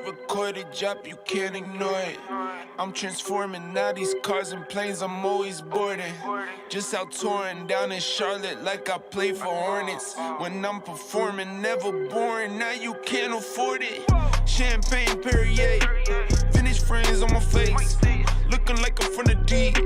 record it, drop, you can't ignore it. I'm transforming now these cars and planes, I'm always boarding. Just out touring down in Charlotte like I play for Hornets. When I'm performing, never boring, now you can't afford it. Champagne Perrier, vintage friends on my face, looking like I'm from the deep.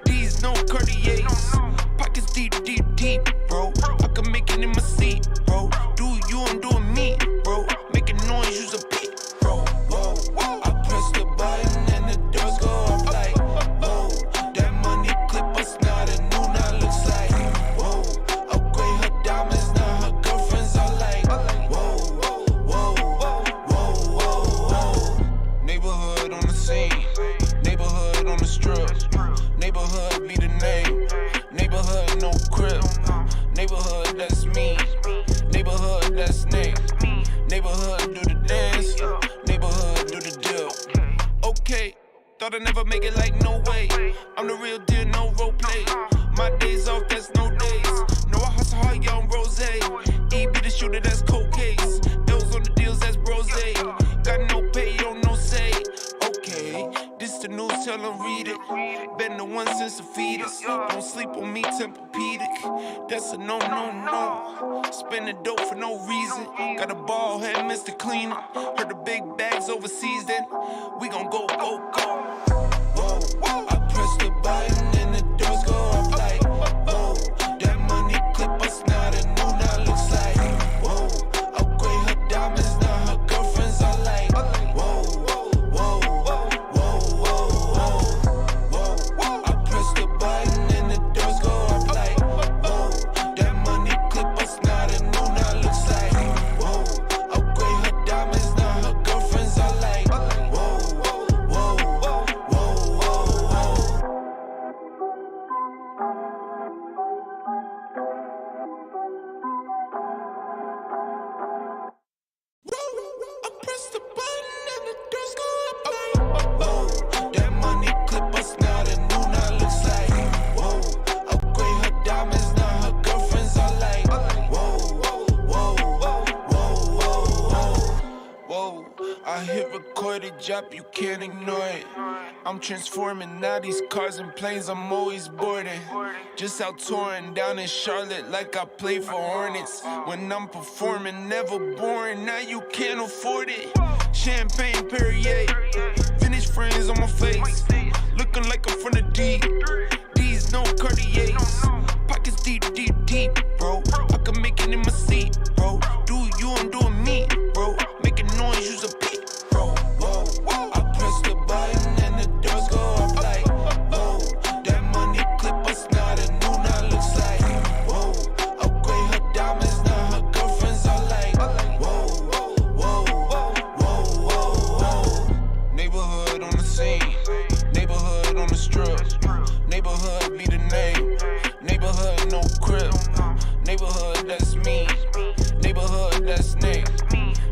These no Cartiers, pockets deep, deep, deep, bro. I can make it in my seat, bro. Do you, I'm doing me, bro. Making noise, use a beat, bro. Whoa, whoa. I press the button and the doors go off like, whoa. That money clip us now, the new now looks like, whoa. Upgrade her diamonds, now her girlfriends are like, whoa, whoa, whoa, whoa, whoa. Neighborhood on the scene, neighborhood on the strip. Neighborhood be the name, neighborhood no crib. Neighborhood that's me, neighborhood that's Nick. Neighborhood do the dance, neighborhood do the deal. Okay, thought I'd never make it like no way. I'm the real deal, no role play. My days off, that's no days. No, I hustle hard, young rose. E be the shooter, that's cold case. L's on the deals, that's brose. Got no pay, don't no say. Okay, this the news, tell them read it. Been the one since the fetus. Don't sleep on me, Tempur-Pedic. That's a no, no, no. Spending dope for no reason. Got a ball head, Mr. Cleaner. Heard the big bags overseas, then we gon' go, go, go. Whoa, whoa. I press the button and the doors go off like, whoa. That money clip us now, the new now looks like, whoa. Upgrade her diamonds, now her girlfriends are like, whoa, whoa, whoa, whoa, whoa, whoa, whoa. I press the button and the doors go off like, whoa. That money clip us now, the new now looks like, whoa. Upgrade her diamonds, now her girlfriends are like, whoa, whoa, whoa, whoa, whoa, whoa. I press the button and the doors go up like, whoa. That money clip us now, the new now looks like, whoa. Upgrade her diamonds, now her girlfriends are like, whoa, whoa, whoa, whoa, whoa, whoa. I hit record it, drop, you can't ignore it. I'm transforming now these cars and planes, I'm always boarding. Just out touring down in Charlotte like I play for Hornets. When I'm performing, never boring, now you can't afford it. Champagne Perrier, vintage friends on my face, looking like I'm from the deep. These no Cartiers, pockets deep, deep, deep, bro. I can make it in my seat, bro. Do you, I'm doing me, bro. Making noise, use a beat, bro. Whoa, whoa. I press the button and the doors go off like, whoa. That money clip us now, the new now looks like, whoa. Upgrade her diamonds, now her girlfriends are like, whoa, whoa, whoa, whoa, whoa, whoa. Neighborhood on the scene, neighborhood on the strip. Neighborhood be the name, neighborhood no crib. Neighborhood that's me, neighborhood that's Nick.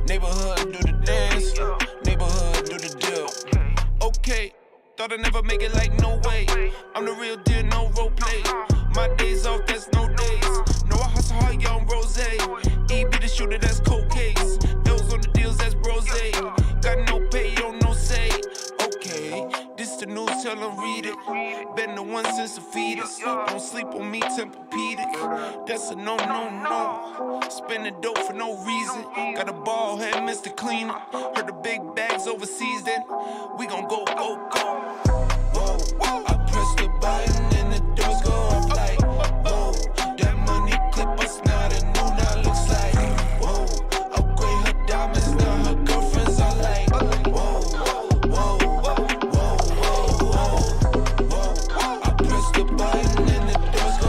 Neighborhood do the dance, neighborhood do the deal. Okay, thought I'd never make it like no way. I'm the real deal, no role play. My days off, that's no days. No, I hustle hard, young rose. E be the shooter, that's cold case. L's on the deals, that's brose. Got no pay, don't no say. Okay, this the news, tell them read it. Been the one since the fetus. Don't sleep on me, Tempur-Pedic. That's a no, no, no. Spending dope for no reason. Got a ball head, Mr. Cleaner. Heard the big bags overseas, then we gon' go, go, go. Whoa, whoa. I press the button and the doors go off like, whoa. That money clip us now, the new now looks like, whoa. Upgrade her diamonds, now her girlfriends are like, whoa, whoa, whoa, whoa, whoa, whoa. I press the button and the doors go.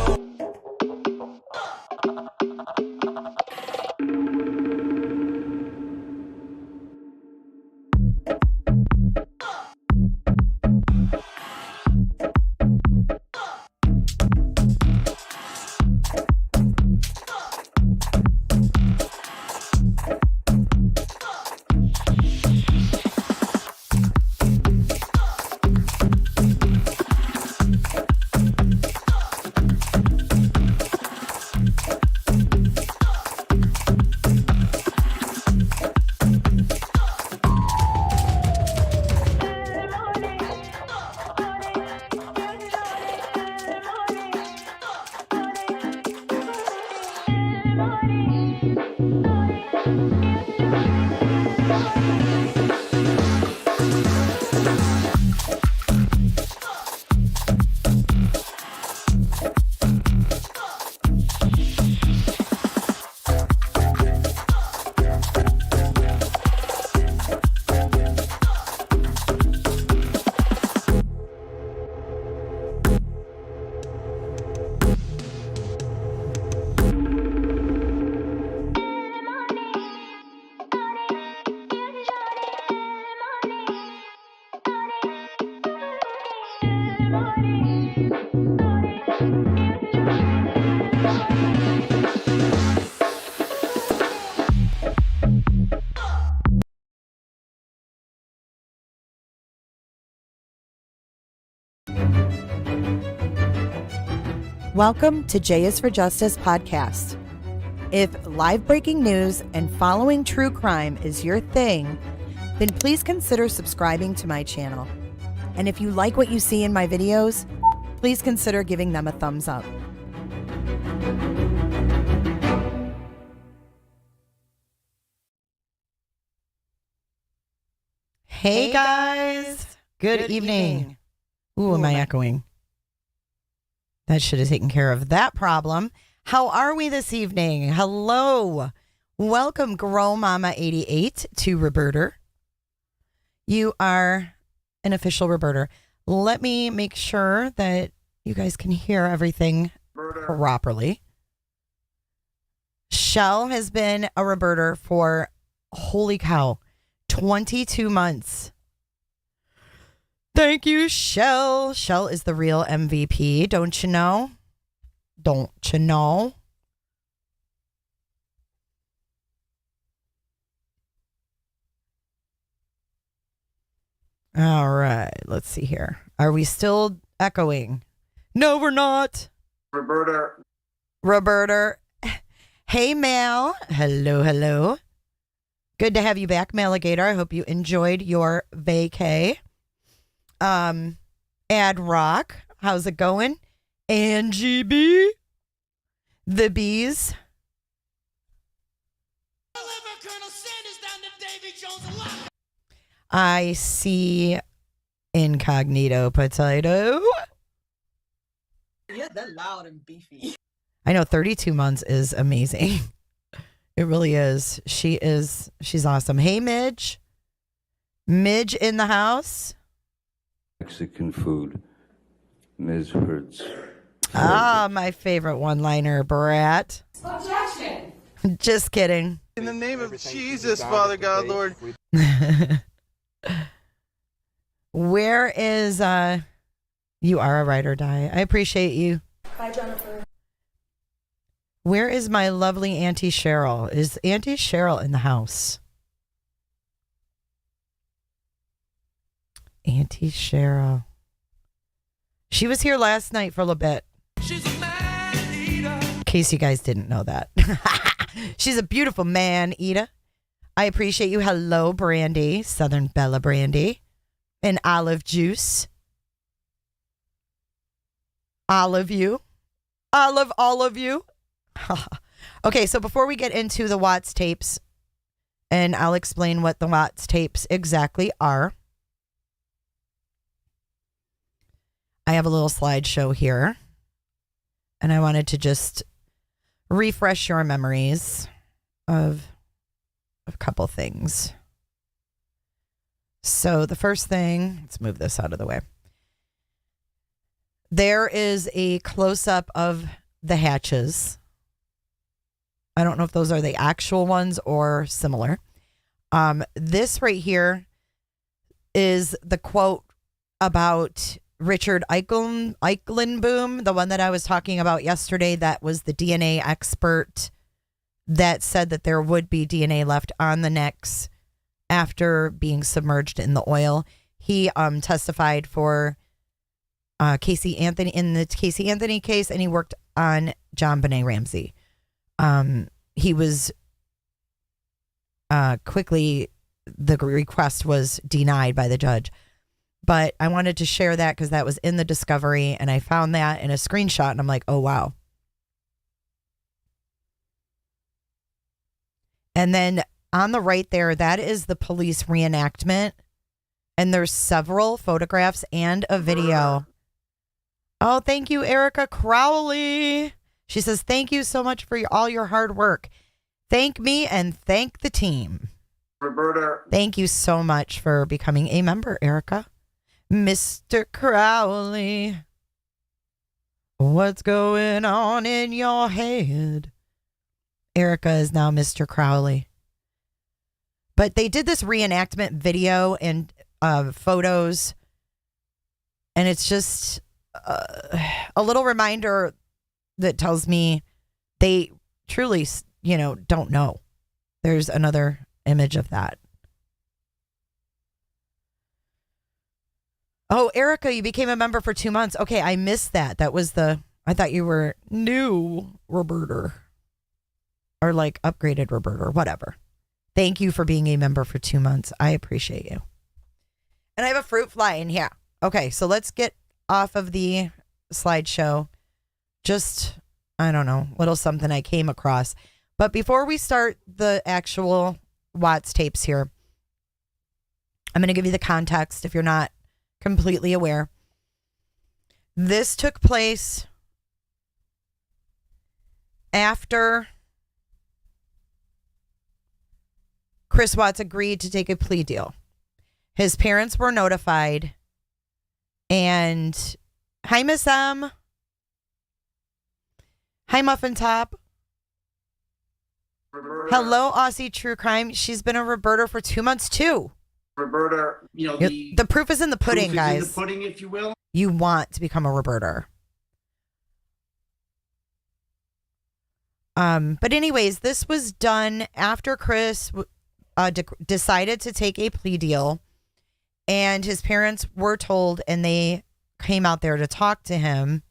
Welcome to J is for Justice podcast. If live breaking news and following true crime is your thing, then please consider subscribing to my channel. And if you like what you see in my videos, please consider giving them a thumbs up. Hey guys, good evening. Ooh, am I echoing? That should have taken care of that problem. How are we this evening? Hello. Welcome, Grow Mama 88 to Roberter. You are an official Roberter. Let me make sure that you guys can hear everything properly. Shell has been a Roberter for, holy cow, 22 months. Thank you, Shell. Shell is the real MVP, don't you know? Don't you know? All right, let's see here. Are we still echoing? No, we're not. Roberta. Hey, Mal. Hello, hello. Good to have you back, Maligator. I hope you enjoyed your vacay. Ad Rock, how's it going? Angie B, the bees. I see Incognito Potato. Yeah, they're loud and beefy. I know 32 months is amazing. It really is. She's awesome. Hey, Midge. Midge in the house. Mexican food. Ms. Hertz. Ah, my favorite one-liner, Brat. Objection. Just kidding. In the name of Jesus, Father God, Lord. Where is you are a ride or die. I appreciate you. Bye, Jennifer. Where is my lovely Auntie Cheryl? Is Auntie Cheryl in the house? Auntie Cheryl. She was here last night for a little bit. She's a man eater. In case you guys didn't know that. She's a beautiful man eater. I appreciate you. Hello, Brandy. Southern Bella Brandy. And Olive Juice. Olive you. Olive all of you. Okay, so before we get into the Watts tapes, and I'll explain what the Watts tapes exactly are. I have a little slideshow here, and I wanted to just refresh your memories of a couple things. So the first thing, let's move this out of the way. There is a close-up of the hatches. I don't know if those are the actual ones or similar. This right here is the quote about Richard Eichenboom, the one that I was talking about yesterday, that was the DNA expert that said that there would be DNA left on the necks after being submerged in the oil. He testified for Casey Anthony in the Casey Anthony case, and he worked on John Benet Ramsey. He was quickly, the request was denied by the judge. But I wanted to share that because that was in the discovery, and I found that in a screenshot, and I'm like, oh, wow. And then on the right there, that is the police reenactment, and there's several photographs and a video. Oh, thank you, Erica Crowley. She says, thank you so much for all your hard work. Thank me and thank the team. Roberta. Thank you so much for becoming a member, Erica. Mr. Crowley, what's going on in your head? Erica is now Mr. Crowley. But they did this reenactment video and photos, and it's just a little reminder that tells me they truly, don't know. There's another image of that. Oh, Erica, you became a member for 2 months. Okay, I missed that. I I thought you were new Roberta. Or like upgraded Roberta, whatever. Thank you for being a member for 2 months. I appreciate you. And I have a fruit fly in here. Okay, so let's get off of the slideshow. Just, I don't know, little something I came across. But before we start the actual Watts tapes here, I'm going to give you the context if you're not completely aware. This took place after Chris Watts agreed to take a plea deal. His parents were notified, and hi, Miss M. Hi, Muffin Top. Roberta, Hello, Aussie True Crime. She's been a Roberta for 2 months, too. Roberta, The proof is in the pudding, proof is guys. in the pudding, if you will. You want to become a Roberta. But anyways, this was done after Chris decided to take a plea deal, and his parents were told, and they came out there to talk to him.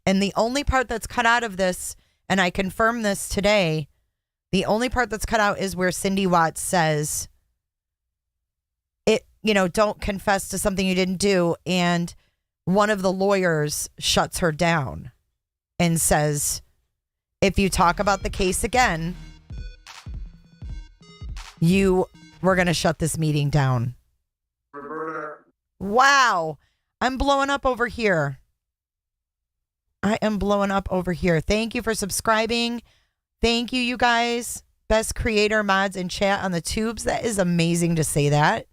And the only part that's cut out of this, and I confirmed this today, the only part that's cut out is where Cindy Watts says, don't confess to something you didn't do. And one of the lawyers shuts her down and says, if you talk about the case again, we're going to shut this meeting down. Roberta, Wow. I'm blowing up over here. I am blowing up over here. Thank you for subscribing. Thank you, you guys. Best creator mods in chat on the tubes. That is amazing to say that.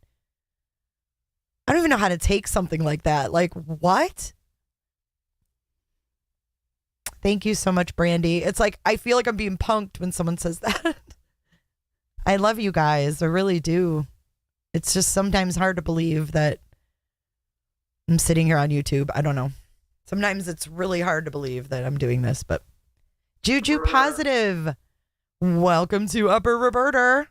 I don't even know how to take something like that. Like, what? Thank you so much, Brandy. It's like, I feel like I'm being punked when someone says that. I love you guys. I really do. It's just sometimes hard to believe that I'm sitting here on YouTube. I don't know. Sometimes it's really hard to believe that I'm doing this, but Juju Positive. Welcome to Upper Roberta.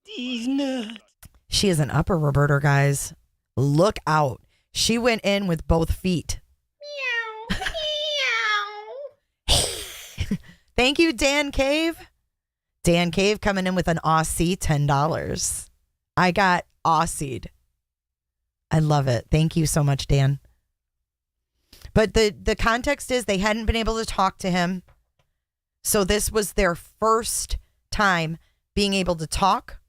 These nuts. She is an Upper Roberta, guys. Look out. She went in with both feet. Meow. Meow. Thank you, Dan Cave. Dan Cave coming in with an Aussie $10. I got Aussied. I love it. Thank you so much, Dan. But the context is they hadn't been able to talk to him. So this was their first time being able to talk.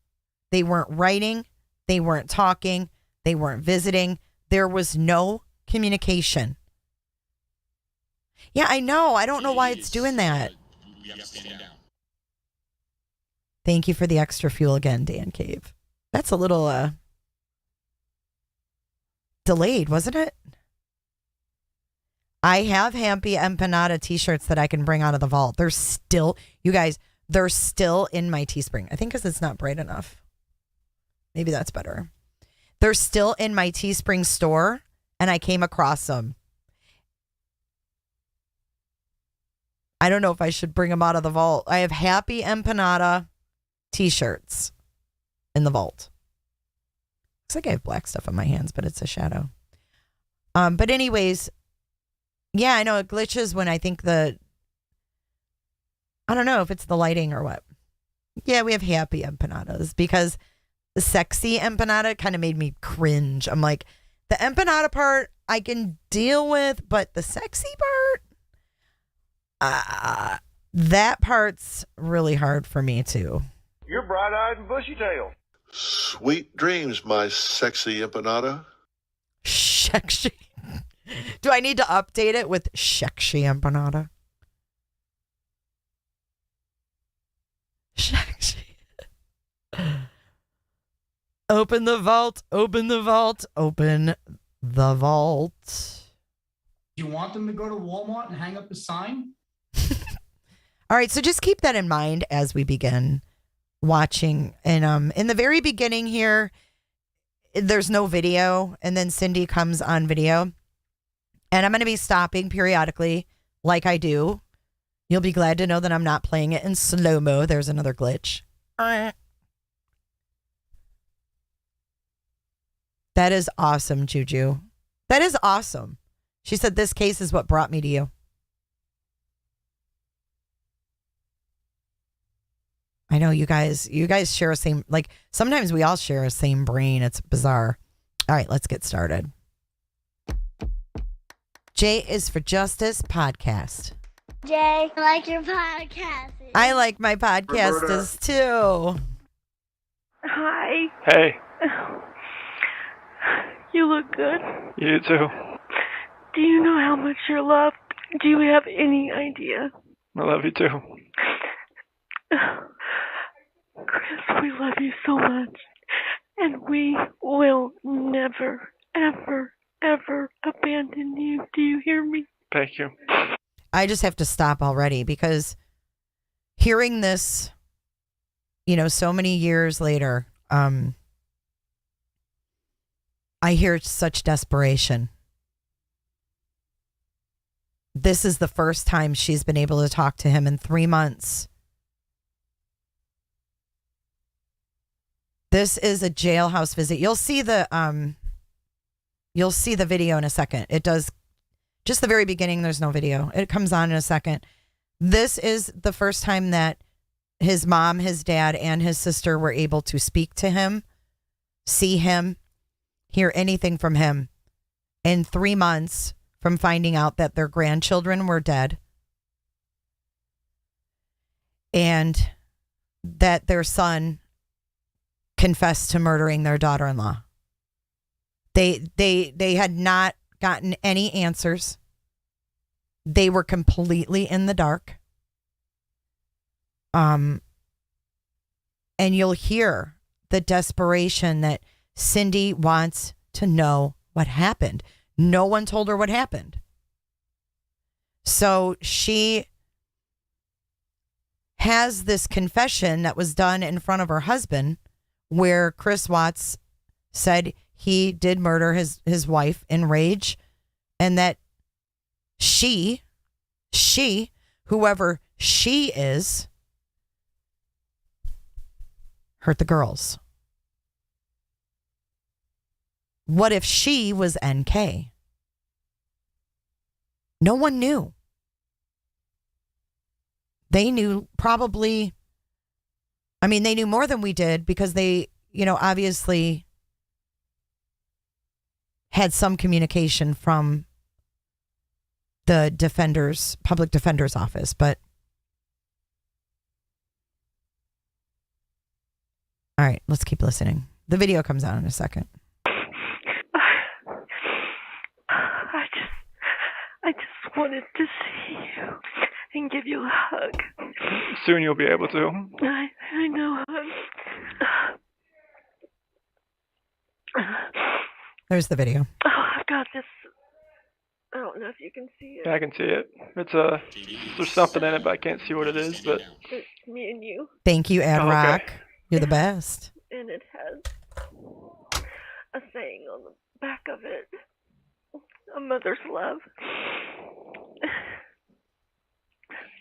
They weren't writing. They weren't talking. They weren't visiting. There was no communication. Yeah, I know. I don't know why it's doing that. Thank you for the extra fuel again, Dan Cave. That's a little delayed, wasn't it? I have Happy Empanada t-shirts that I can bring out of the vault. They're still, you guys, they're still in my Teespring. I think because it's not bright enough. Maybe that's better. They're still in my Teespring store, and I came across them. I don't know if I should bring them out of the vault. I have Happy Empanada t-shirts in the vault. Looks like I have black stuff on my hands, but it's a shadow. But anyways, yeah, I know it glitches when I think I don't know if it's the lighting or what. Yeah, we have Happy Empanadas because the sexy empanada kind of made me cringe. I'm like, the empanada part I can deal with, but the sexy part, that part's really hard for me too. you're bright-eyed and bushy-tailed. Sweet dreams, my sexy empanada. Sexy. Do I need to update it with sexy empanada? Sexy. Open the vault. Open the vault. Open the vault. You want them to go to Walmart and hang up a sign? All right, so just keep that in mind as we begin watching. And in the very beginning here, there's no video, and then Cindy comes on video. And I'm going to be stopping periodically like I do. You'll be glad to know that I'm not playing it in slow-mo. There's another glitch. That is awesome, Juju. That is awesome. She said, this case is what brought me to you. I know you guys share a same, like sometimes we all share a same brain. It's bizarre. All right, let's get started. J is for Justice podcast. Jay, I like your podcast. I like my podcasters too. Hi. Hey, You look good. you too. Do you know how much you're loved? Do you have any idea? I love you too. Chris, we love you so much. And we will never, ever, ever abandon you. Do you hear me? Thank you. I just have to stop already because hearing this, so many years later, I hear such desperation. This is the first time she's been able to talk to him in 3 months. This is a jailhouse visit. You'll see the video in a second. It does just the very beginning. There's no video. It comes on in a second. This is the first time that his mom, his dad, and his sister were able to speak to him, see him, hear anything from him in 3 months from finding out that their grandchildren were dead and that their son confessed to murdering their daughter-in-law. They had not gotten any answers. They were completely in the dark. And you'll hear the desperation that Cindy wants to know what happened. No one told her what happened. So she has this confession that was done in front of her husband where Chris Watts said he did murder his wife in rage and that she, whoever she is, hurt the girls. What if she was NK? No one knew. They knew probably, they knew more than we did because they, obviously had some communication from the public defender's office, but all right, let's keep listening. The video comes out in a second. I just wanted to see you and give you a hug. Soon you'll be able to. I know, hon. There's the video. Oh, I've got this. I don't know if you can see it. Yeah, I can see it. There's something in it, but I can't see what it is. But It's me and you, Thank you, Ad Oh, okay. Rock. You're the best. and it has a saying on the back of it. A mother's love.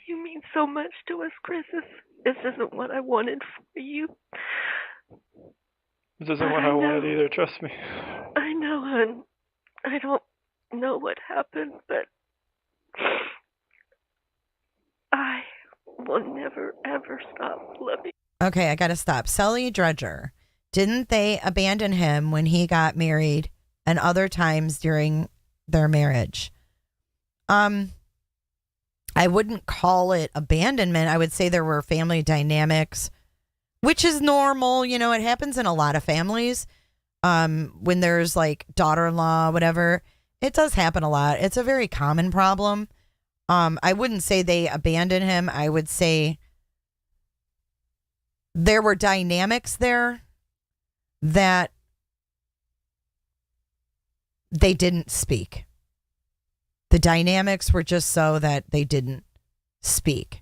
You mean so much to us, Chris. This isn't what I wanted for you. this isn't what I wanted either. Trust me. I know, hon. I don't know what happened, but I will never, ever stop loving you. Okay, I got to stop. Sully Dredger. Didn't they abandon him when he got married and other times during their marriage? I wouldn't call it abandonment. I would say there were family dynamics, which is normal. It happens in a lot of families. When there's like daughter-in-law, whatever, it does happen a lot. It's a very common problem. I wouldn't say they abandoned him. I would say there were dynamics there that they didn't speak. The dynamics were just so that they didn't speak.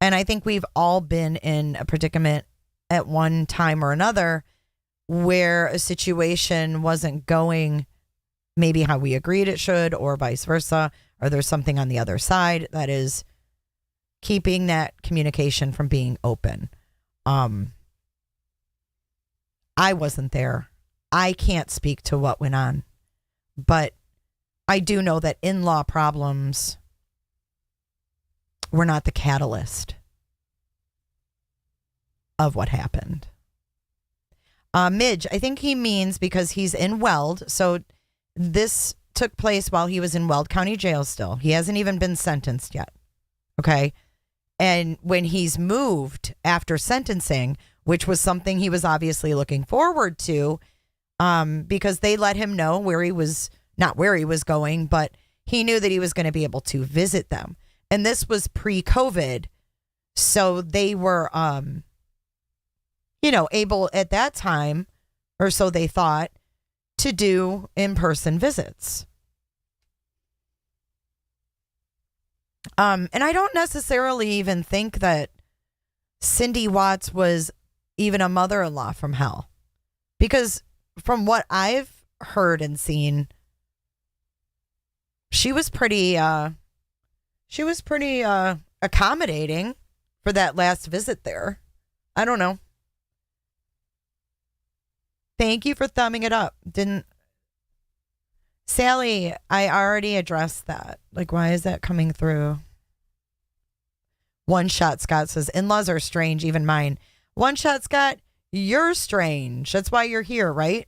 And I think we've all been in a predicament at one time or another where a situation wasn't going maybe how we agreed it should, or vice versa, or there's something on the other side that is keeping that communication from being open. I wasn't there. I can't speak to what went on, but I do know that in-law problems were not the catalyst of what happened. Midge, I think he means because he's in Weld. So this took place while he was in Weld County Jail still. He hasn't even been sentenced yet. Okay. And when he's moved after sentencing, which was something he was obviously looking forward to, because they let him know where he was, not where he was going, but he knew that he was going to be able to visit them. And this was pre-COVID. So they were, able at that time, or so they thought, to do in-person visits. And I don't necessarily even think that Cindy Watts was even a mother-in-law from hell. Because from what I've heard and seen, she was pretty accommodating for that last visit there. I don't know. Thank you for thumbing it up. Sally, I already addressed that. Like, why is that coming through? One Shot Scott says, in-laws are strange, even mine. One Shot Scott, you're strange. That's why you're here, right?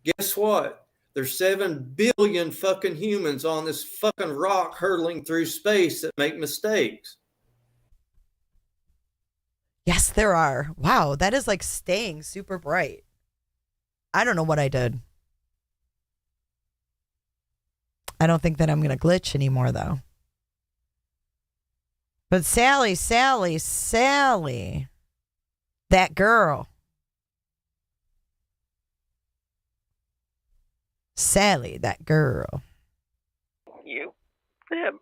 Guess what? There's 7 billion fucking humans on this fucking rock hurtling through space that make mistakes. Yes, there are. Wow, that is like staying super bright. I don't know what I did. I don't think that I'm going to glitch anymore, though. But Sally, that girl. Sally, that girl. You never.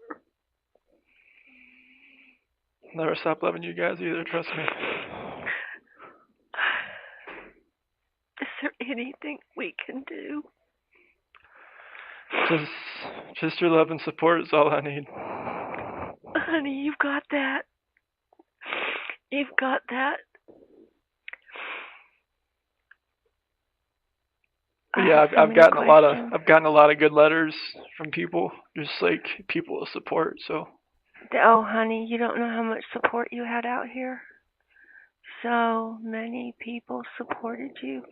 Never stop loving you guys either, trust me. Is there anything we can do? Just your love and support is all I need. Honey, you've got that. You've got that. Yeah, I've gotten a lot of good letters from people, just like people of support. So. Oh, honey, you don't know how much support you had out here. So many people supported you.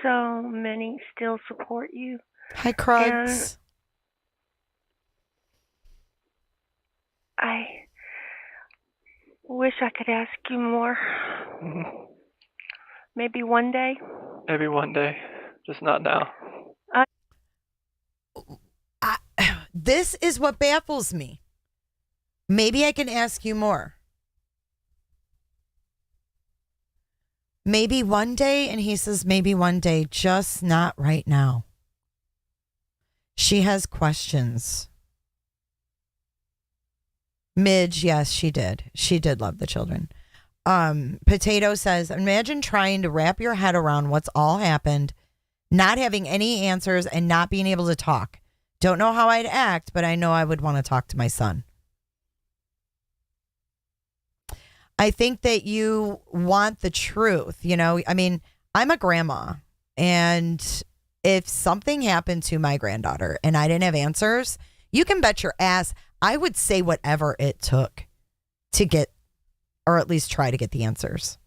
So many still support you. Hi, Krugs. I wish I could ask you more. Mm-hmm. Maybe one day. Maybe one day, just not now. This is what baffles me. Maybe I can ask you more. Maybe one day, and he says maybe one day, just not right now. She has questions. Midge, yes, she did. She did love the children. Potato says, imagine trying to wrap your head around what's all happened, not having any answers, and not being able to talk. Don't know how I'd act, but I know I would want to talk to my son. I think that you want the truth, I mean, I'm a grandma, and if something happened to my granddaughter and I didn't have answers, you can bet your ass I would say whatever it took to get, or at least try to get the answers.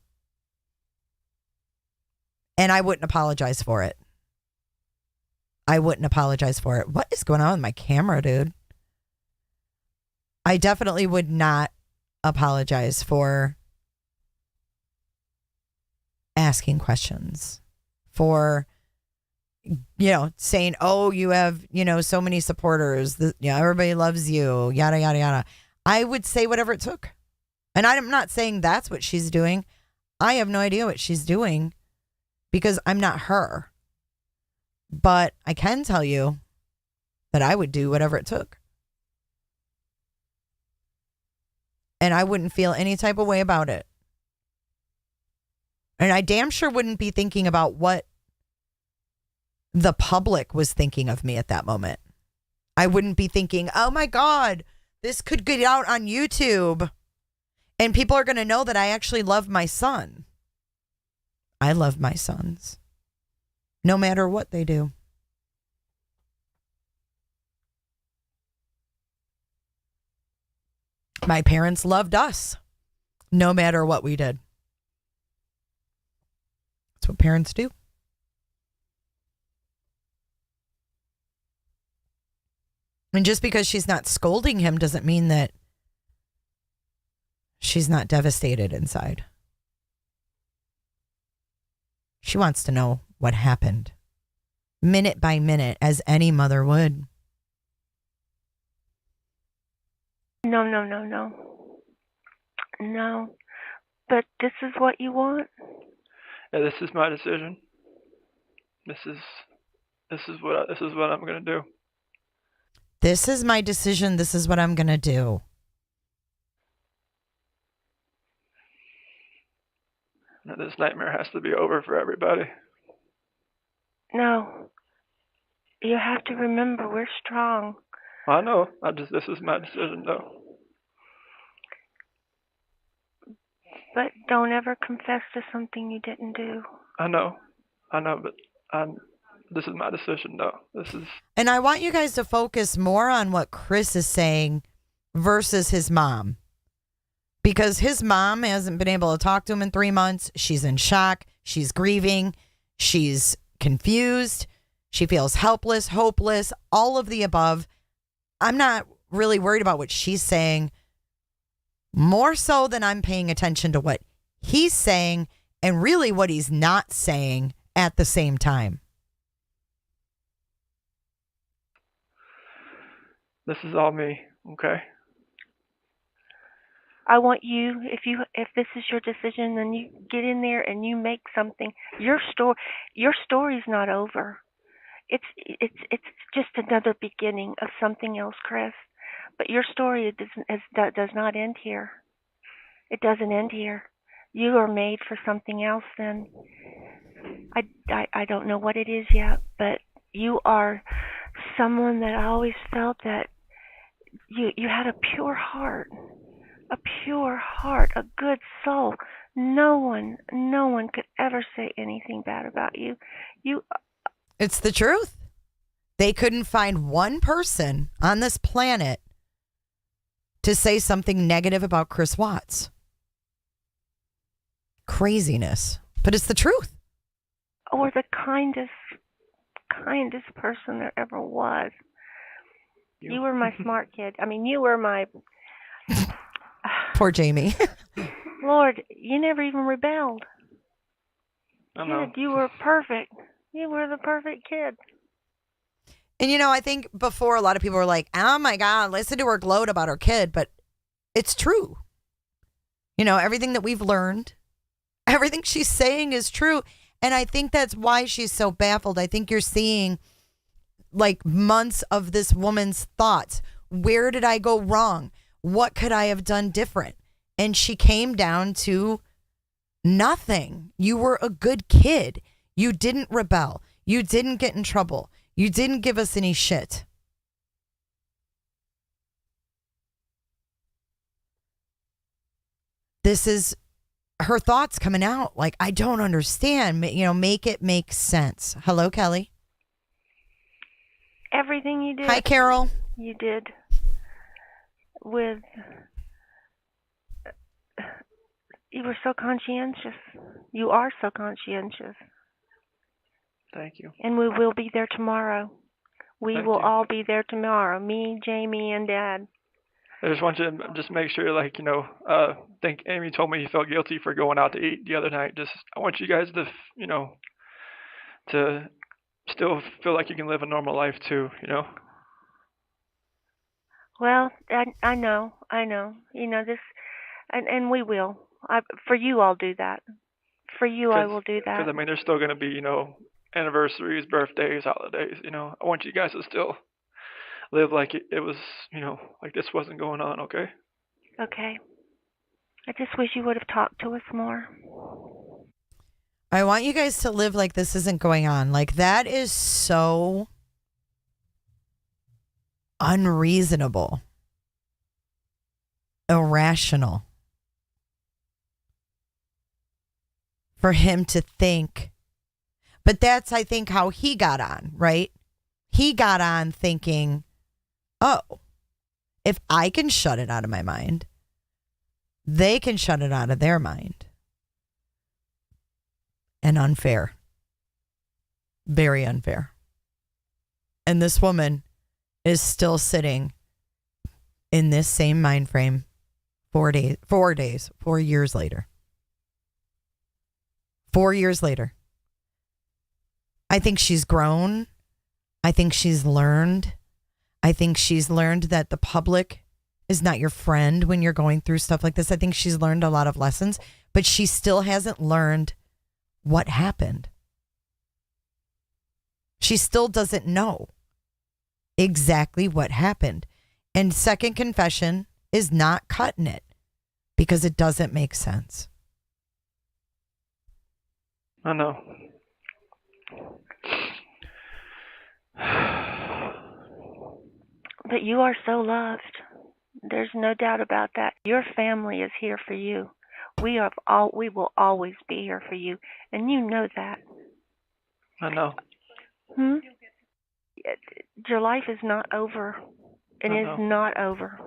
And I wouldn't apologize for it. What is going on with my camera, dude? I definitely would not apologize for asking questions, for saying, oh, you have so many supporters, everybody loves you, yada yada yada. I would say whatever it took. And I'm not saying that's what she's doing. I have no idea what she's doing because I'm not her, but I can tell you that I would do whatever it took. And I wouldn't feel any type of way about it. And I damn sure wouldn't be thinking about what the public was thinking of me at that moment. I wouldn't be thinking, oh my God, this could get out on YouTube and people are going to know that I actually love my son. I love my sons, no matter what they do. My parents loved us no matter what we did. That's what parents do. And just because she's not scolding him doesn't mean that she's not devastated inside. She wants to know what happened, minute by minute, as any mother would. No. But this is what you want? Yeah, this is my decision. This is what I'm gonna do. This is my decision. This is what I'm going to do. Now, this nightmare has to be over for everybody. No. You have to remember, we're strong. I know. This is my decision, though. But don't ever confess to something you didn't do. I know, but this is my decision, though. And I want you guys to focus more on what Chris is saying versus his mom. Because his mom hasn't been able to talk to him in 3 months. She's in shock. She's grieving. She's confused. She feels helpless, hopeless, all of the above. I'm not really worried about what she's saying, more so than I'm paying attention to what he's saying and really what he's not saying at the same time. This is all me, okay? I want you, if this is your decision, then you get in there and you make something. Your story's not over. It's just another beginning of something else, Chris. But your story does not end here. It doesn't end here. You are made for something else. Then I don't know what it is yet, but you are someone that I always felt that you had a pure heart, a good soul. No one could ever say anything bad about you. It's the truth. They couldn't find one person on this planet to say something negative about Chris Watts. Craziness. But it's the truth. Or the kindest person there ever was. You were my smart kid. I mean, you were my... Poor Jamie. Lord, you never even rebelled. I know. Kid, you were perfect. You were the perfect kid. And, I think before a lot of people were like, oh, my God, listen to her gloat about her kid. But it's true. Everything that we've learned, everything she's saying is true. And I think that's why she's so baffled. I think you're seeing like months of this woman's thoughts. Where did I go wrong? What could I have done different? And she came down to nothing. You were a good kid. You didn't rebel. You didn't get in trouble. You didn't give us any shit. This is her thoughts coming out. Like, I don't understand. Make it make sense. Hello, Kelly. Everything you did. Hi, Carol. You did with... You were so conscientious. You are so conscientious. Thank you. And we will be there tomorrow. We Thank will you. all be there tomorrow. Me, Jamie, and Dad. I just want you to just make sure, I think Amy told me you felt guilty for going out to eat the other night. I want you guys to, to still feel like you can live a normal life too, Well, I know. This, and we will. For you, I'll do that. For you, I will do that. Because, there's still going to be, anniversaries, birthdays, holidays, I want you guys to still live like it was, like this wasn't going on, okay? Okay. I just wish you would have talked to us more. I want you guys to live like this isn't going on. Like, that is so unreasonable, irrational for him to think. But that's, I think, how he got on, right? He got on thinking, oh, if I can shut it out of my mind, they can shut it out of their mind. And unfair. Very unfair. And this woman is still sitting in this same mind frame 4 years later. 4 years later. I think she's grown. I think she's learned. I think she's learned that the public is not your friend when you're going through stuff like this. I think she's learned a lot of lessons, but she still hasn't learned what happened. She still doesn't know exactly what happened. And second confession is not cutting it because it doesn't make sense. I know. But you are so loved. There's no doubt about that. Your family is here for you. We will always be here for you, and you know that. I know. Your life is not over. It is not over.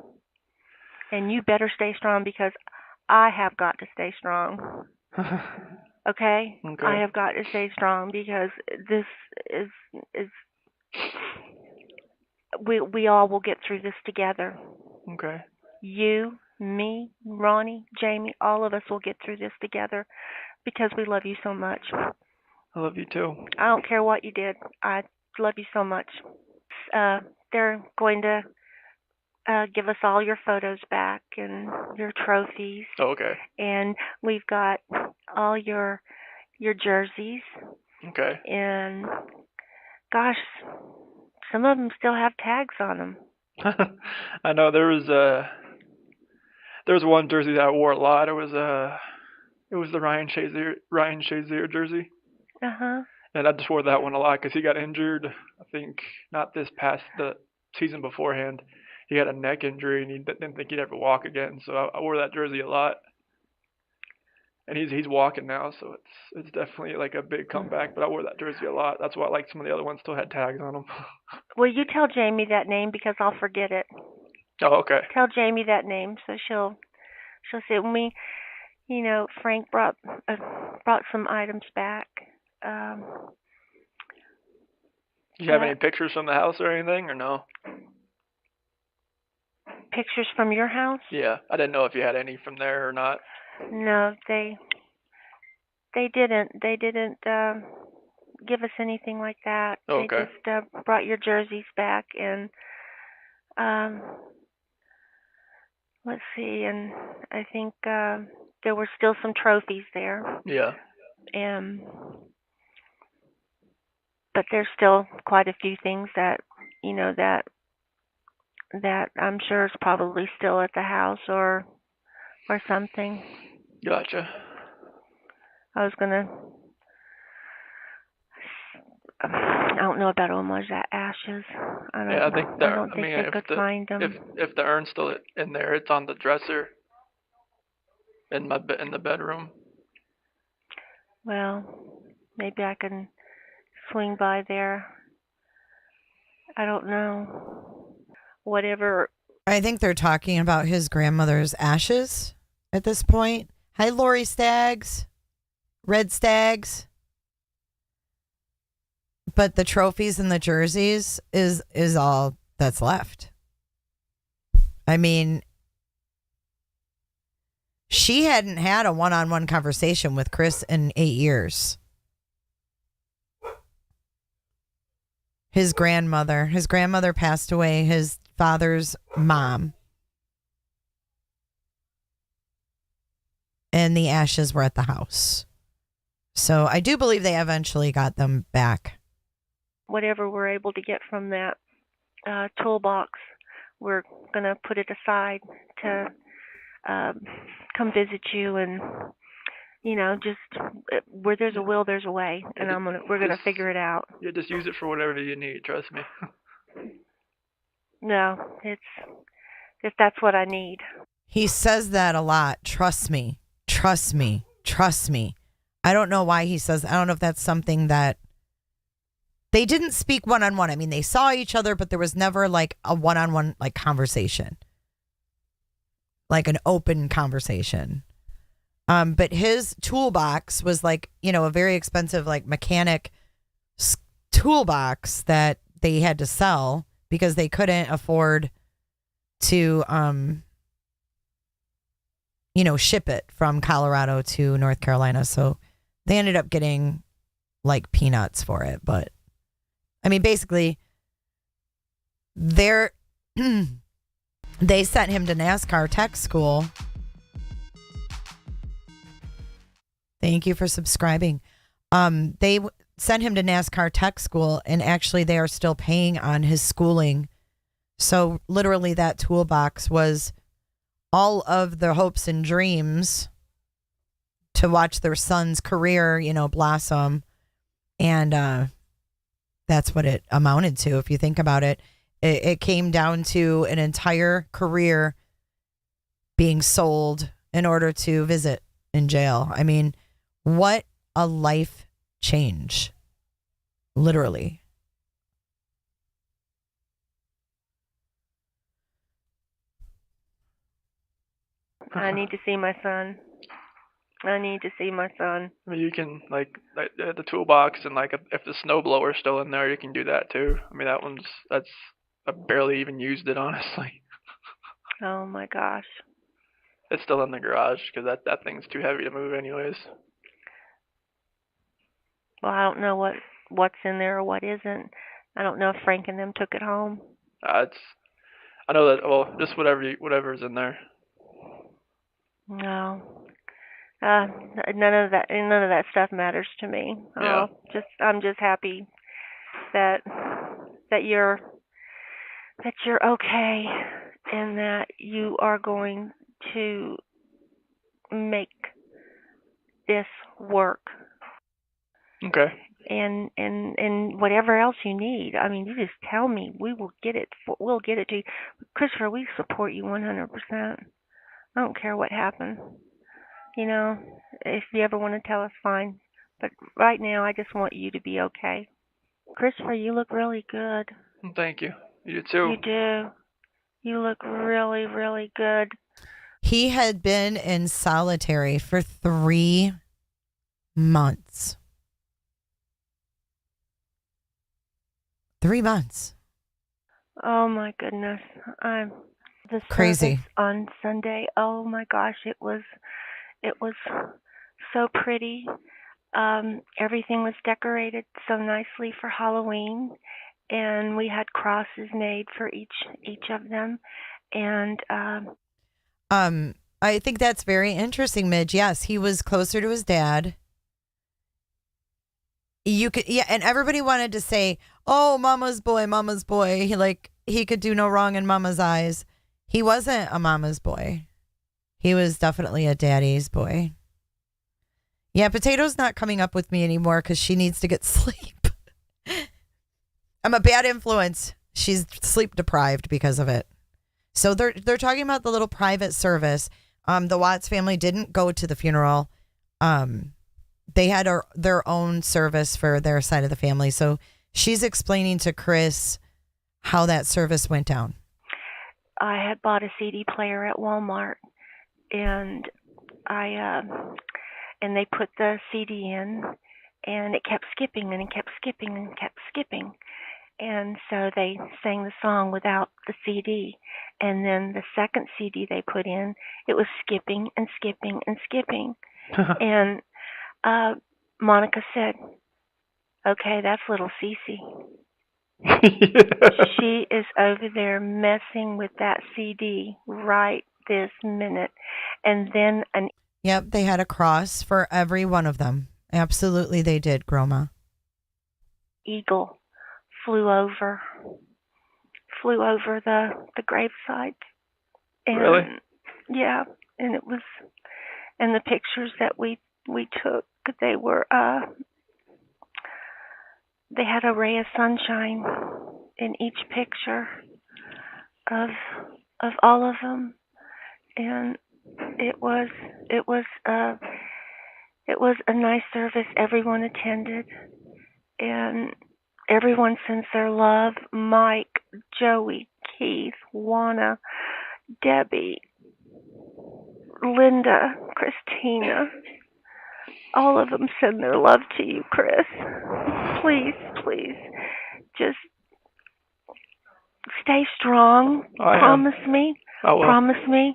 And you better stay strong because I have got to stay strong. Okay? I have got to stay strong because this is we all will get through this together. Okay. You, me, Ronnie, Jamie, all of us will get through this together because we love you so much. I love you too. I don't care what you did. I love you so much. They're going to give us all your photos back and your trophies. Okay. And we've got all your jerseys. Okay. And gosh, some of them still have tags on them. I know there was one jersey that I wore a lot. It was the Ryan Shazier jersey. And I just wore that one a lot because he got injured. I think not this past the season beforehand. He had a neck injury and he didn't think he'd ever walk again. So I wore that jersey a lot. And he's walking now, so it's definitely like a big comeback. But I wore that jersey a lot. That's why like some of the other ones still had tags on them. Will you tell Jamie that name because I'll forget it. Oh, okay. Tell Jamie that name so she'll say when we, Frank brought some items back. Do you have any pictures from the house or anything, or no? Pictures from your house? Yeah, I didn't know if you had any from there or not. No, they didn't. They didn't give us anything like that. Okay. They just brought your jerseys back and let's see, and I think there were still some trophies there. Yeah. But there's still quite a few things that that I'm sure is probably still at the house or something. Gotcha. I don't know about Omar's ashes. I think they could find them. If the urn's still in there, it's on the dresser in the bedroom. Well, maybe I can swing by there. I don't know. Whatever. I think they're talking about his grandmother's ashes at this point. Hi, Lori Staggs. Red Stags. But the trophies and the jerseys is all that's left. I mean, she hadn't had a one-on-one conversation with Chris in 8 years. His grandmother passed away, his father's mom. And the ashes were at the house. So I do believe they eventually got them back. Whatever we're able to get from that toolbox, we're going to put it aside to come visit you and, just where there's a will, there's a way. And we're going to figure it out. Yeah, just use it for whatever you need, trust me. No, if that's what I need. He says that a lot. Trust me. Trust me. Trust me. I don't know why he says, I don't know if that's something that they didn't speak one-on-one. I mean, they saw each other, but there was never like a one-on-one like conversation. like an open conversation. But his toolbox was like, a very expensive like mechanic toolbox that they had to sell because they couldn't afford to ship it from Colorado to North Carolina. So they ended up getting like peanuts for it. But I mean, basically, they sent him to NASCAR tech school. Thank you for subscribing. They sent him to NASCAR tech school, and actually they are still paying on his schooling. So literally that toolbox was all of their hopes and dreams to watch their son's career, blossom. And that's what it amounted to. If you think about it, it came down to an entire career being sold in order to visit in jail. I mean, what a life change. Literally. I need to see my son. I need to see my son. I mean, you can like the toolbox, and like if the snowblower's still in there, you can do that too. I mean, that's I barely even used it, honestly. Oh my gosh. It's still in the garage because that thing's too heavy to move anyways. Well, I don't know what's in there or what isn't. I don't know if Frank and them took it home. I know that. Well, just whatever's in there. No. None of that stuff matters to me. Yeah. I'm just happy that you're okay and that you are going to make this work. Okay. And whatever else you need. I mean, you just tell me. We'll get it to you. Christopher, we support you 100%. I don't care what happens. If you ever want to tell us, fine. But right now, I just want you to be okay. Christopher, you look really good. Thank you. You too. You do. You look really, really good. He had been in solitary for 3 months. 3 months. Oh my goodness. The Crazy. service on Sunday. Oh my gosh, it was so pretty. Everything was decorated so nicely for Halloween, and we had crosses made for each of them. And I think that's very interesting, Midge. Yes, he was closer to his dad. And everybody wanted to say, "Oh, mama's boy, mama's boy." He could do no wrong in mama's eyes. He wasn't a mama's boy. He was definitely a daddy's boy. Yeah, Potato's not coming up with me anymore because she needs to get sleep. I'm a bad influence. She's sleep deprived because of it. So they're talking about the little private service. The Watts family didn't go to the funeral. They had their own service for their side of the family. So she's explaining to Chris how that service went down. I had bought a CD player at Walmart, and and they put the CD in, and it kept skipping, and it kept skipping, and kept skipping. And so they sang the song without the CD. And then the second CD they put in, it was skipping and skipping and skipping. And Monica said, "Okay, that's little Cece." She is over there messing with that CD right this minute. And then Yep, they had a cross for every one of them. Absolutely, they did, Groma. Eagle flew over the gravesite. And, really? Yeah, and it was, and the pictures that we took, they were they had a ray of sunshine in each picture of all of them, and it was a nice service. Everyone attended, and everyone sends their love. Mike, Joey, Keith, Juana, Debbie, Linda, Christina, all of them send their love to you, Chris. Please, please, just stay strong. I am. Promise me. I will. Promise me.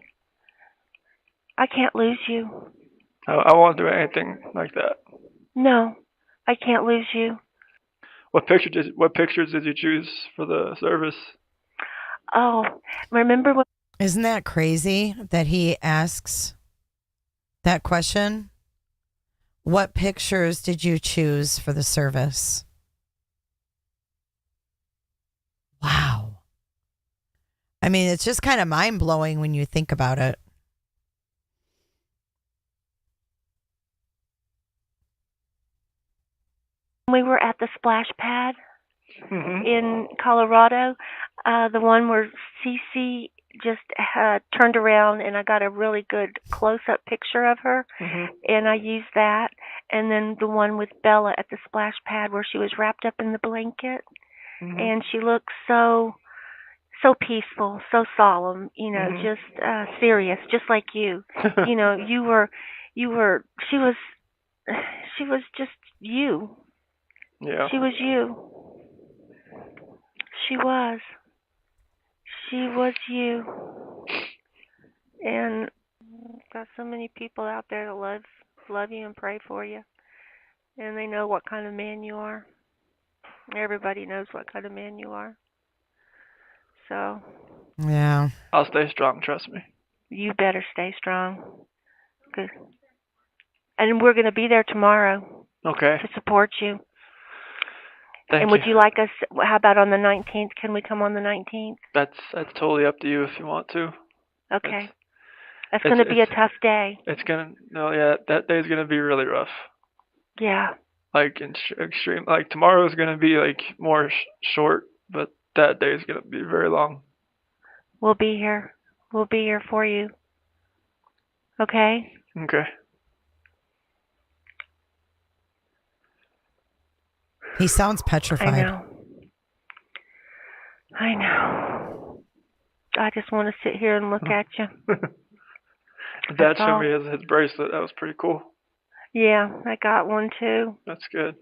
I can't lose you. I won't do anything like that. No, I can't lose you. What pictures did you choose for the service? Oh, remember when? Isn't that crazy that he asks that question? What pictures did you choose for the service? Wow. I mean, it's just kind of mind-blowing when you think about it. We were at the splash pad in Colorado, the one where Cece just turned around and I got a really good close-up picture of her, and I used that. And then the one with Bella at the splash pad where she was wrapped up in the blanket, and she looked so peaceful, so solemn, you know, just serious, just like you. You know, you were, she was just you. Yeah. She was you. She was. She was you. And got so many people out there that love you and pray for you. And they know what kind of man you are. Everybody knows what kind of man you are. So. Yeah. I'll stay strong, trust me. You better stay strong. Good. And we're going to be there tomorrow. Okay. To support you. Thank and would you like us, how about on the 19th? Can we come on the 19th? That's totally up to you if you want to. Okay. That's going to be a tough day. That day's going to be really rough. Yeah. Like extreme, like tomorrow's going to be like more short, but that day is going to be very long. We'll be here. We'll be here for you. Okay? Okay. He sounds petrified. I know. I just want to sit here and look at you. Dad showed me his bracelet. That was pretty cool. Yeah, I got one too. That's good.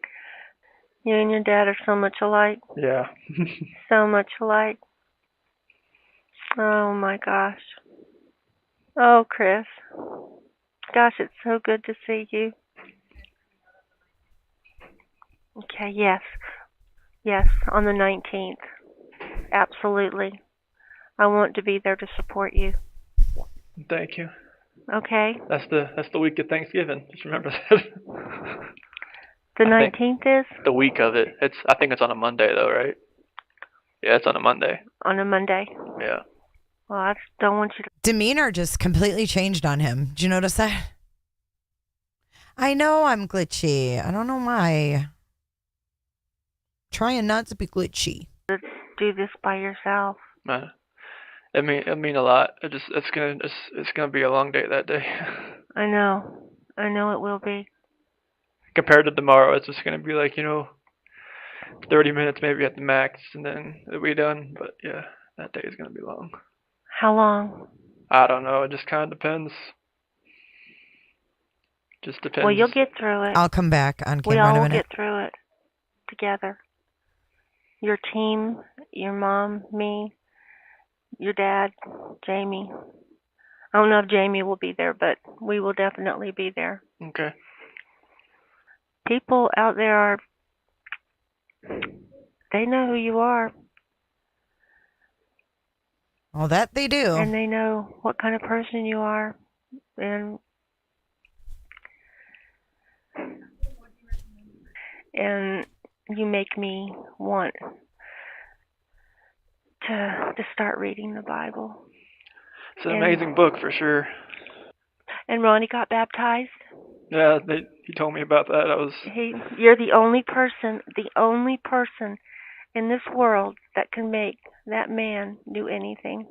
You and your dad are so much alike. Yeah. So much alike. Oh my gosh. Oh, Chris. Gosh, it's so good to see you. Okay, yes. Yes, on the 19th. Absolutely. I want to be there to support you. Thank you. Okay. That's the week of Thanksgiving. Just remember that. The 19th is? The week of it. I think it's on a Monday though, right? Yeah, it's on a Monday. On a Monday. Yeah. Well, I just don't want you to. Demeanor just completely changed on him. Did you notice that? I know I'm glitchy. I don't know why. Trying not to be glitchy. Do this by yourself. It mean a lot. It's gonna be a long day that day. I know it will be. Compared to tomorrow, it's just gonna be like 30 minutes maybe at the max, and then it'll be done. But yeah, that day is gonna be long. How long? I don't know. It just kind of depends. Just depends. Well, you'll get through it. I'll come back on camera in a minute. We all will get through it together. Your team, your mom, me, your dad, Jamie. I don't know if Jamie will be there, but we will definitely be there. Okay. People out there they know who you are. Well, that they do. And they know what kind of person you are. And you make me want to start reading the Bible. It's an amazing book for sure. And Ronnie got baptized. Yeah, he told me about that. You're the only person in this world that can make that man do anything.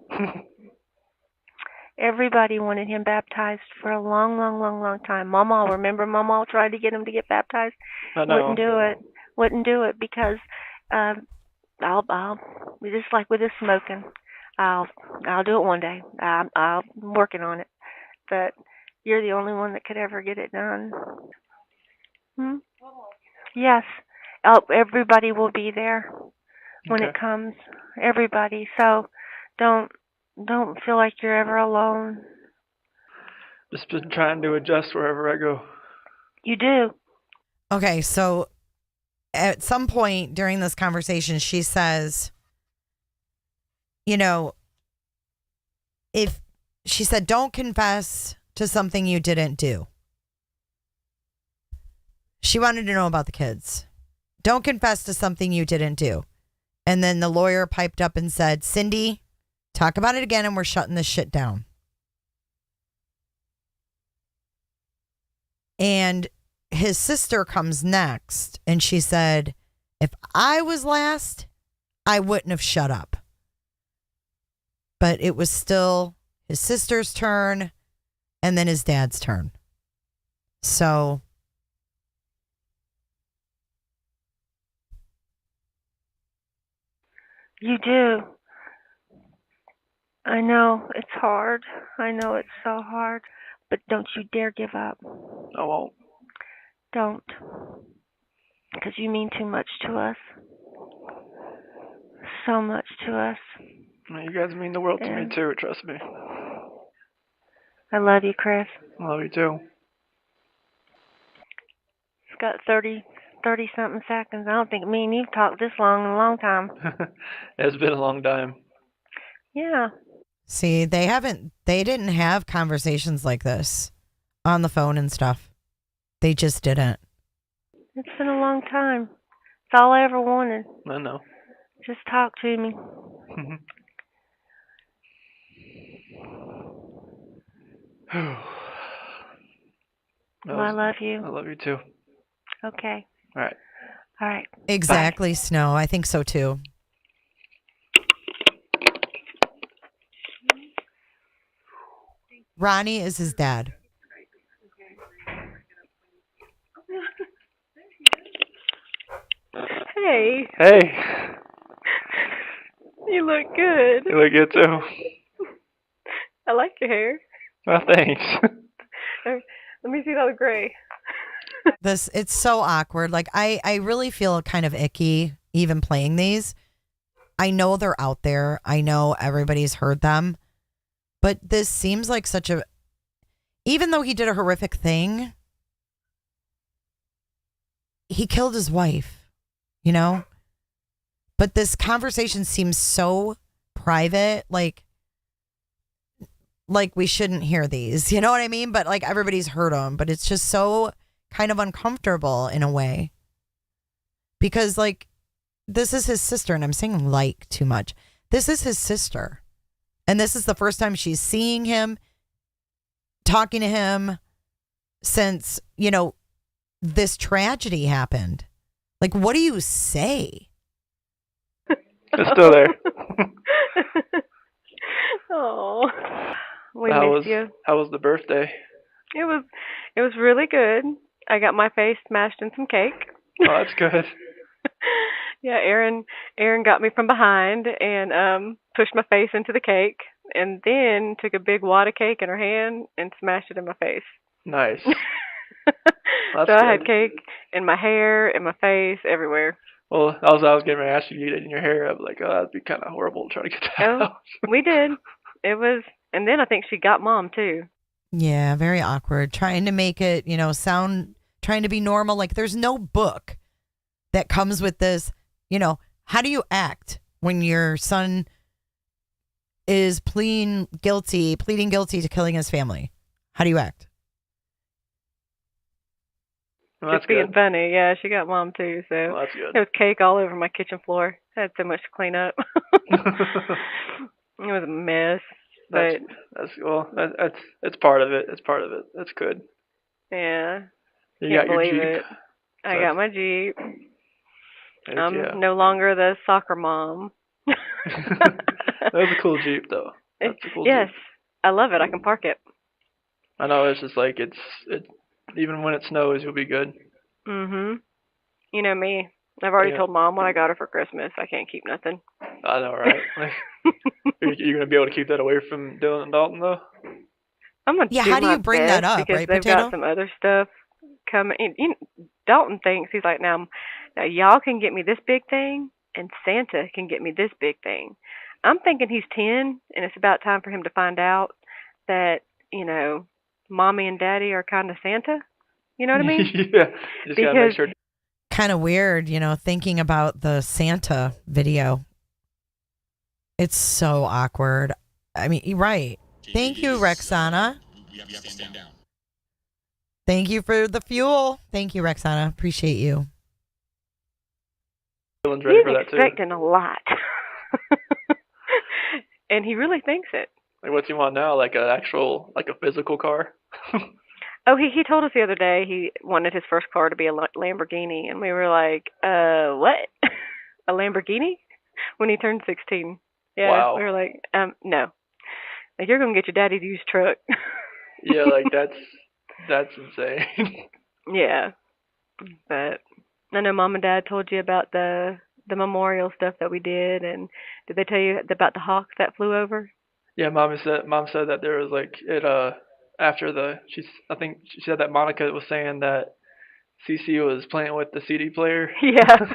Everybody wanted him baptized for a long, long, long, long time. Mama, remember Mama tried to get him to get baptized? I know. Wouldn't do it because I'll just like with this smoking. I'll do it one day. I'm working on it. that you're the only one that could ever get it done. Hmm? Yes. Oh, everybody will be there when Okay. it comes. Everybody. So don't feel like you're ever alone. Just been trying to adjust wherever I go. You do. Okay, so at some point during this conversation, she says, you know, if she said, don't confess to something you didn't do. She wanted to know about the kids. Don't confess to something you didn't do. And then the lawyer piped up and said, Cindy, talk about it again and we're shutting this shit down. And his sister comes next and she said, if I was last, I wouldn't have shut up. But it was still his sister's turn and then his dad's turn. So You do. I know it's hard. I know it's so hard. But don't you dare give up. I won't. Don't. Because you mean too much to us. So much to us. You guys mean the world to me And too, trust me. I love you, Chris. I love you too. It's got 30 something seconds. I don't think me and you've talked this long in a long time. It's been a long time. Yeah. see, they didn't have conversations like this on the phone and stuff. They just didn't. It's been a long time. It's all I ever wanted. I know. Just talk to me. Well, I love you. I love you too. Okay. All right. All right. Exactly, Bye. Snow. I think so too. Ronnie is his dad. Hey. Hey. You look good. You look good too. I like your hair. Well, thanks. Let me see that gray. It's so awkward. Like I really feel kind of icky even playing these. I know they're out there. I know everybody's heard them. But this seems like such a, even though he did a horrific thing, he killed his wife, you know? But this conversation seems so private, like we shouldn't hear these, you know what I mean? But like everybody's heard them, but it's just so kind of uncomfortable in a way. Because like, this is his sister, and I'm saying like too much. This is his sister. And this is the first time she's seeing him, talking to him since, you know, this tragedy happened. Like, what do you say? It's still there. Oh, we missed you. How was the birthday? It was really good. I got my face smashed in some cake. Oh, that's good. Yeah, Erin got me from behind and pushed my face into the cake, and then took a big wad of cake in her hand and smashed it in my face. Nice. So I had cake in my hair, in my face, everywhere. Well, I was getting ready to ask you to get it in your hair. I'm like, oh, that'd be kind of horrible to try to get that out. We did. It was, and then I think she got Mom too. Yeah, very awkward. Trying to make it, you know, trying to be normal. Like there's no book that comes with this, you know, how do you act when your son is pleading guilty to killing his family? How do you act? Well, just being funny. Yeah, she got Mom too, so well, that's good. There was cake all over my kitchen floor. I had so much to clean up. It was a mess. But it's part of it. It's part of it. That's good. Yeah. You Can't got your believe Jeep. it. I got my Jeep. I'm Yeah. no longer the soccer mom. That was a cool Jeep, though. That's a cool yes, Jeep. I love it. I can park it. I know. It's just like it. Even when it snows, you'll be good. Mhm. You know me. I've already told Mom what I got her for Christmas. I can't keep nothing. I know, right? Like, you're gonna be able to keep that away from Dylan and Dalton, though. I'm gonna Yeah, do how do my you bring that best up, because right, they've Potato? got some other stuff coming. Dalton thinks he's like, now y'all can get me this big thing, and Santa can get me this big thing. I'm thinking he's 10, and it's about time for him to find out that mommy and daddy are kind of Santa. You know what I mean? Yeah, you just gotta make Because sure. Kind of weird, thinking about the Santa video. It's so awkward. I mean, you're right. Thank you, Rexana. You have to stand down. Thank you for the fuel. Thank you, Rexana. Appreciate you. Dylan's ready he's for that too. expecting a lot, and he really thinks it. Like, what's he want now? Like a physical car? Oh, he told us the other day he wanted his first car to be a Lamborghini, and we were like, what? A Lamborghini? When he turned 16. Yeah, Wow. we were like, no. Like, you're going to get your daddy's used truck. Yeah, like that's insane. Yeah. But I know Mom and Dad told you about the memorial stuff that we did, and did they tell you about the hawk that flew over? Yeah, mom said that there was like after I think she said that Monica was saying that Cece was playing with the CD player. Yeah.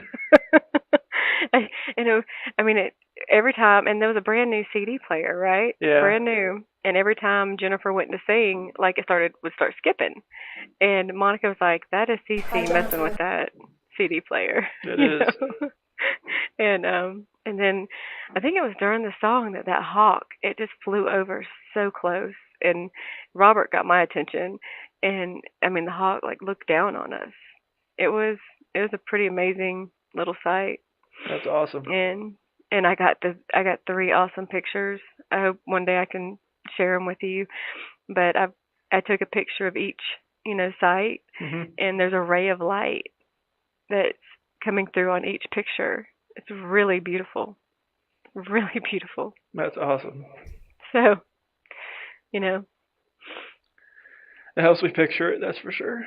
I mean, every time, and there was a brand new CD player, right? Yeah. Brand new. And every time Jennifer went to sing, like it would start skipping. And Monica was like, that is Cece messing with that CD player. It is. And then I think it was during the song that hawk, it just flew over so close. And Robert got my attention. And I mean, the hawk like looked down on us. It was a pretty amazing little sight. That's awesome. And I got 3 awesome pictures. I hope one day I can share them with you. But I took a picture of each site, and there's a ray of light that's coming through on each picture. It's really beautiful, really beautiful. That's awesome. So, it helps me picture it. That's for sure.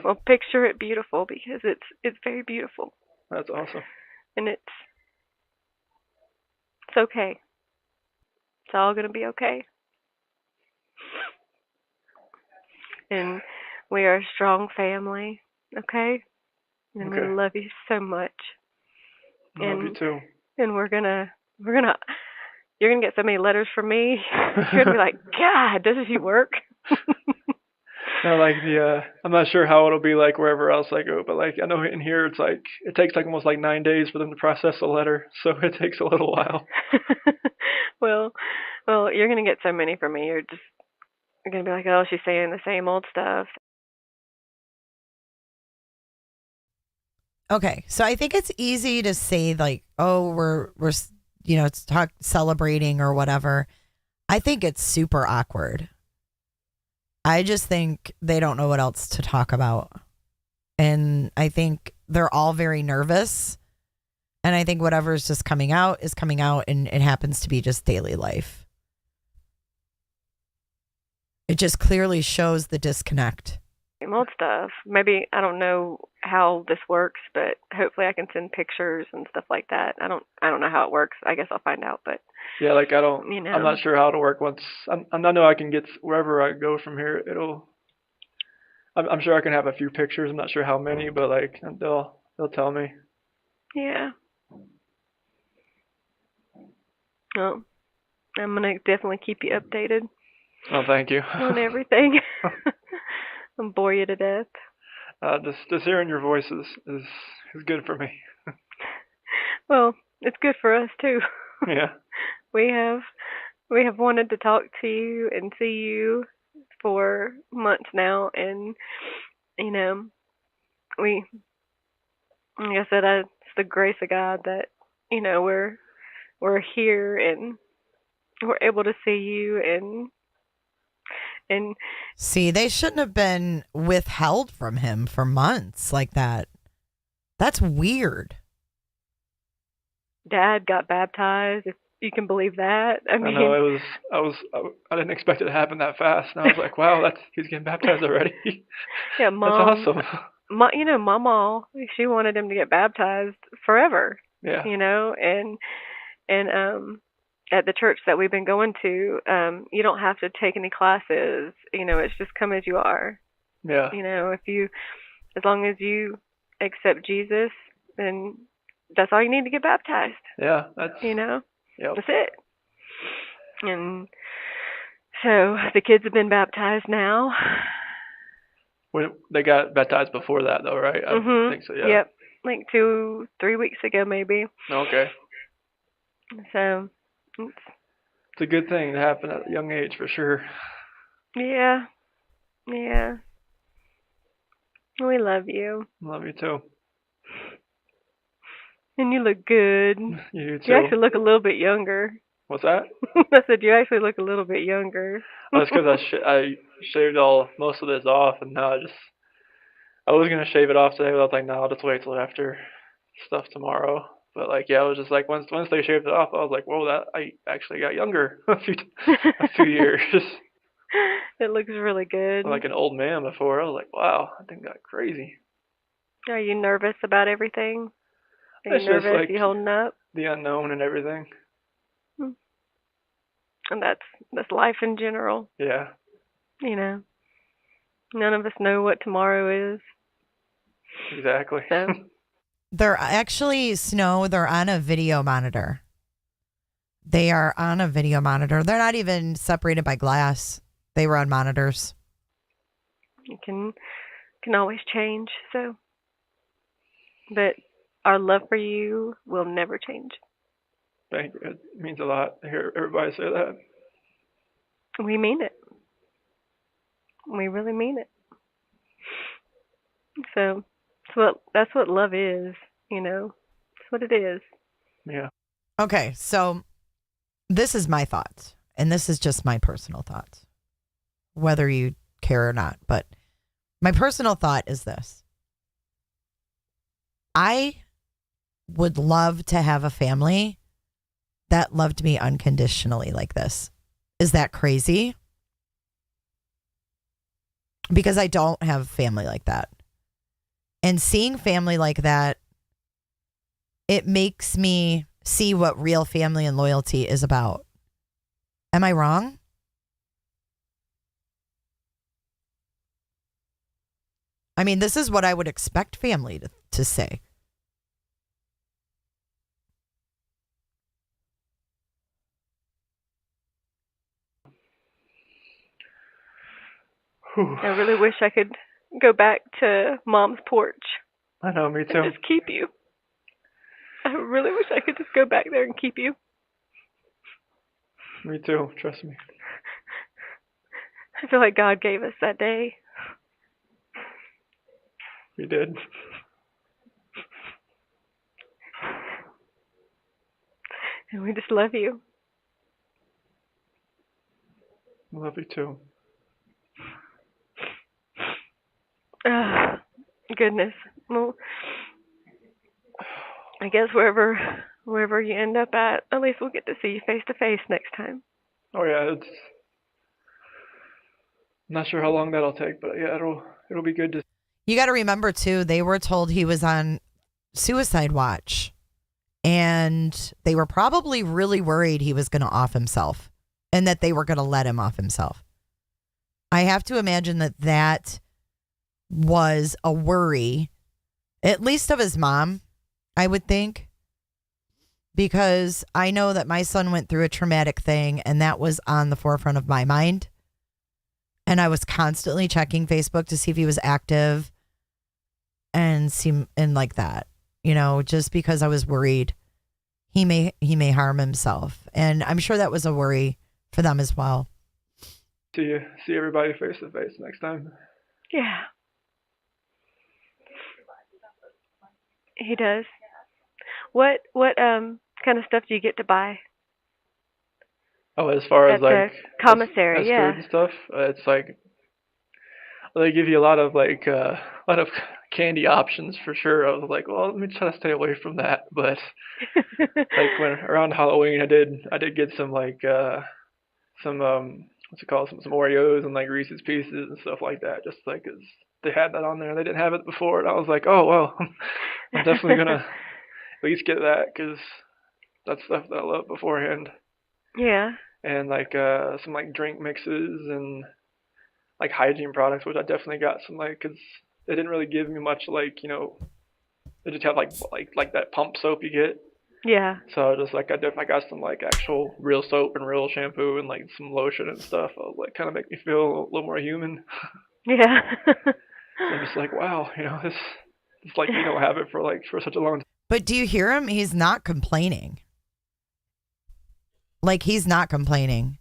well, picture it beautiful because it's very beautiful. That's awesome. And it's okay. It's all gonna be okay. And we are a strong family, okay? And Okay. we love you so much. Love you too. And you're gonna get so many letters from me. You're gonna be like, God, doesn't she work? No, like I'm not sure how it'll be like wherever else I go, but like I know in here it's like it takes like almost like 9 days for them to process a letter, so it takes a little while. Well, you're gonna get so many from me. You're gonna be like, oh, she's saying the same old stuff. Okay, so I think it's easy to say like, oh, we're it's celebrating or whatever. I think it's super awkward. I just think they don't know what else to talk about. And I think they're all very nervous. And I think whatever's just coming out is coming out, and it happens to be just daily life. It just clearly shows the disconnect. Same old stuff. Maybe I don't know how this works, but hopefully I can send pictures and stuff like that. I don't know how it works. I guess I'll find out, but yeah, like I'm not sure how it'll work once I know I can get wherever I go from here. I'm sure I can have a few pictures. I'm not sure how many, but like they'll tell me. Yeah. Well, I'm gonna definitely keep you updated. Oh, thank you. On everything. I'll bore you to death. Just hearing your voice is good for me. Well, it's good for us too. Yeah. We have wanted to talk to you and see you for months now, and like I said, it's the grace of God that we're here and we're able to see you and see, they shouldn't have been withheld from him for months like that. That's weird. Dad got baptized, if you can believe that. I mean, I didn't expect it to happen that fast, and I was like, wow, he's getting baptized already. Yeah, Mom. That's awesome. Mama, she wanted him to get baptized forever. Yeah. And at the church that we've been going to, you don't have to take any classes. It's just come as you are. Yeah. As long as you accept Jesus, then that's all you need to get baptized. Yeah, that's Yep. That's it. And so the kids have been baptized now. They got baptized before that, though, right? I think so. Yeah. Yep. Like 2-3 weeks ago, maybe. Okay. So it's a good thing to happen at a young age, for sure. Yeah. We love you. Love you too. And you look good. You too. You actually look a little bit younger. What's that? I said you actually look a little bit younger. That's because I shaved most of this off, and now I was gonna shave it off today, but I was like, no, I'll just wait till after stuff tomorrow. But I was just like, once they shaved it off, I was like, whoa, that I actually got younger a few years. It looks really good. Like an old man before. I was like, wow, I think got crazy. Are you nervous about everything? Are It's you nervous? just You holding up? The unknown and everything. And that's life in general. Yeah. None of us know what tomorrow is. Exactly. So. They're actually, Snow, they're on a video monitor. They are on a video monitor. They're not even separated by glass. They were on monitors. You can always change, so. But our love for you will never change. Thank you. It means a lot to hear everybody say that. We mean it. We really mean it. So that's what love is, That's what it is. Yeah. Okay, so this is my thoughts, and this is just my personal thoughts, whether you care or not. But my personal thought is this. I would love to have a family that loved me unconditionally like this. Is that crazy? Because I don't have family like that. And seeing family like that, it makes me see what real family and loyalty is about. Am I wrong? I mean, this is what I would expect family to say. I really wish I could go back to Mom's porch. I know, me too. And just keep you. I really wish I could just go back there and keep you. Me too, trust me. I feel like God gave us that day. He did. And we just love you. I love you too. Goodness. Well, I guess wherever you end up at least we'll get to see you face to face next time. Oh yeah, I'm not sure how long that'll take, but yeah, it'll be good to. You got to remember too, they were told he was on suicide watch, and they were probably really worried he was going to off himself, and that they were going to let him off himself. I have to imagine that was a worry, at least of his mom, I would think, because I know that my son went through a traumatic thing, and that was on the forefront of my mind. And I was constantly checking Facebook to see if he was active and like that, just because I was worried he may harm himself. And I'm sure that was a worry for them as well. See everybody face to face next time. Yeah. He does. What kind of stuff do you get to buy? Oh, as far as at the commissary, as yeah. food and stuff, it's like they give you a lot of candy options for sure. I was like, well, let me try to stay away from that. But when around Halloween, I did get some some Oreos and Reese's Pieces and stuff like that, just 'cause they had that on there. They didn't have it before, and I was like, oh well, I'm definitely gonna at least get that, 'cause that's stuff that I love beforehand. Yeah. and like some like drink mixes and like hygiene products, which I definitely got some like because they didn't really give me much like they just have like that pump soap you get. Yeah. So just like I definitely got some like actual real soap and real shampoo and like some lotion and stuff. Like kind of make me feel a little more human. Yeah. So I'm just like, wow, this it's like you don't have it for such a long time. But do you hear him? He's not complaining. Like, he's not complaining.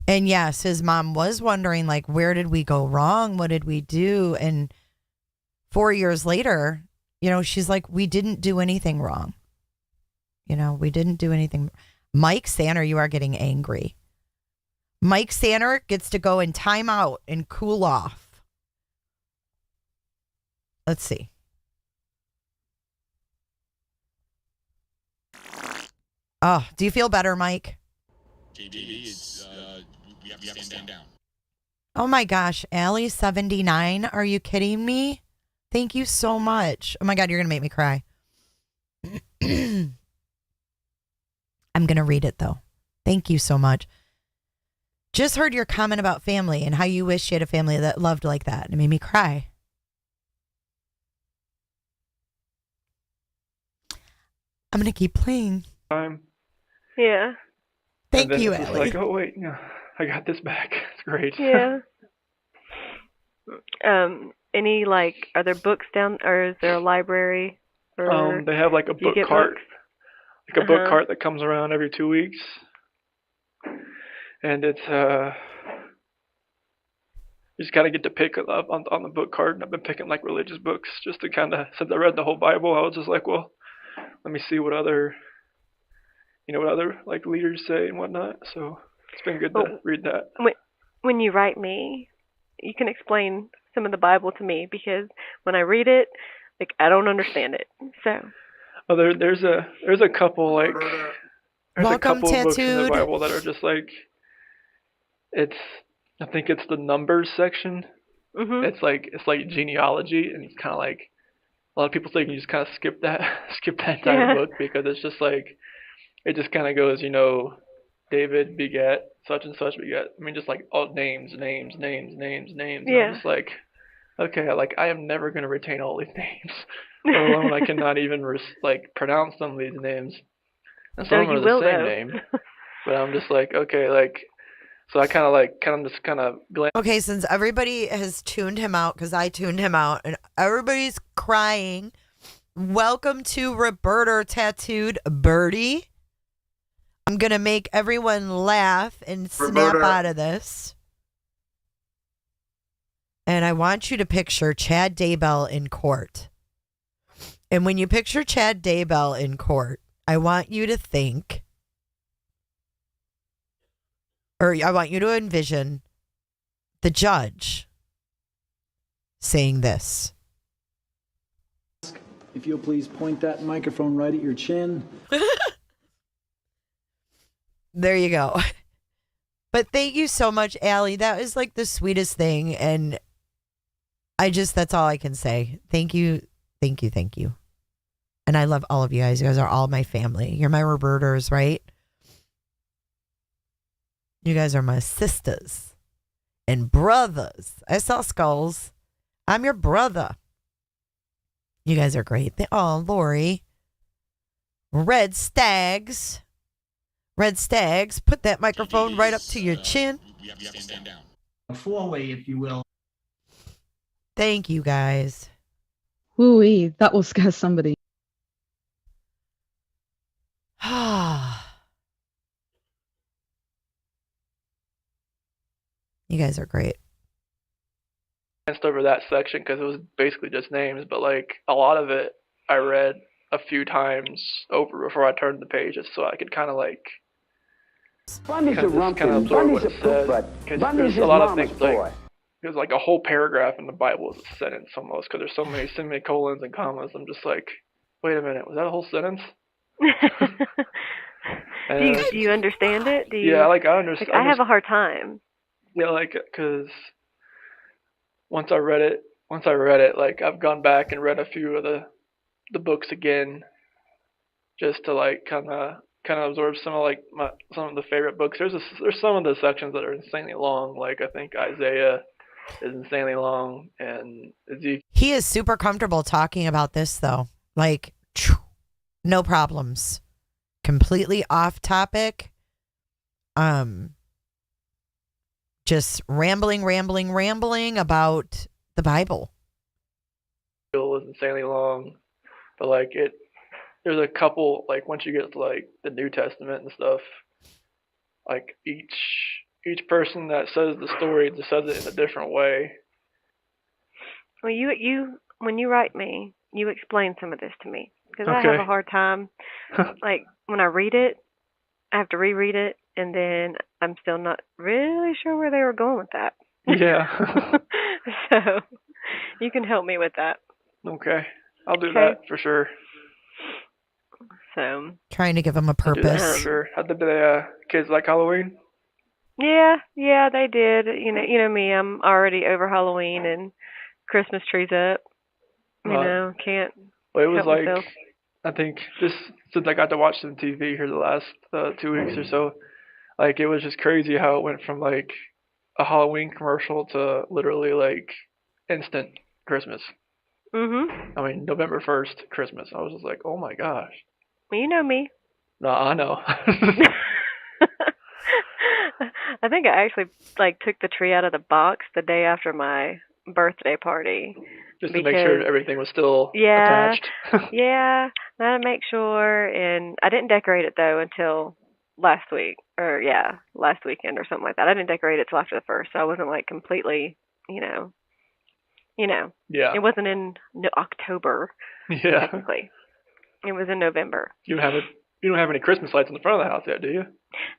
And yes, his mom was wondering, like, where did we go wrong? What did we do? And 4 years later, she's like, we didn't do anything wrong. We didn't do anything. Mike Sanner, you are getting angry. Mike Sanner gets to go in timeout and cool off. Let's see. Oh, do you feel better, Mike? We have to stand down. Oh my gosh, Allie 79. Are you kidding me? Thank you so much. Oh my God, you're going to make me cry. I'm going to read it though. Thank you so much. Just heard your comment about family and how you wish you had a family that loved like that. It made me cry. I'm going to keep playing. Yeah. Thank you, it's Allie. like, oh wait, I got this back. It's great. Yeah. Any are there books down, or is there a library? Or they have like a book cart, books? like a book cart that comes around every 2 weeks, and it's you just kind of get to pick up on the book cart. And I've been picking like religious books just to kind of, since I read the whole Bible, I was just like, well, let me see what other like leaders say and whatnot. So it's been good to read that. When you write me, you can explain some of the Bible to me, because when I read it, like, I don't understand it. So. Oh, there's a couple like there's Welcome, a couple of books in the Tattooed. Bible that are just like I think it's the Numbers section. Mm-hmm. It's like genealogy, and it's kind of like a lot of people say you can just kind of skip that entire book, because it's just like it just kind of goes, David begat such and such begat. I mean, just like all names. Yeah. And I'm just like, okay, I am never gonna retain all these names, let alone I cannot even pronounce some of these names. And some of them are the same name, but I'm just like, okay, so I kind of glance. Okay, since everybody has tuned him out, because I tuned him out, and everybody's crying, welcome to Roberta Tattooed Birdie. I'm going to make everyone laugh and snap out of this. And I want you to picture Chad Daybell in court. And when you picture Chad Daybell in court, I want you to think, or I want you to envision the judge saying this. If you'll please point that microphone right at your chin. There you go. But thank you so much, Allie. That was like the sweetest thing. And that's all I can say. Thank you. Thank you. Thank you. And I love all of you guys. You guys are all my family. You're my Roberters, right? You guys are my sisters and brothers. I saw skulls. I'm your brother. You guys are great. Oh, Lori. Red Stags. Red Stags, put that microphone right up to your chin. We have to stand down. A four-way, if you will. Thank you, guys. Woo-wee, that will scare somebody. You guys are great. Over that section because it was basically just names, but a lot of it I read a few times over before I turned the page, just so I could kind of Bundy's a rumpkin. Bundy's a poop butt. Bundy's his mama's boy. There's a whole paragraph in the Bible is a sentence almost, because there's so many semicolons and commas. I'm just like, wait a minute, was that a whole sentence? Do you understand it? Yeah, I understand. I have a hard time. Yeah, because once I read it, I've gone back and read a few of the books again, just to kind of kind of absorbed some of like some of the favorite books. There's some of the sections that are insanely long. Like I think Isaiah is insanely long, and Ezekiel. He is super comfortable talking about this though. Like, no problems. Completely off topic. Just rambling about the Bible. Is insanely long, but like there's a couple, like once you get to like the New Testament and stuff, like each person that says the story just says it in a different way. Well, you when you write me, you explain some of this to me because I Okay. have a hard time. Like when I read it, I have to reread it, and then I'm still not really sure where they were going with that. Yeah. So you can help me with that. Okay, I'll do that for sure. So trying to give him a I'll do that for purpose. sure. How did the kids like Halloween? yeah, they did. You know me. I'm already over Halloween and Christmas trees up. You know, can't. Well, it was help like myself. I think just since I got to watch some TV here the last 2 weeks or so, like it was just crazy how it went from like a Halloween commercial to literally like instant Christmas. Mhm. I mean, November 1st, Christmas. I was just like, oh my gosh. Well, you know me. No, I know. I think I actually like took the tree out of the box the day after my birthday party. Just to make sure everything was still attached. Yeah, I had to make sure, and I didn't decorate it though until last week, or last weekend or something like that. I didn't decorate it till after the first, so I wasn't like completely, you know. Yeah. It wasn't in October. Yeah. Technically, it was in November. You don't have any Christmas lights in the front of the house yet, do you?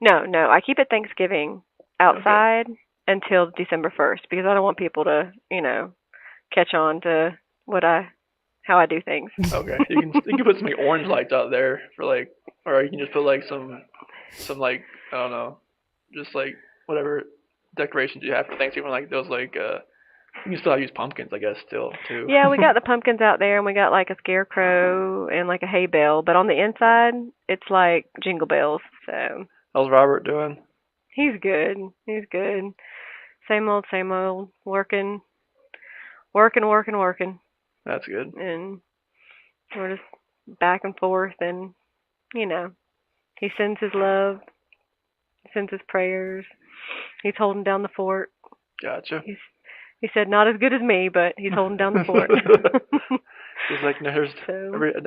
No. I keep it Thanksgiving outside until December 1st because I don't want people to, catch on to how I do things. Okay. You can put some like, orange lights out there for like, or you can just put like some like, I don't know, just like whatever decorations you have for Thanksgiving, like those like you can still use pumpkins, I guess, still too. Yeah, we got the pumpkins out there, and we got like a scarecrow and like a hay bale. But on the inside, it's like jingle bells. So how's Robert doing? He's good. Same old. Working. That's good. And we're just back and forth, and he sends his love, sends his prayers. He's holding down the fort. Gotcha. He said, not as good as me, but he's holding down the fort. He's like, no,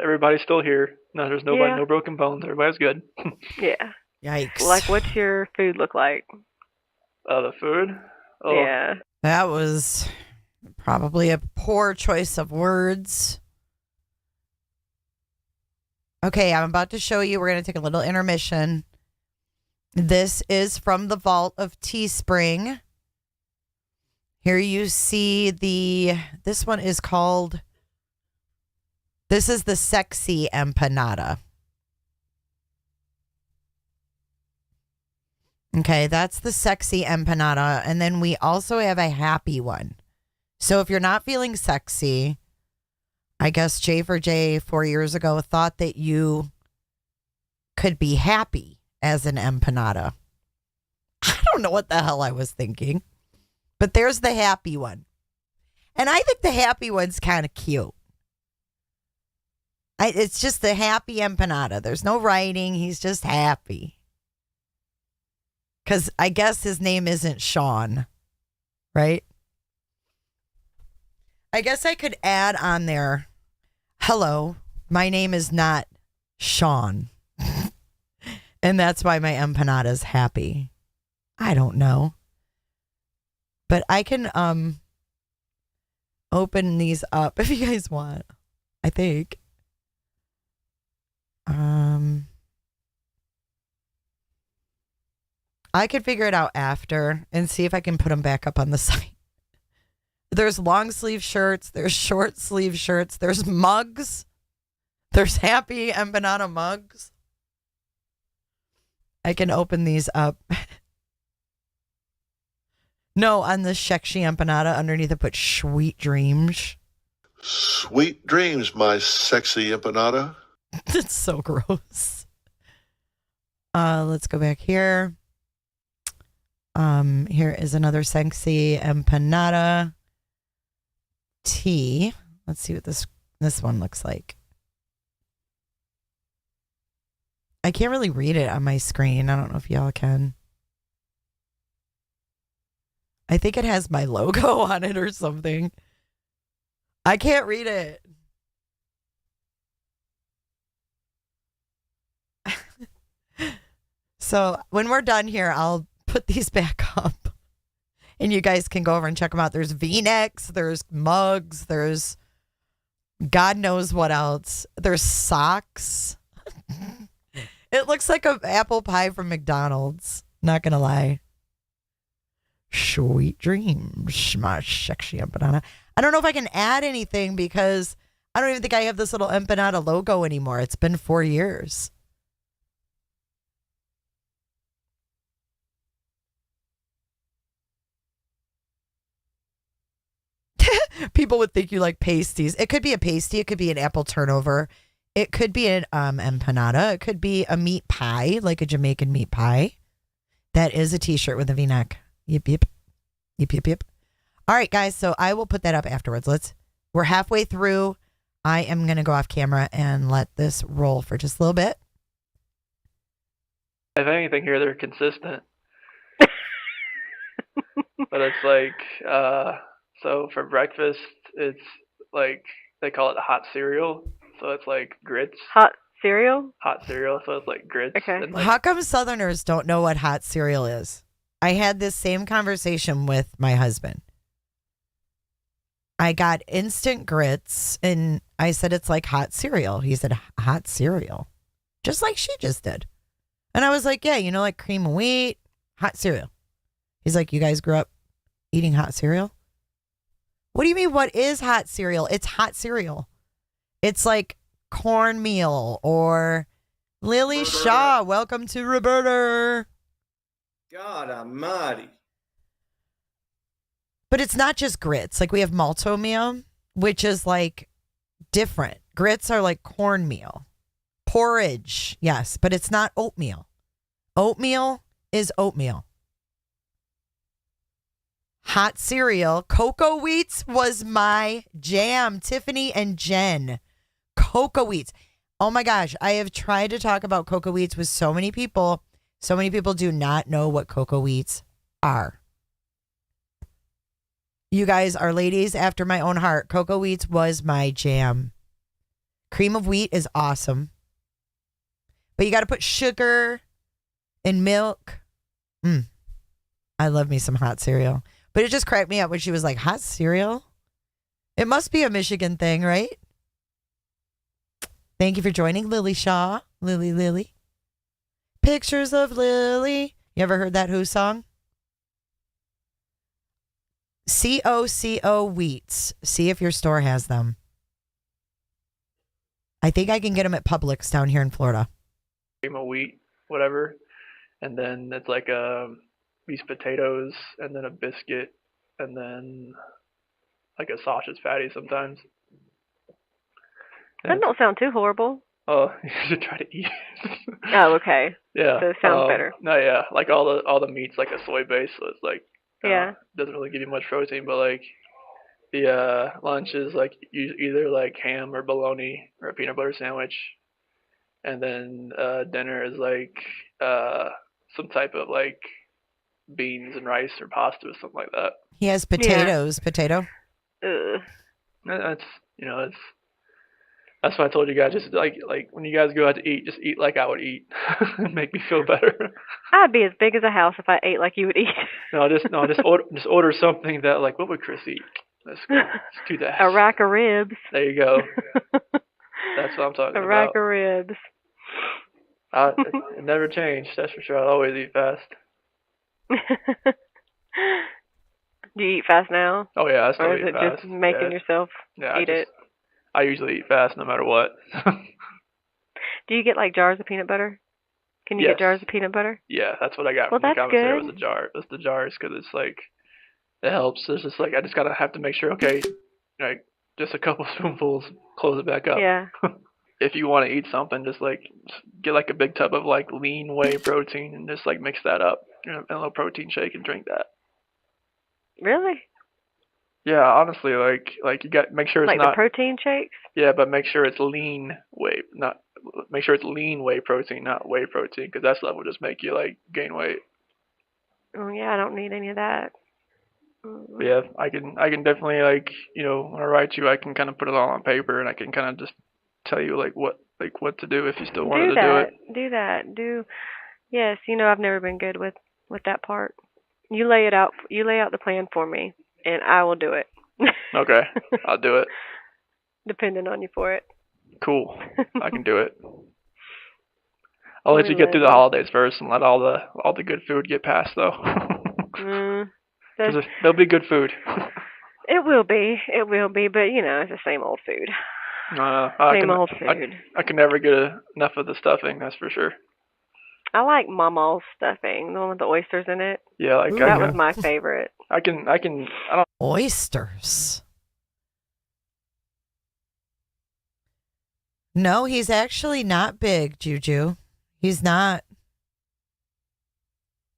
everybody's still here. No, there's nobody, no broken bones. Everybody's good. Yeah. Yikes. Like, what's your food look like? The food? Oh. Yeah. That was probably a poor choice of words. Okay, I'm about to show you. We're going to take a little intermission. This is from the vault of Teespring. Here you see this one is called, this is the sexy empanada. Okay, that's the sexy empanada. And then we also have a happy one. So if you're not feeling sexy, I guess J4J 4 years ago thought that you could be happy as an empanada. I don't know what the hell I was thinking. But there's the happy one. And I think the happy one's kind of cute. It's just the happy empanada. There's no writing. He's just happy. Because I guess his name isn't Sean, right? I guess I could add on there, hello, my name is not Sean. And that's why my empanada's happy. I don't know. But I can open these up if you guys want, I think. I could figure it out after and see if I can put them back up on the site. There's long sleeve shirts. There's short sleeve shirts. There's mugs. There's happy empanada mugs. I can open these up. No, on the sexy empanada underneath it put sweet dreams. Sweet dreams, my sexy empanada. It's so gross. Let's go back here. Here is another sexy empanada tea. Let's see what this one looks like. I can't really read it on my screen. I don't know if y'all can. I think it has my logo on it or something. I can't read it. So when we're done here, I'll put these back up and you guys can go over and check them out. There's V-necks, there's mugs, there's God knows what else. There's socks. It looks like an apple pie from McDonald's. Not going to lie. Sweet dreams, my sexy empanada. I don't know if I can add anything because I don't even think I have this little empanada logo anymore. It's been 4 years. People would think you like pasties. It could be a pasty. It could be an apple turnover. It could be an empanada. It could be a meat pie, like a Jamaican meat pie. That is a t-shirt with a V-neck. Yep, yep. Yep, yep, yep. All right, guys. So I will put that up afterwards. We're halfway through. I am going to go off camera and let this roll for just a little bit. If anything here, they're consistent. But it's like, so for breakfast, it's like, they call it hot cereal. So it's like grits. Hot cereal? Hot cereal. So it's like grits. Okay. And like, How come Southerners don't know what hot cereal is? I had this same conversation with my husband. I got instant grits and I said it's like hot cereal. He said hot cereal. Just like she just did. And I was like, yeah, you know, like cream of wheat, hot cereal. He's like, you guys grew up eating hot cereal? What do you mean, what is hot cereal? It's hot cereal. It's like cornmeal or Lily Shaw. Welcome to Roberta. God almighty. But it's not just grits. Like we have malto-meal, which is like different. Grits are like cornmeal. Porridge, yes, but it's not oatmeal. Oatmeal is oatmeal. Hot cereal. Cocoa Wheats was my jam. Tiffany and Jen. Cocoa Wheats. Oh my gosh. I have tried to talk about Cocoa Wheats with so many people. So many people do not know what Cocoa Wheats are. You guys are ladies after my own heart. Cocoa Wheats was my jam. Cream of wheat is awesome. But you got to put sugar and milk. I love me some hot cereal. But it just cracked me up when she was like, hot cereal? It must be a Michigan thing, right? Thank you for joining, Lily Shaw. Lily. Pictures of Lily. You ever heard that Who song? COCO Wheats. See if your store has them. I think I can get them at Publix down here in Florida. cream of wheat, whatever. And then it's like these potatoes and then a biscuit and then like a sausage patty sometimes. That don't sound too horrible. Oh, you should try to eat. Oh, okay. Yeah. So it sounds better. No, yeah. Like all the meat's like a soy base, so it's like Yeah. doesn't really give you much protein, but like the lunch is like either like ham or bologna or a peanut butter sandwich, and then dinner is like some type of like beans and rice or pasta or something like that. He has potatoes. Yeah. Potato. That's that's why I told you guys, just like when you guys go out to eat, just eat like I would eat. Make me feel better. I'd be as big as a house if I ate like you would eat. Just order something that like, what would Chris eat? Let's do that. A rack of ribs. There you go. That's what I'm talking about. A rack of ribs. It never changed, that's for sure. I'll always eat fast. Do you eat fast now? Oh yeah, I still eat fast. Or is it just making yourself eat it? I usually eat fast no matter what. Do you get like jars of peanut butter? Can you get jars of peanut butter? Yeah, that's what I got from the commissary. It was a jar. It's the jars because it's like it helps. It's just like I just have to make sure. Okay, like just a couple spoonfuls, close it back up. Yeah. if you want to eat something, just get like a big tub of like lean whey protein and just like mix that up in a little protein shake and drink that. Really? Yeah, honestly, like you got make sure it's Like not the protein shakes? yeah, but make sure it's lean whey, not make sure it's lean whey protein, not whey protein, because that stuff will just make you like gain weight. Oh yeah, I don't need any of that. But yeah, I can definitely like when I write you, I can kind of put it all on paper and I can kind of just tell you like what to do if you still wanted to do it. Do that. Yes, I've never been good with that part. You lay it out. You lay out the plan for me, and I will do it. Okay, I'll do it. Depending on you for it. Cool, I can do it. I'll let you get through the holidays first and let all the good food get past though. There'll be good food. It will be, but it's the same old food. Same old food. I can never get enough of the stuffing, that's for sure. I like Mama's stuffing, the one with the oysters in it. Yeah, that was my favorite. I don't. Oysters. No, he's actually not big, Juju. He's not.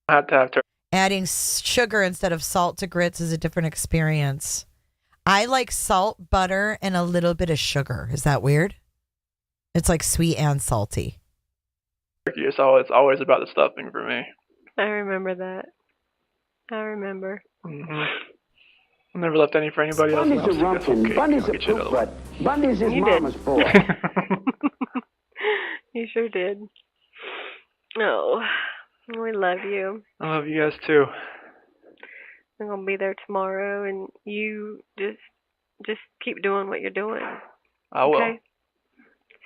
I have to have turkey. Adding sugar instead of salt to grits is a different experience. I like salt, butter, and a little bit of sugar. Is that weird? It's like sweet and salty. So it's always about the stuffing for me. I remember that. Mm-hmm. I never left any for anybody else. Bundy's a rumpkin. Bundy's a poop butt. Bundy's his mama's boy. You sure did. Oh, we love you. I love you guys too. I'm gonna be there tomorrow, and you just keep doing what you're doing. I will. Okay?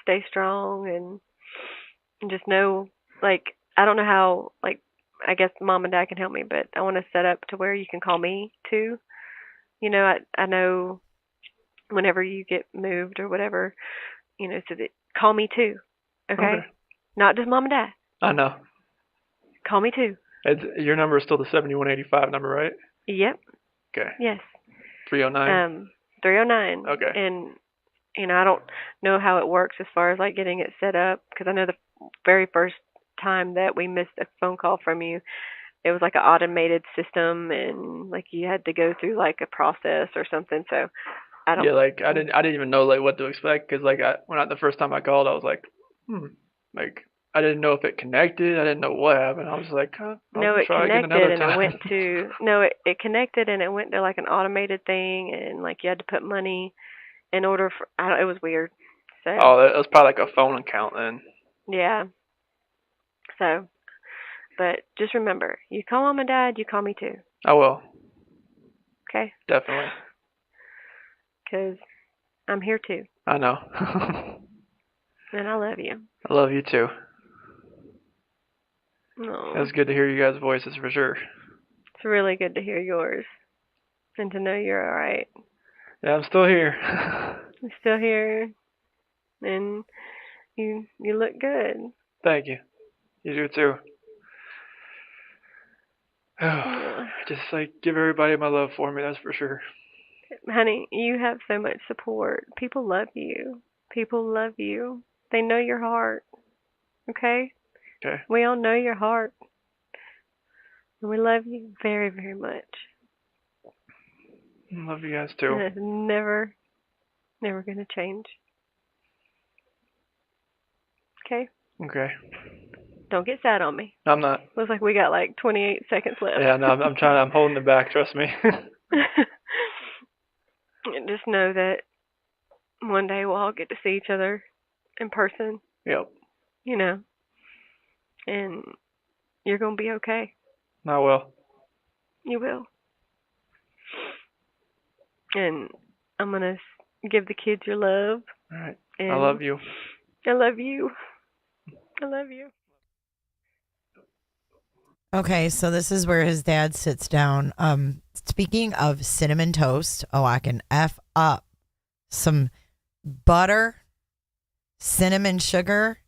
Stay strong and just know, like, I don't know how, like, I guess Mom and Dad can help me, but I want to set up to where you can call me too. I know whenever you get moved or whatever, so that call me too. Okay? Not just Mom and Dad. I know. Call me too. Your number is still the 7185 number, right? Yep. Okay. Yes. 309? 309. Okay. And, I don't know how it works as far as, like, getting it set up, because I know the very first time that we missed a phone call from you, it was like an automated system, and, like, you had to go through, like, a process or something, so I don't... Yeah, like, I didn't even know, like, what to expect, because, like, the first time I called, I was like, like, I didn't know if it connected. I didn't know what happened. I was like, no, it connected and it went to it connected and it went to like an automated thing, and like you had to put money in order for. It was weird. So. Oh, it was probably like a phone account then. Yeah. So, but just remember, you call Mom and Dad, you call me too. I will. Okay. Definitely. Because I'm here too. I know. And I love you. I love you too. No. It's good to hear you guys' voices for sure. It's really good to hear yours and to know you're all right. Yeah, I'm still here. I'm still here, and you look good. Thank you. You do too. Just like give everybody my love for me, that's for sure. Honey, you have so much support. People love you. People love you. They know your heart. Okay? Okay. We all know your heart. And we love you very, very much. I love you guys too. And it's never going to change. Okay? Okay. Don't get sad on me. I'm not. Looks like we got like 28 seconds left. Yeah, no, I'm holding it back, trust me. And just know that one day we'll all get to see each other in person. Yep. And you're going to be okay. I will. You will. And I'm going to give the kids your love. All right. And I love you. I love you. I love you. Okay, so this is where his dad sits down. Speaking of cinnamon toast, I can F up some butter, cinnamon sugar.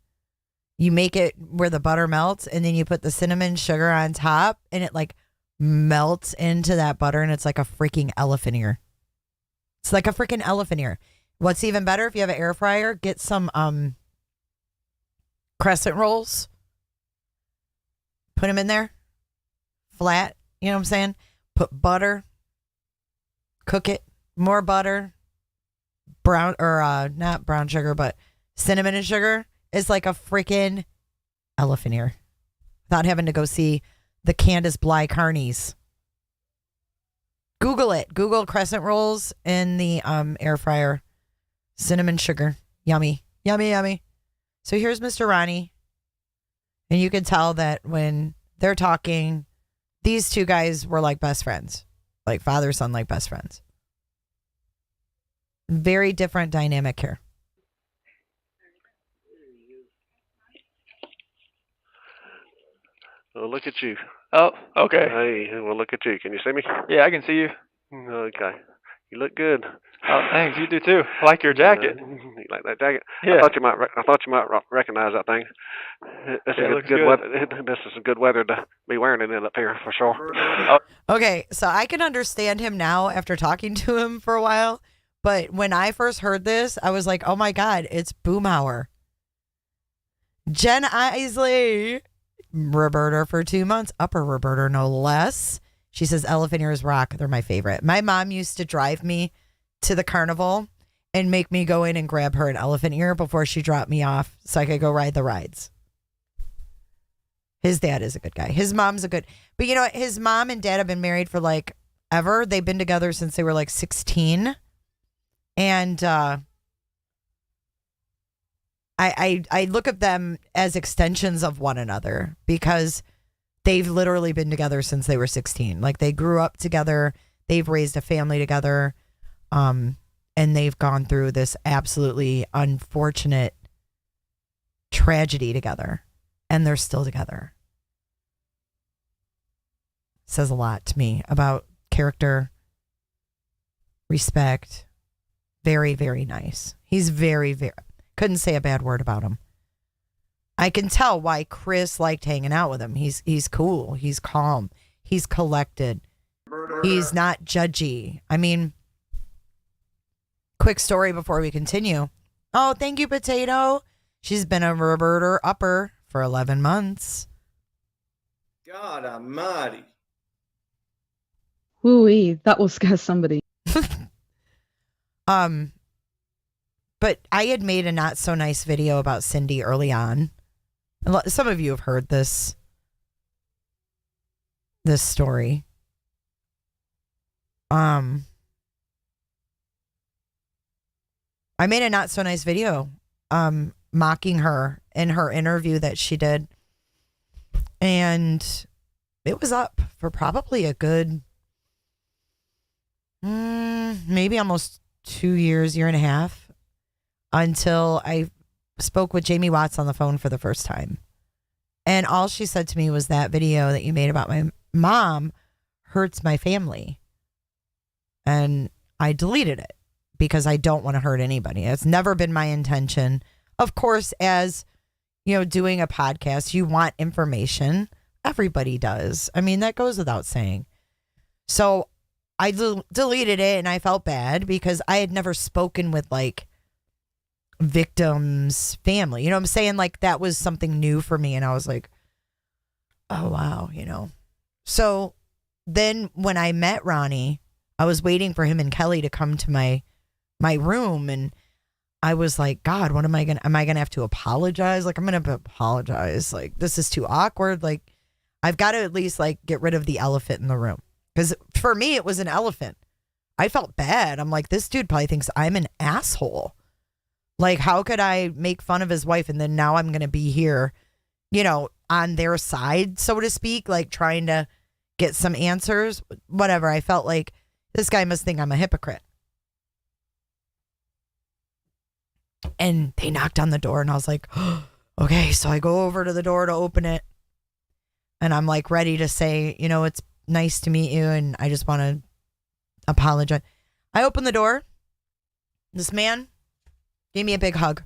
You make it where the butter melts, and then you put the cinnamon sugar on top, and it like melts into that butter, and it's like a freaking elephant ear. It's like a freaking elephant ear. What's even better, if you have an air fryer, get some crescent rolls. Put them in there. Flat. You know what I'm saying? Put butter. Cook it. More butter. Brown, or not brown sugar, but cinnamon and sugar. Is like a freaking elephant ear. Without having to go see the Candace Bly Carnies. Google it. Google crescent rolls in the air fryer. Cinnamon sugar. Yummy. Yummy, yummy. So here's Mr. Ronnie. And you can tell that when they're talking, these two guys were like best friends. Like father, son, like best friends. Very different dynamic here. Well, look at you. Oh, okay. Hey, well, look at you. Can you see me? Yeah, I can see you. Okay. You look good. Oh, thanks. You do too. I like your jacket. You like that jacket? Yeah. I thought you might recognize that thing. This is good weather. This is good weather to be wearing it up here for sure. Oh. Okay, so I can understand him now after talking to him for a while. But when I first heard this, I was like, oh my God, it's Boomhauer. Jen Isley. Roberta for 2 months. Upper Roberta, no less. She says elephant ears rock. They're my favorite. My mom used to drive me to the carnival and make me go in and grab her an elephant ear before she dropped me off so I could go ride the rides. His dad is a good guy. His mom's a good. But you know what? His mom and dad have been married for like ever. They've been together since they were like 16. And I look at them as extensions of one another because they've literally been together since they were 16. Like they grew up together. They've raised a family together. And they've gone through this absolutely unfortunate tragedy together. And they're still together. Says a lot to me about character, respect. Very, very nice. He's very, very... Couldn't say a bad word about him. I can tell why Chris liked hanging out with him. He's cool. He's calm. He's collected. He's not judgy. I mean, quick story before we continue. Oh, thank you, Potato. She's been a Roberta upper for 11 months. God almighty. Woo-wee, that will scare somebody. But I had made a not so nice video about Cindy early on. Some of you have heard this story. I made a not so nice video mocking her in her interview that she did. And it was up for probably a good maybe almost 2 years, year and a half. Until I spoke with Jamie Watts on the phone for the first time. And all she said to me was, that video that you made about my mom hurts my family. And I deleted it because I don't want to hurt anybody. It's never been my intention. Of course, as you know, doing a podcast, you want information. Everybody does. I mean, that goes without saying. So I deleted it and I felt bad because I had never spoken with like victim's family. You know what I'm saying? Like that was something new for me. And I was like, oh, wow, you know. So then when I met Ronnie, I was waiting for him and Kelly to come to my room. And I was like, God, what am I going to have to apologize? Like, I'm going to apologize. Like, this is too awkward. Like, I've got to at least like get rid of the elephant in the room. Because for me, it was an elephant. I felt bad. I'm like, this dude probably thinks I'm an asshole. Like, how could I make fun of his wife and then now I'm going to be here, you know, on their side, so to speak, like trying to get some answers, whatever. I felt like this guy must think I'm a hypocrite. And they knocked on the door and I was like, oh, okay. So I go over to the door to open it and I'm like ready to say, you know, it's nice to meet you and I just want to apologize. I open the door. This man gave me a big hug.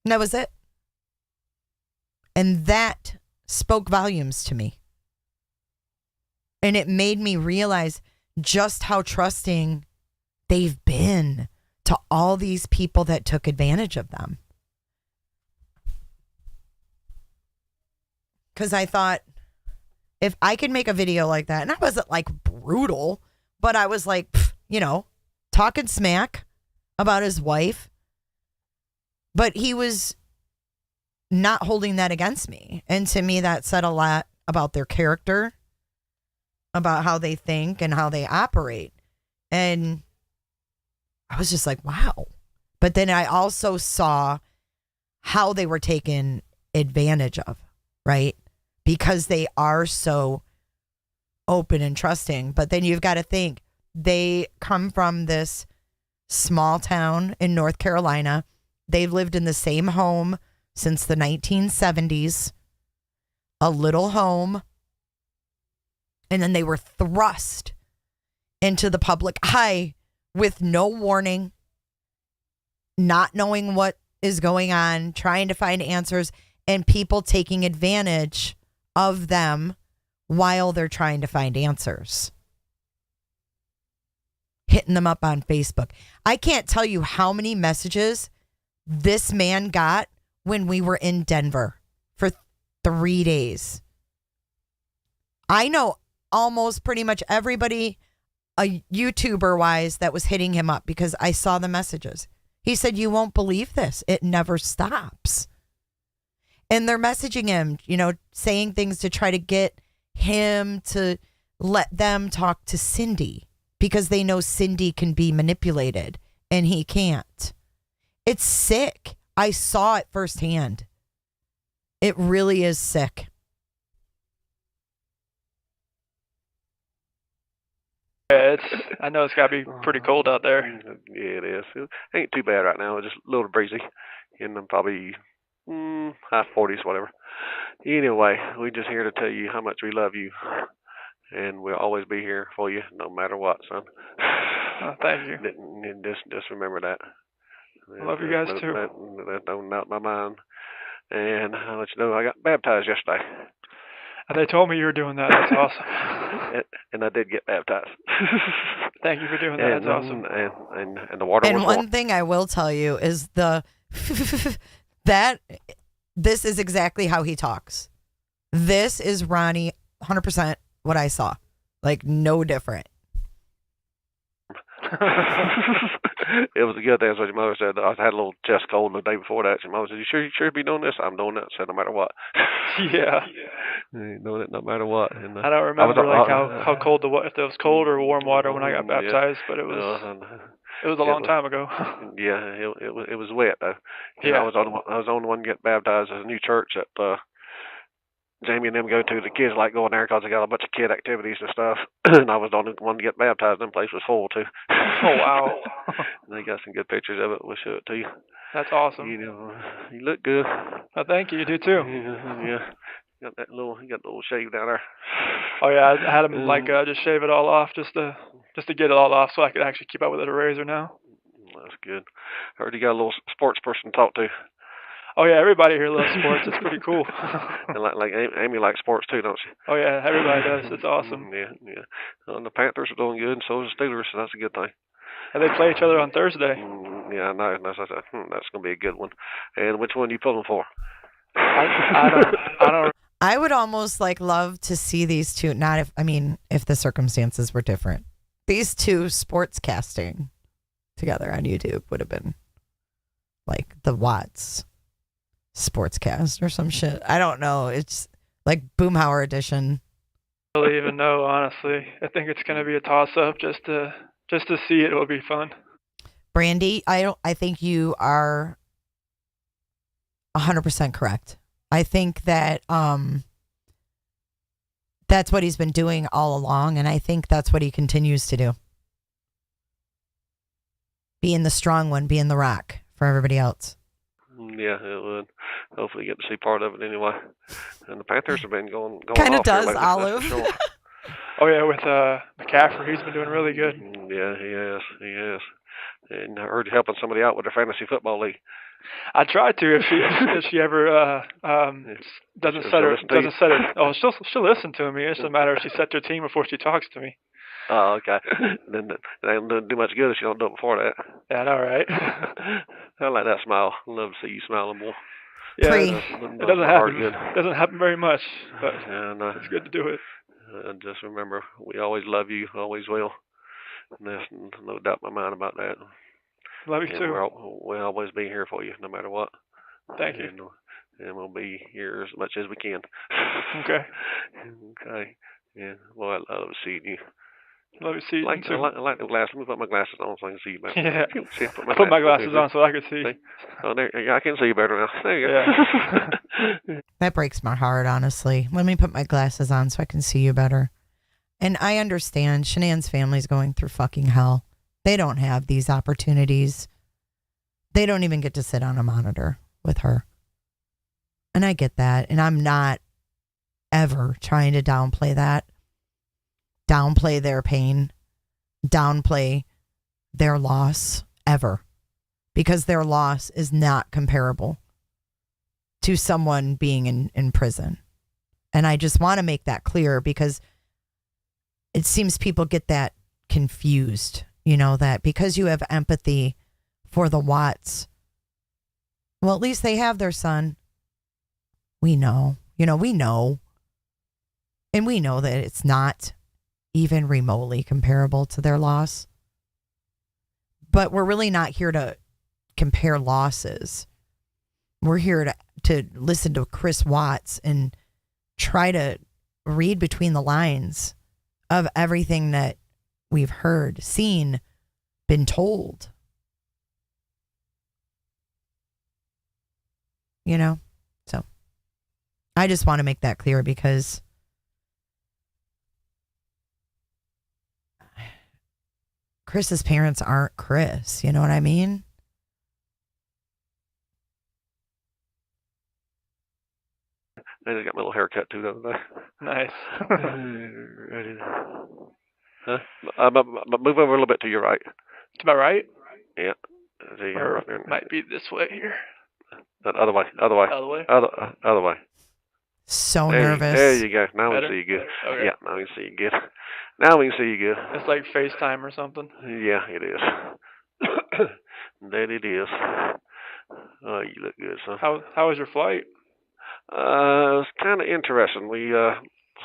And that was it. And that spoke volumes to me. And it made me realize just how trusting they've been to all these people that took advantage of them. Because I thought, if I could make a video like that, and I wasn't like brutal, but I was like, talking smack about his wife, but he was not holding that against me. And to me, that said a lot about their character, about how they think and how they operate. And I was just like, wow. But then I also saw how they were taken advantage of, right? Because they are so open and trusting. But then you've got to think, they come from this small town in North Carolina. They've lived in the same home since the 1970s, a little home. And then they were thrust into the public eye with no warning, not knowing what is going on, trying to find answers, and people taking advantage of them while they're trying to find answers. Hitting them up on Facebook. I can't tell you how many messages this man got when we were in Denver for 3 days. I know almost pretty much everybody, a YouTuber wise, that was hitting him up because I saw the messages. He said, "You won't believe this. It never stops." And they're messaging him, saying things to try to get him to let them talk to Cindy because they know Cindy can be manipulated and he can't. It's sick. I saw it firsthand. It really is sick. Yeah, I know it's got to be pretty cold out there. Yeah, it is. It ain't too bad right now. It's just a little breezy. And probably high 40s, whatever. Anyway, we're just here to tell you how much we love you. And we'll always be here for you, no matter what, son. Oh, thank you. And just remember that. I love you guys, too. That don't out my mind. And I'll let you know, I got baptized yesterday. They told me you were doing that. That's awesome. And I did get baptized. Thank you for doing that. That's awesome. And the water was warm. And one thing I will tell you is that this is exactly how he talks. This is Ronnie, 100% what I saw. Like, no different. It was a good thing. That's what your mother said. I had a little chest cold the day before that. Your mother said, you sure be doing this? I'm doing that. I said, no matter what. Yeah. Doing it no matter what. And, I don't remember how cold if it was cold or warm water when I got baptized, but it was a long time ago. Yeah, it was wet though. Yeah. I was the only one to get baptized at a new church that Jamie and them go to. The kids like going there because they got a bunch of kid activities and stuff. And I was the only one to get baptized. And the place was full too. Oh wow! And they got some good pictures of it. We'll show it to you. That's awesome. You look good. Oh, thank you. You do too. Yeah. You got the little shave down there. Oh yeah, I had him just shave it all off just to get it all off so I could actually keep up with it with a razor now. That's good. I heard you got a little sports person to talk to. Oh yeah, everybody here loves sports. It's pretty cool. And like Amy likes sports too, don't she? Oh yeah, everybody does. It's awesome. Yeah. And the Panthers are doing good, and so is the Steelers, so that's a good thing. And they play each other on Thursday. Yeah, I know. That's going to be a good one. And which one are you pulling for? I don't. I would almost love to see these two. If the circumstances were different, these two sports casting together on YouTube would have been like the Watts Sportscast or some shit. I don't know. It's like Boomhauer edition. I don't really even know, honestly. I think it's going to be a toss-up just to see it. It will be fun. Brandy, I think you are 100% correct. I think that that's what he's been doing all along, and I think that's what he continues to do. Being the strong one, being the rock for everybody else. Yeah, it would. Hopefully get to see part of it anyway. And the Panthers have been going kind of off does, lately, Olive. Sure. Oh yeah, with McCaffrey, he's been doing really good. Yeah, he has. And I heard you helping somebody out with their fantasy football league. I tried to if she ever doesn't set it. Oh, she'll listen to me. It's a matter if she sets her team before she talks to me. Oh, okay. Then it ain't gonna do much good if you don't do it before that. Yeah, I know, right? I like that smile. I love to see you smiling more. Yeah, Pre. it doesn't happen. It doesn't happen very much, but it's good to do it. Just remember, we always love you, always will. And there's no doubt in my mind about that. Love you too. We'll always be here for you, no matter what. Thank you. And we'll be here as much as we can. Okay. Okay. Yeah. Well, I love seeing you. Love you seeing you too. I like the glasses. Let me put my glasses on so I can see you better. Yeah. See, I put my glasses on so I can see. Oh, there. Yeah, I can see you better now. There you go. Yeah. That breaks my heart, honestly. Let me put my glasses on so I can see you better. And I understand Shanann's family's going through fucking hell. They don't have these opportunities. They don't even get to sit on a monitor with her. And I get that. And I'm not ever trying to downplay that. Downplay their pain. Downplay their loss ever. Because their loss is not comparable to someone being in prison. And I just want to make that clear because it seems people get that confused, that because you have empathy for the Watts, well, at least they have their son. We know, we know. And we know that it's not even remotely comparable to their loss. But we're really not here to compare losses. We're here to listen to Chris Watts and try to read between the lines of everything that we've heard, seen, been told. So I just want to make that clear because Chris's parents aren't Chris. You know what I mean? They got my little haircut too the other day. Nice. Huh? But move over a little bit to your right. To my right? Yeah. Or might be this way here. Other way. Other way. So nervous. There you go. Now Better? we see you good. Okay. Yeah, now we can see you good. Now we can see you good. It's like FaceTime or something. Yeah, it is. That it is. Oh, you look good, son. How was your flight? It was kind of interesting. We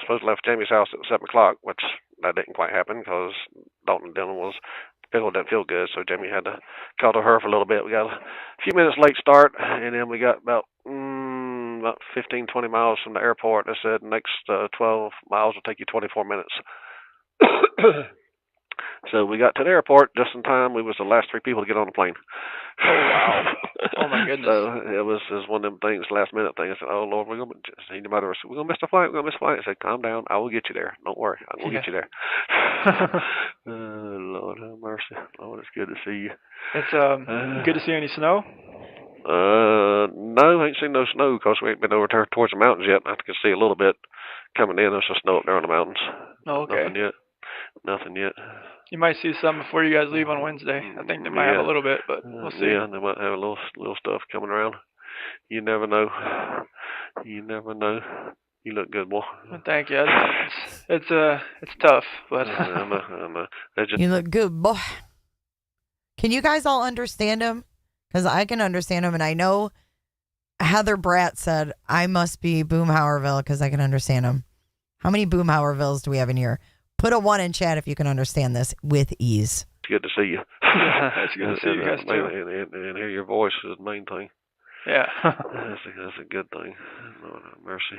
supposed to left Jamie's house at 7 o'clock, which that didn't quite happen because Dalton Dillon didn't feel good, so Jamie had to call to her for a little bit. We got a few minutes late start, and then we got about 15, 20 miles from the airport. They said the next 12 miles will take you 24 minutes. So we got to the airport just in time. We was the last 3 people to get on the plane. Oh, wow. Oh, my goodness. So it was one of them things, last minute thing. I said, oh, Lord, we're going to miss the flight. We're going to miss the flight. I said, calm down. I will get you there. Don't worry. I will get you there. Lord have mercy. Lord, it's good to see you. It's good to see any snow? No, I ain't seen no snow because we ain't been over towards the mountains yet. I can see a little bit coming in. There's some snow up there on the mountains. Oh, okay. Nothing yet. You might see some before you guys leave on Wednesday. I think they might have a little bit, but we'll see. Yeah, they might have a little stuff coming around. You never know. You never know. You look good, boy. Well, thank you. It's tough, but I know. You look good, boy. Can you guys all understand him? Because I can understand him, and I know Heather Bratt said I must be Boomhauerville because I can understand him. How many Boomhauervilles do we have in here? Put a 1 in chat if you can understand this with ease. It's good to see you. It's good to see you guys too. And hear your voice is the main thing. Yeah. That's a good thing. Lord have mercy.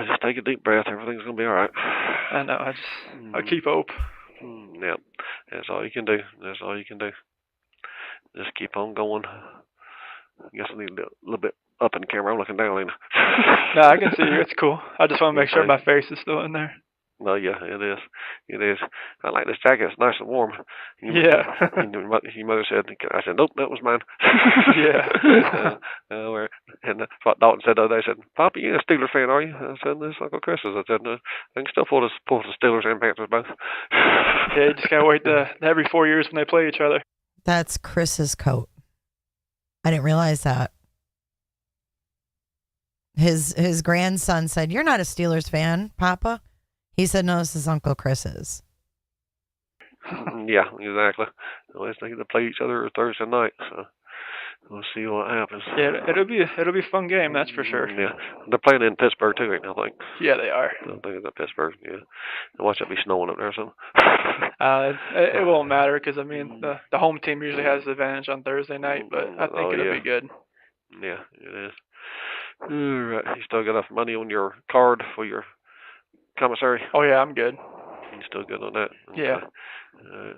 Just take a deep breath. Everything's going to be all right. I know. I keep hope. Yeah. That's all you can do. Just keep on going. I guess I need a little bit up in the camera. I'm looking down, ain't I? No, I can see you. It's cool. I just want to make sure my face is still in there. No, yeah, it is. It is. I like this jacket. It's nice and warm. Yeah. Your mother said, I said, nope, that was mine. Yeah. And what Dalton said the other day, said, Papa, you a Steelers fan, are you? I said, it's Uncle Chris is. I said, no, I can still pull the Steelers and Panthers both. Yeah, you just can't wait every 4 years when they play each other. That's Chris's coat. I didn't realize that. His grandson said, you're not a Steelers fan, Papa. He said, no, this is Uncle Chris's. Yeah, exactly. At least they get to play each other Thursday night, so we'll see what happens. Yeah, it'll be a fun game, that's for sure. Yeah, they're playing in Pittsburgh too, I think. Yeah, they are. I think it's at Pittsburgh. Yeah, and watch it be snowing up there or something. It won't matter because I mean the home team usually has the advantage on Thursday night, but I think it'll be good. Yeah, it is. All right, you still got enough money on your card for your commissary? Oh yeah, I'm good. You still good on that? Okay. Yeah.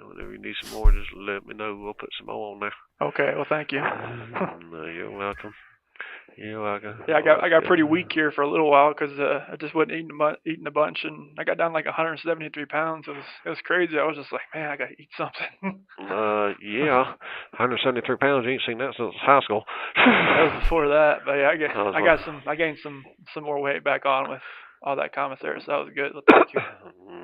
Whenever you need some more, just let me know. We'll put some more on there. Okay, well thank you. No, you're welcome. You're welcome. Yeah, I got pretty weak here for a little while because I just wasn't eating a bunch, and I got down like 173 pounds. It was crazy. I was just like, man, I gotta eat something. Yeah, 173 pounds. You ain't seen that since high school. That was before that, but yeah, I gained some more weight back on with all that commissary, so that was good. Well, thank you.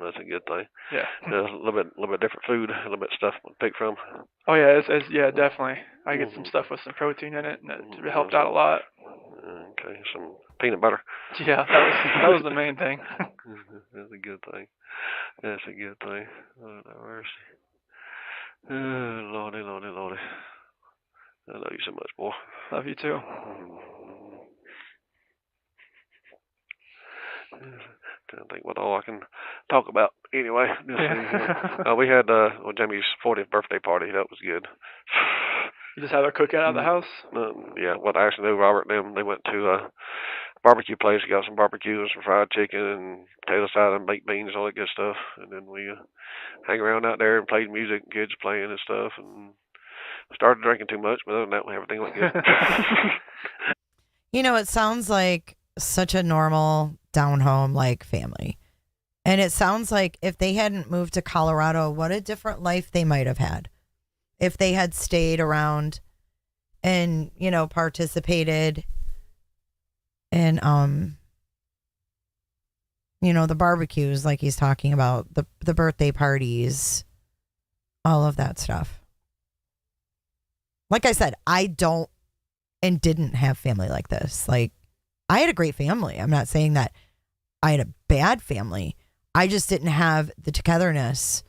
That's a good thing. Yeah. A little bit different food, a little bit stuff to pick from. Oh yeah, yeah, definitely. I get some stuff with some protein in it, and it helped out a lot. Okay, some peanut butter. Yeah, that was the main thing. That's a good thing. That's a good thing. Oh, no mercy. Lordy, lordy, lordy. I love you so much, boy. Love you too. Trying to think what all I can talk about. Anyway, we had Jamie's 40th birthday party. That was good. You just have a cookout at the house? Yeah. Well, I actually knew Robert and them. They went to a barbecue place. Got some barbecue and some fried chicken and potato salad and baked beans and all that good stuff. And then we hang around out there and played music, and kids playing and stuff. And started drinking too much, but other than that, everything went good. You know, it sounds like such a normal down home like family. And it sounds like if they hadn't moved to Colorado, what a different life they might have had. If they had stayed around and, you know, participated in you know, the barbecues like he's talking about, the birthday parties, all of that stuff. Like I said, I don't and didn't have family like this. Like, I had a great family. I'm not saying that I had a bad family. I just didn't have the togetherness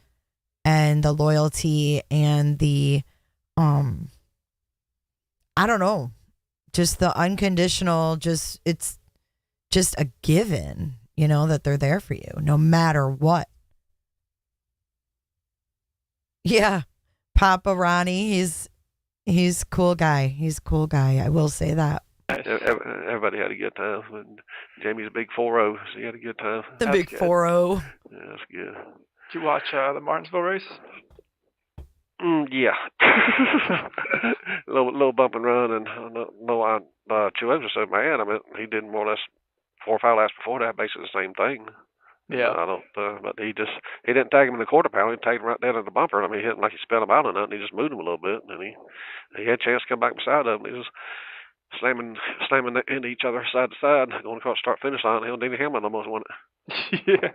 and the loyalty and the, I don't know, just the unconditional, it's just a given, you know, that they're there for you no matter what. Yeah. Papa Ronnie, he's a cool guy. He's a cool guy. I will say that. Everybody had a good time. And Jamie's a big 4-0, so he had a good time. The big 4-0. Yeah, that's good. Did you watch the Martinsville race? Yeah. little bump and run, and Truex was so mad. I mean, he did more or less 4 or 5 laps before that, basically the same thing. Yeah. I don't. But he didn't tag him in the quarter panel. He tagged him right down at the bumper. I mean, he hit him like he spelled him out or nothing. He just moved him a little bit, and he had a chance to come back beside him. He was slamming into each other side to side, going across start finish line. Hell, Denny Hamlin almost won it. Yeah.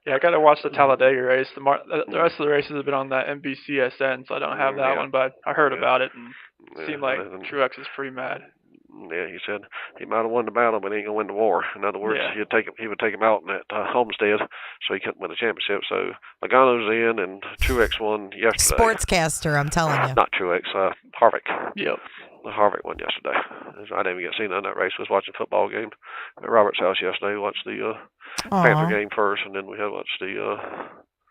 Yeah, I got to watch the Talladega race. The rest of the races have been on that NBCSN, so I don't have that one, but I heard about it, and it seemed like Truex is pretty mad. Yeah, he said he might have won the battle, but he ain't gonna win the war. In other words, he would take him out at Homestead, so he couldn't win the championship. So Logano's in, and Truex won yesterday. Sportscaster, I'm telling you. Not Truex, Harvick. Yep. Harvick won yesterday. I didn't even get to see none of that race. I was watching a football game at Robert's house yesterday. We watched the Panther game first, and then we had watched the.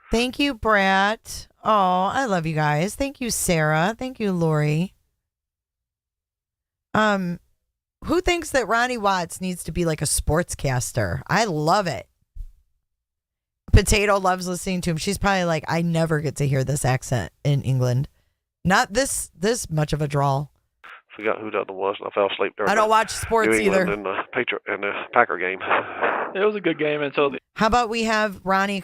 Thank you, Brat. Oh, I love you guys. Thank you, Sarah. Thank you, Lori. Who thinks that Ronnie Watts needs to be like a sportscaster? I love it. Potato loves listening to him. She's probably like, I never get to hear this accent in England. Not this much of a drawl. Forgot who the other was, and I fell asleep there. I don't watch sports either. In the Packer game. It was a good game until the. How about we have Ronnie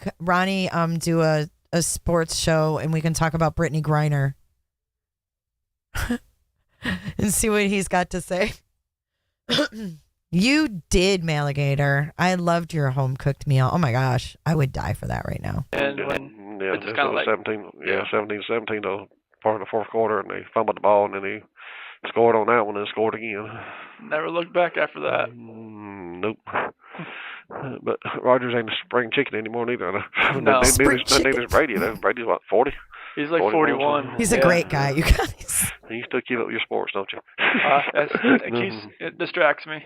do a sports show, and we can talk about Brittany Griner and see what he's got to say. You did, Maligator. I loved your home cooked meal. Oh my gosh, I would die for that right now. And when it was kind of like 17 to part of the fourth quarter, and they fumbled the ball, and then he scored on that one and scored again. Never looked back after that. Nope. But Rogers ain't a spring chicken anymore neither. No. Neither is Brady. Brady's what, 40? He's like 41. He's a great guy, you guys. You still keep up with your sports, don't you? It distracts me.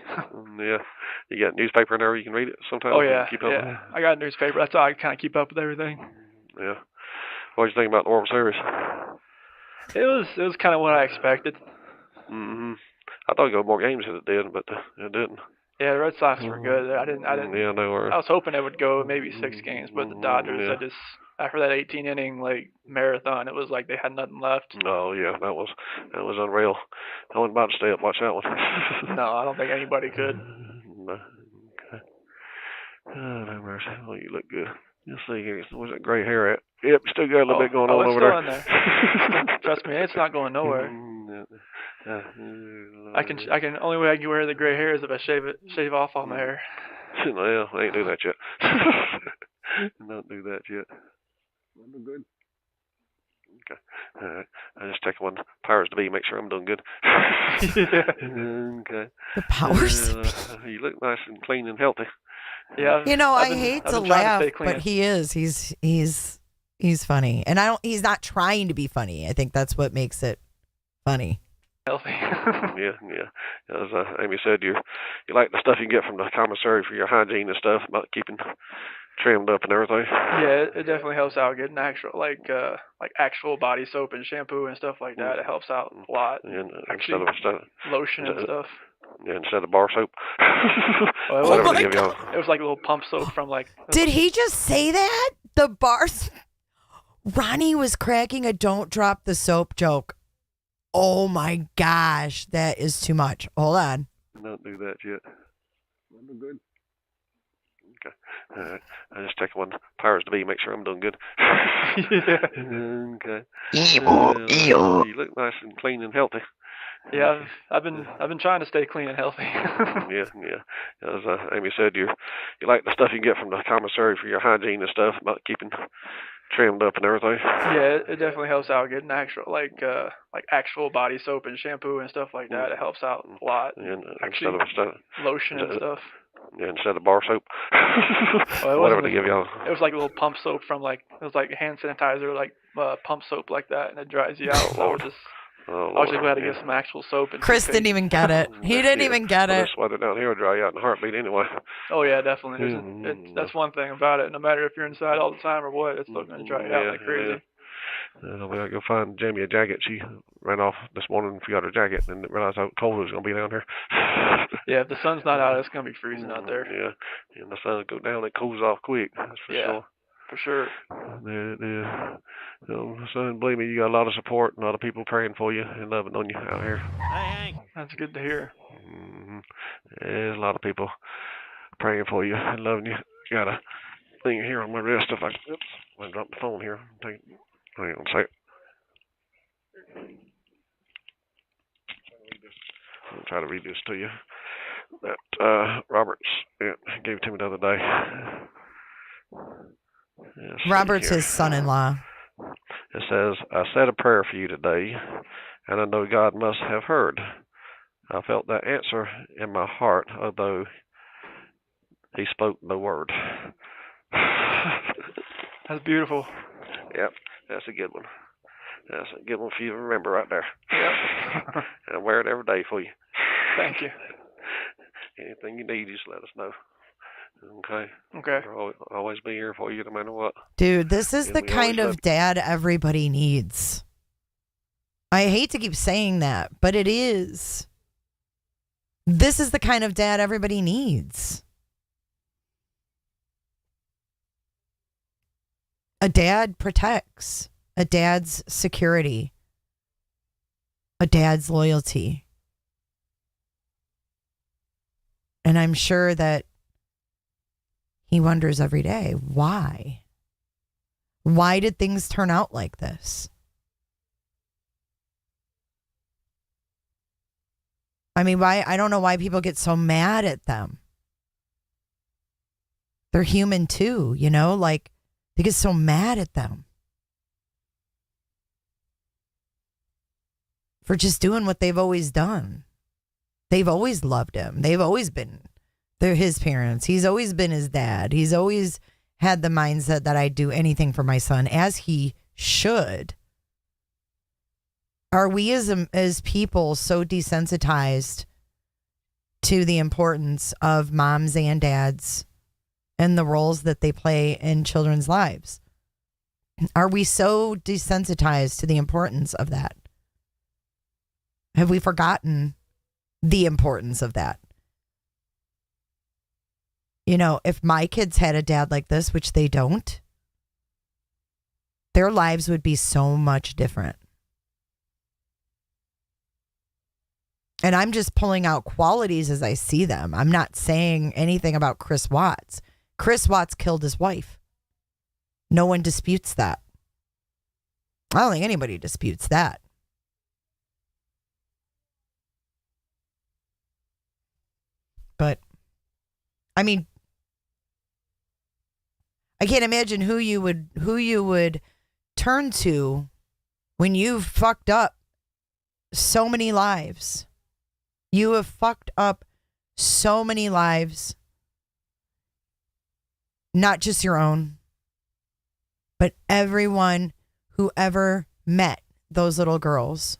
Yeah. You got newspaper in there you can read it sometimes? Oh, yeah. Keep up with it? I got a newspaper. That's how I kind of keep up with everything. Yeah. What did you think about the World Series? It was kind of what I expected. Mm-hmm. I thought it'd go more games than it did, but it didn't. Yeah, the Red Sox were good. I didn't. Yeah, they were. I was hoping it would go maybe 6 games, but the Dodgers, after that 18 inning marathon, it was like they had nothing left. Oh yeah, that was unreal. I wasn't about to stay up and watch that one. No, I don't think anybody could. No. Okay. Oh, no mercy. Oh, you look good. You'll see here. Was it gray hair at? Yep, still got a little bit going on over there. It's still in there. Trust me, it's not going nowhere. I can only way I can wear the gray hair is if I shave off all my hair. Well, I ain't do that yet. Don't do that yet. I'm good. Okay. All right. I just take one powers to be, make sure I'm doing good. Okay. The powers to be. You look nice and clean and healthy. Yeah. I hate to laugh, but he is. He's funny, and he's not trying to be funny. I think that's what makes it funny. Healthy. Yeah. As Amy said, you like the stuff you get from the commissary for your hygiene and stuff, about keeping trimmed up and everything. Yeah, it definitely helps out getting actual actual body soap and shampoo and stuff like that. It helps out a lot. Yeah, actually, instead of lotion and stuff. Yeah, instead of bar soap. Well, it was like a little pump soap from like. Did he just say that? The bars. Ronnie was cracking a "don't drop the soap" joke. Oh my gosh, that is too much. Hold on. Don't do that yet. I'm good. Okay. All right. I just take one powers to be, make sure I'm doing good. Okay. You look nice and clean and healthy. Yeah, I've been trying to stay clean and healthy. Yeah. As Amy said, you like the stuff you get from the commissary for your hygiene and stuff, about keeping trimmed up and everything. Yeah, it definitely helps out getting actual body soap and shampoo and stuff like that. It helps out a lot. Yeah, actually, instead of lotion and stuff. Yeah, instead of bar soap. Well, whatever they give y'all. It was like a little pump soap from it was like hand sanitizer, pump soap like that, and it dries you out. I was just glad to get some actual soap. And Chris didn't even get it. He didn't even get it. This weather down here will dry you out in a heartbeat anyway. Oh yeah, definitely. That's one thing about it. No matter if you're inside all the time or what, it's still going to dry you out like crazy. We gotta go find Jamie a jacket. She ran off this morning and forgot her jacket and didn't realize how cold it was going to be down here. Yeah, if the sun's not out, it's going to be freezing out there. Yeah, and the sun goes down, it cools off quick. That's for sure. For sure. Yeah. So, son, believe me, you got a lot of support and a lot of people praying for you and loving on you out here. Hey, Hank. That's good to hear. Mm-hmm. There's a lot of people praying for you and loving you. Got a thing here on my wrist. If I drop the phone here. Hang on a sec. I'll try to read this to you. That Roberts gave it to me the other day. Robert's his son-in-law. It says, I said a prayer for you today, and I know God must have heard. I felt that answer in my heart, although he spoke no word. That's beautiful. Yep, that's a good one. That's a good one for you to remember right there. Yep. And I wear it every day for you. Thank you. Anything you need, just let us know. Okay. We'll always be here for you no matter what. Dude, this is the kind of dad everybody needs. I hate to keep saying that, but it is. This is the kind of dad everybody needs. A dad protects. A dad's security. A dad's loyalty. And I'm sure that he wonders every day, why? Why did things turn out like this? I mean, why? I don't know why people get so mad at them. They're human too, they get so mad at them for just doing what they've always done. They've always loved him. They've always been They're his parents. He's always been his dad. He's always had the mindset that I'd do anything for my son, as he should. Are we as people so desensitized to the importance of moms and dads and the roles that they play in children's lives? Are we so desensitized to the importance of that? Have we forgotten the importance of that? You know, if my kids had a dad like this, which they don't, their lives would be so much different. And I'm just pulling out qualities as I see them. I'm not saying anything about Chris Watts. Chris Watts killed his wife. No one disputes that. I don't think anybody disputes that. But, I mean, I can't imagine who you would turn to when you've fucked up so many lives. You have fucked up so many lives, not just your own, but everyone who ever met those little girls.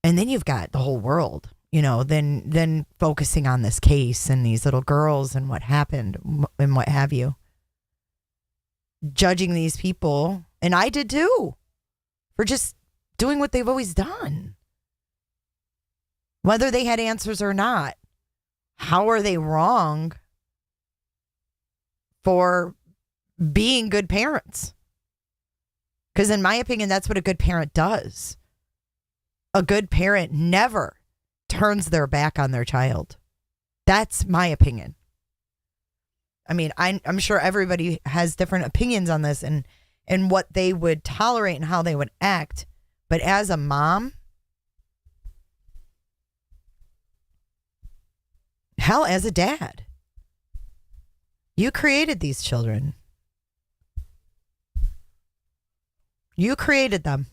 And then you've got the whole world, you know, then focusing on this case and these little girls and what happened and what have you. Judging these people, and I did too, for just doing what they've always done. Whether they had answers or not, how are they wrong for being good parents? Because in my opinion, that's what a good parent does. A good parent never turns their back on their child. That's my opinion. I mean, I'm sure everybody has different opinions on this and what they would tolerate and how they would act. But as a mom, hell, as a dad, you created these children. You created them.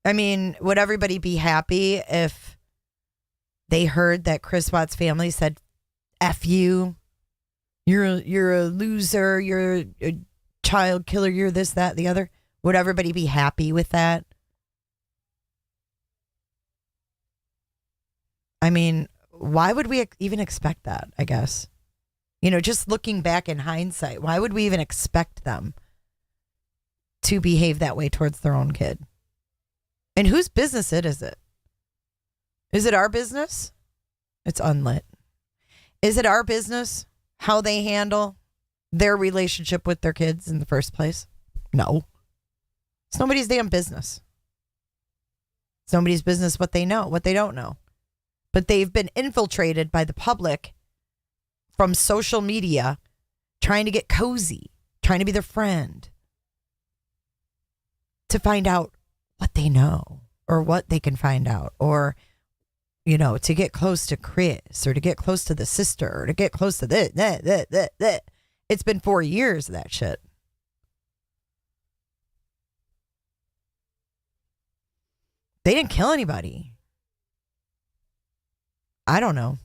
I mean, would everybody be happy if they heard that Chris Watts' family said, F you, you're a loser, you're a child killer, you're this, that, the other? Would everybody be happy with that? I mean, why would we even expect that, I guess? You know, just looking back in hindsight, why would we even expect them to behave that way towards their own kid? And whose business is it? Is it our business? It's unlit. Is it our business how they handle their relationship with their kids in the first place? No. It's nobody's damn business. It's nobody's business what they know, what they don't know. But they've been infiltrated by the public from social media, trying to get cozy, trying to be their friend, to find out what they know or what they can find out, or, you know, to get close to Chris or to get close to the sister or to get close to this. It's been 4 years of that shit. They didn't kill anybody. I don't know.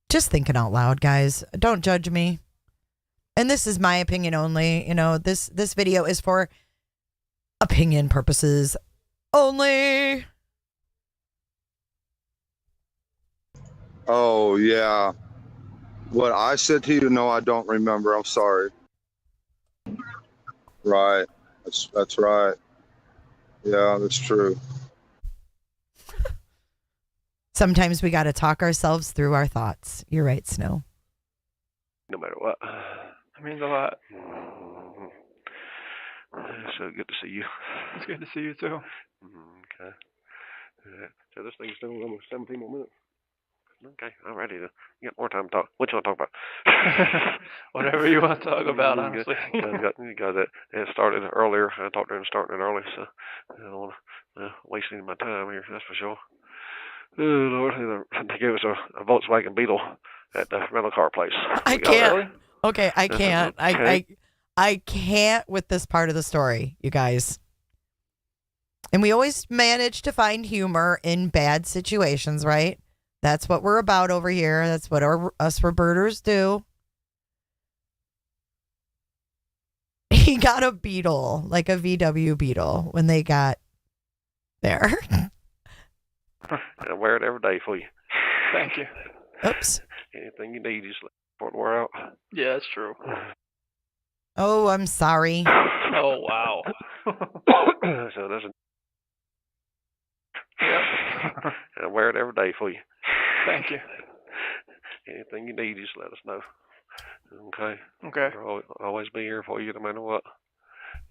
Just thinking out loud, guys. Don't judge me. And this is my opinion only. You know, this video is for opinion purposes only. Oh, yeah. What I said to you, no, I don't remember. I'm sorry. Right. That's right. Yeah, that's true. Sometimes we got to talk ourselves through our thoughts. You're right, Snow. No matter what. That means a lot. So good to see you. It's good to see you too. Okay. So this thing's still almost 17 more minutes. Okay, I'm ready to get more time to talk. What you want to talk about? Whatever you want to talk about, honestly. It started earlier. I talked to him starting it early, so I don't want to waste any of my time here, that's for sure. Oh, Lord, they gave us a Volkswagen Beetle at the rental car place. I can't. Okay, I can't. I can't with this part of the story, you guys. And we always manage to find humor in bad situations, right? That's what we're about over here. That's what us Roberters do. He got a beetle, like a VW beetle, when they got there. I wear it every day for you. Thank you. Oops. Anything you need, just let it wear out. Yeah, that's true. Oh, I'm sorry. Oh, wow. So that's Yep. I wear it every day for you. Thank you. Anything you need, just let us know. Okay? Okay. We'll always be here for you no matter what.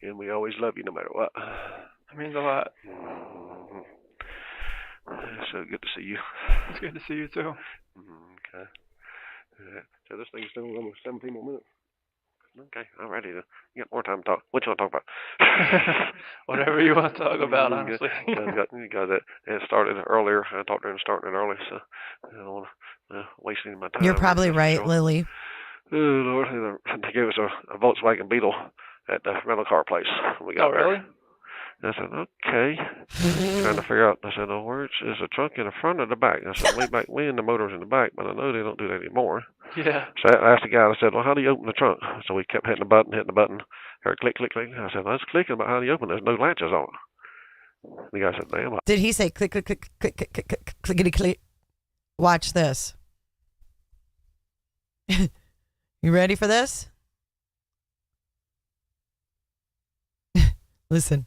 And we always love you no matter what. That means a lot. So good to see you. It's good to see you, too. Okay. So this thing's still almost 17 more minutes. Okay, I'm ready to get more time to talk. What you want to talk about? Whatever you want to talk about, honestly. It started earlier. I talked to him starting it early, so I don't want to waste any of my time. You're probably right, sure. Lily. Oh, Lord. They gave us a Volkswagen Beetle at the rental car place when we got there. Really? I said, okay. Trying to figure out. I said, oh, where is the trunk in the front or the back? I said, way back when the motor's in the back, but I know they don't do that anymore. Yeah. So I asked the guy, I said, well, how do you open the trunk? So we kept hitting the button. Heard click, click, click. I said, well, it's clicking, but how do you open it? There's no latches on it. The guy said, damn. Did he say click, click, click, click, click, click, click, clickety, click? Watch this. You ready for this? Listen.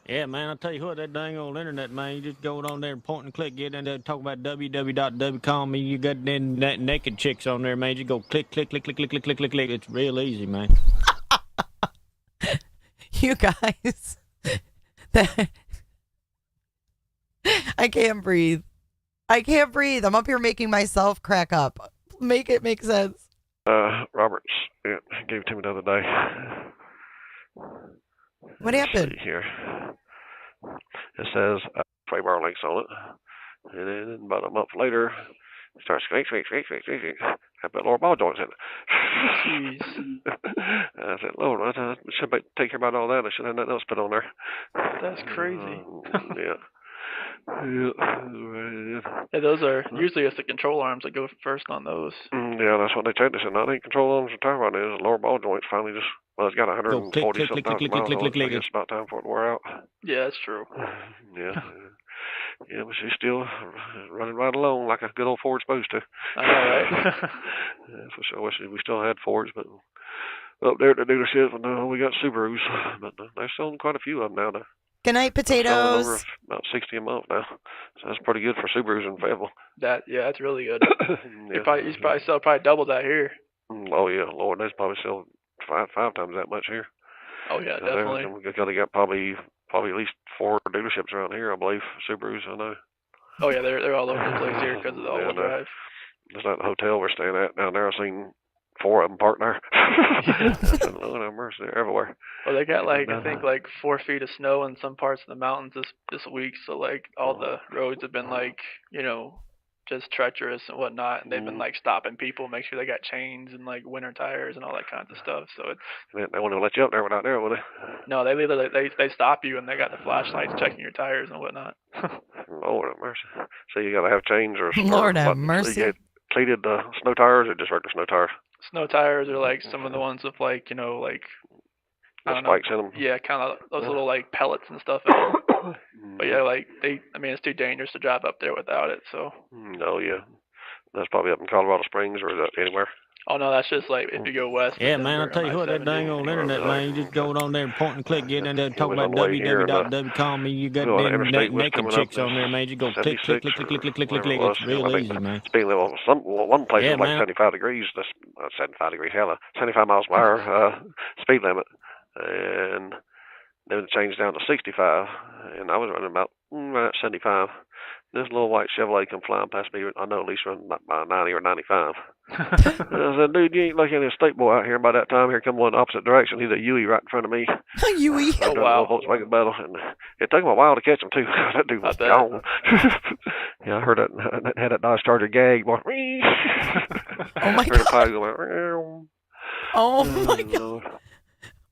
Yeah, man, I'll tell you what, that dang old internet, man, you just go on there and point and click, get in there, talk about www.w.com, and you got them naked chicks on there, man. You go click, click, click, click, click, click, click, click, click. It's real easy, man. You guys. I can't breathe. I can't breathe. I'm up here making myself crack up. Make it make sense. Roberts gave it to me the other day. What happened? Let's see here. It says play bar links on it. And then about a month later, it starts squeak. I put lower ball joints in it. Jeez. I said, Lord, I should take care about all that. I should have nothing else put on there. That's crazy. Yeah. Yeah, those are usually it's the control arms that go first on those. Yeah, that's what they checked. They said, no, they ain't control arms or tire rod is. The lower ball joints finally just, well, it's got 140 something thousand miles on it. So it's about time for it to wear out. Yeah, that's true. Yeah. Yeah, but she's still running right along like a good old Ford's supposed to. I know, right? Yeah, for sure. Wish we still had Fords, but up there at the dealership, we got Subarus. But they're selling quite a few of them now. Good night, potatoes. Over about 60 a month now, so that's pretty good for Subarus in Fayetteville. That's really good. Yeah. You probably sell double that here. Oh yeah, Lord, they probably sell five times that much here. Oh yeah, definitely. They got probably at least 4 dealerships around here, I believe. Subarus, I know. Oh yeah, they're all over the place here because of the all-wheel drive. It's like the hotel we're staying at down there. I've seen 4 of them parked there. Lord have mercy, they're everywhere. Well, they got I think 4 feet of snow in some parts of the mountains this week. So all the roads have been just treacherous and whatnot, and they've been stopping people, make sure they got chains and winter tires and all that kinds of stuff. So they won't even let you up there without there, will they? No, they stop you and they got the flashlights checking your tires and whatnot. Lord have mercy. So you got to have chains or Lord have mercy. So you get pleated snow tires or just regular snow tires? Snow tires are some of the ones with I don't know. Spikes in them. Yeah, kind of those little pellets and stuff in them. But yeah, it's too dangerous to drive up there without it. So. Oh yeah, that's probably up in Colorado Springs or is that anywhere? Oh no, that's just if you go west. Yeah, man, I'll tell you what, that dang old internet, man, you just go on there and point and click, get in there, talk about www.w.com, and you got them naked chicks on there, man. You go click, click, click, click, click, click, click, click, click. It's real easy, man. Speaking of one place was 75 degrees. That's 75 degrees, 75 miles per hour speed limit, and then it changed down to 65, and I was running about 75. This little white Chevrolet come flying past me. I know at least running by 90 or 95. I said, dude, you ain't like any state boy out here. By that time, here come one opposite direction. He's a Huey right in front of me. Huey? Oh, wow. Volkswagen Battle. And it took him a while to catch him, too. That dude was gone. Yeah, I heard that. Had that Dodge Charger gag. Oh, my God. Go, oh, my God.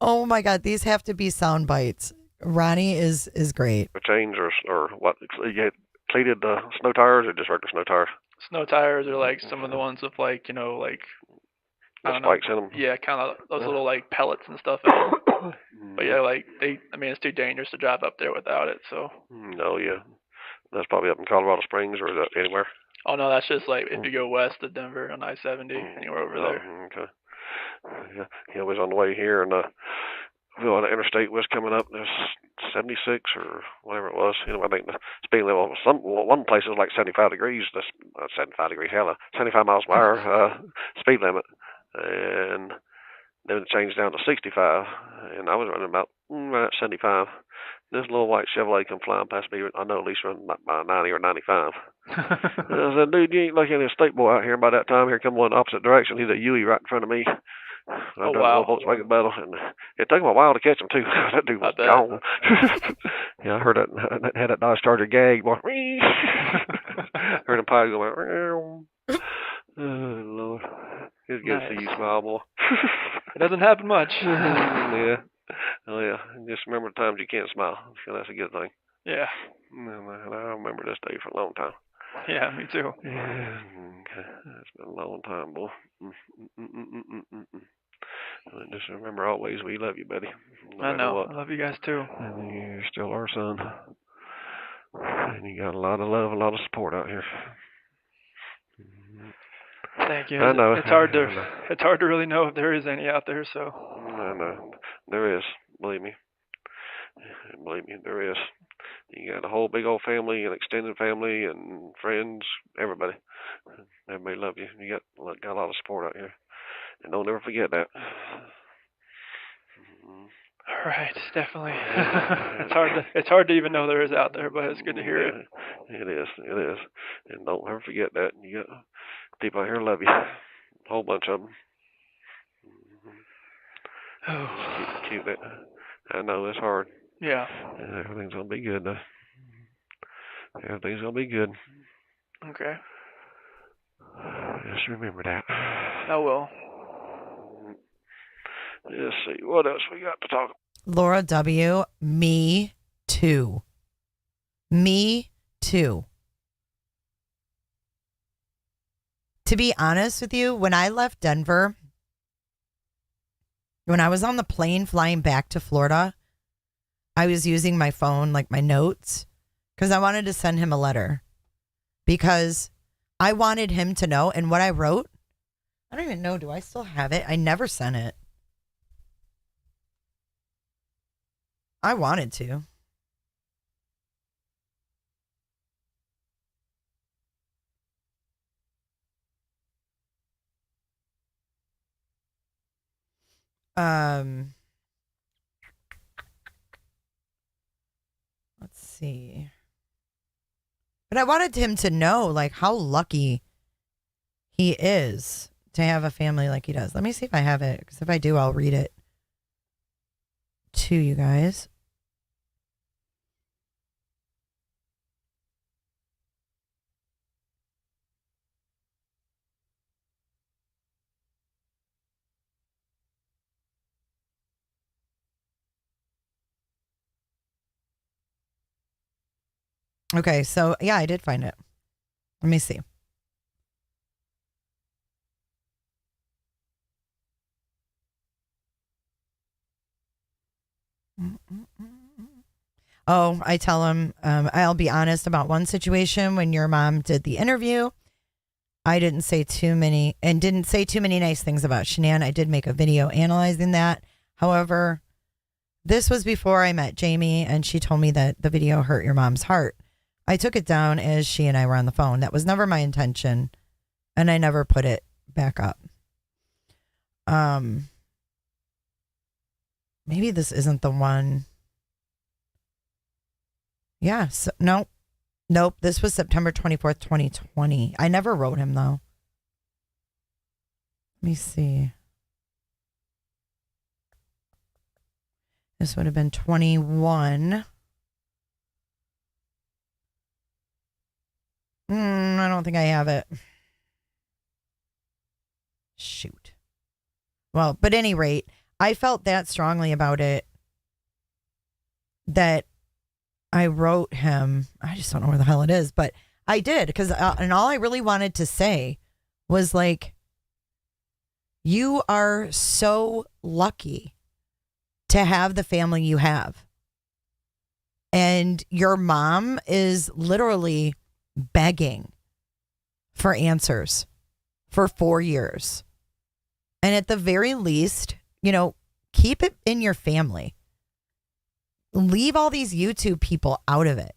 Oh my God, these have to be sound bites. Ronnie is great. The chains or what? You had cleated snow tires or just regular snow tires? Snow tires are like some of the ones with like, like I don't know. Spikes in them. Yeah, kind of those little like pellets and stuff in them. But yeah, like it's too dangerous to drive up there without it. So. No, yeah, that's probably up in Colorado Springs, or is that anywhere? Oh no, that's just like if you go west of Denver on I-70, anywhere over there. Okay. Yeah, I was on the way here, and the interstate was coming up. There's 76 or whatever it was. I think the speed level one place was like 75 degrees. That's 75 degrees, 75 miles per hour speed limit, and then it changed down to 65, and I was running about right at 75. This little white Chevrolet come flying past me. I know at least running by 90 or 95. I said, dude, you ain't like any state boy out here. By that time, here come one opposite direction. He's a Yui right in front of me. I done a Volkswagen battle, and it took him a while to catch him too. That dude was gone. Yeah, I heard that. Had that Dodge Charger gag. Heard him probably go. Oh Lord, it's good to see you smile, boy. It doesn't happen much. Yeah. Oh yeah. Just remember the times you can't smile. So that's a good thing. Yeah. And I remember this day for a long time. Yeah, me too. Yeah. Okay. It's been a long time, boy. Just remember always we love you, buddy. No I know. what. I love you guys too. And you're still our son. And you got a lot of love, a lot of support out here. Thank you. I know. It's hard to really know if there is any out there. So. I know. There is. Believe me. There is. You got a whole big old family, an extended family, and friends. Everybody love you. You got a lot of support out here, and don't ever forget that. All right, definitely. It's hard to even know there is out there, but it's good to hear it. It is, and don't ever forget that. You got people out here love you, a whole bunch of them. Keep it. I know it's hard. Yeah. Everything's gonna be good though. Everything's gonna be good. Okay. Just remember that. I will. Let's see what else we got to talk about. Laura W. Me too. Me too. To be honest with you, when I left Denver, when I was on the plane flying back to Florida, I was using my phone, like my notes, because I wanted to send him a letter. Because I wanted him to know. And what I wrote, I don't even know. Do I still have it? I never sent it. I wanted to. Let's see. But I wanted him to know, like, how lucky he is to have a family like he does. Let me see if I have it, because if I do, I'll read it to you guys. Okay, so yeah, I did find it. Let me see. Oh, I tell him, I'll be honest about one situation when your mom did the interview. I didn't say too many nice things about Shanann. I did make a video analyzing that. However, this was before I met Jamie, and she told me that the video hurt your mom's heart. I took it down as she and I were on the phone. That was never my intention, and I never put it back up. Maybe this isn't the one. Yeah, so, nope. This was September 24th, 2020. I never wrote him, though. Let me see. This would have been 21. I don't think I have it. Shoot. Well, but at any rate, I felt that strongly about it that I wrote him. I just don't know where the hell it is, but I did because, and all I really wanted to say was like, you are so lucky to have the family you have. And your mom is literally begging for answers for 4 years. And at the very least, you know, keep it in your family. Leave all these YouTube people out of it.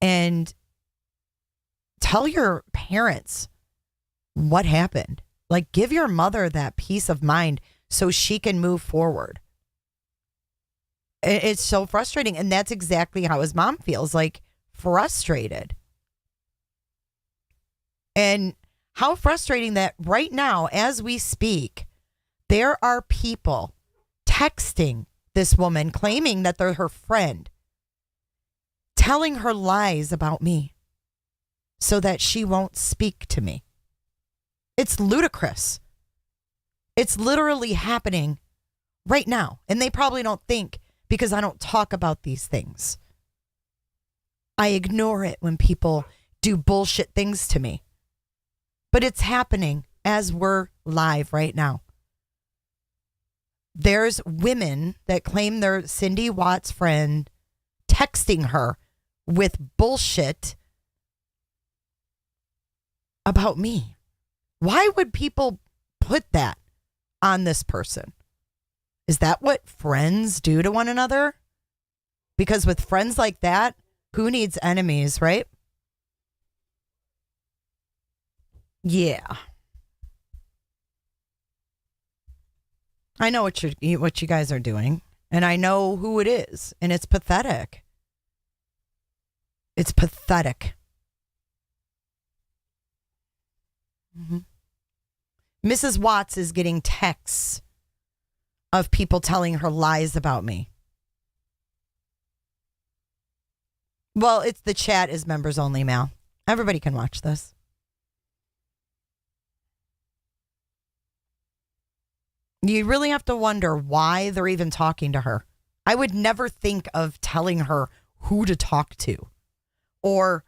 And tell your parents what happened. Like, give your mother that peace of mind so she can move forward. It's so frustrating. And that's exactly how his mom feels, like frustrated. And how frustrating that right now, as we speak, there are people texting this woman, claiming that they're her friend, telling her lies about me so that she won't speak to me. It's ludicrous. It's literally happening right now. And they probably don't think because I don't talk about these things. I ignore it when people do bullshit things to me. But it's happening as we're live right now. There's women that claim they're Cindy Watt's friend texting her with bullshit about me. Why would people put that on this person? Is that what friends do to one another? Because with friends like that, who needs enemies, right? Yeah. I know what you guys are doing, and I know who it is, and it's pathetic. It's pathetic. Mm-hmm. Mrs. Watts is getting texts of people telling her lies about me. Well, it's the chat is members only, Mal. Everybody can watch this. You really have to wonder why they're even talking to her. I would never think of telling her who to talk to or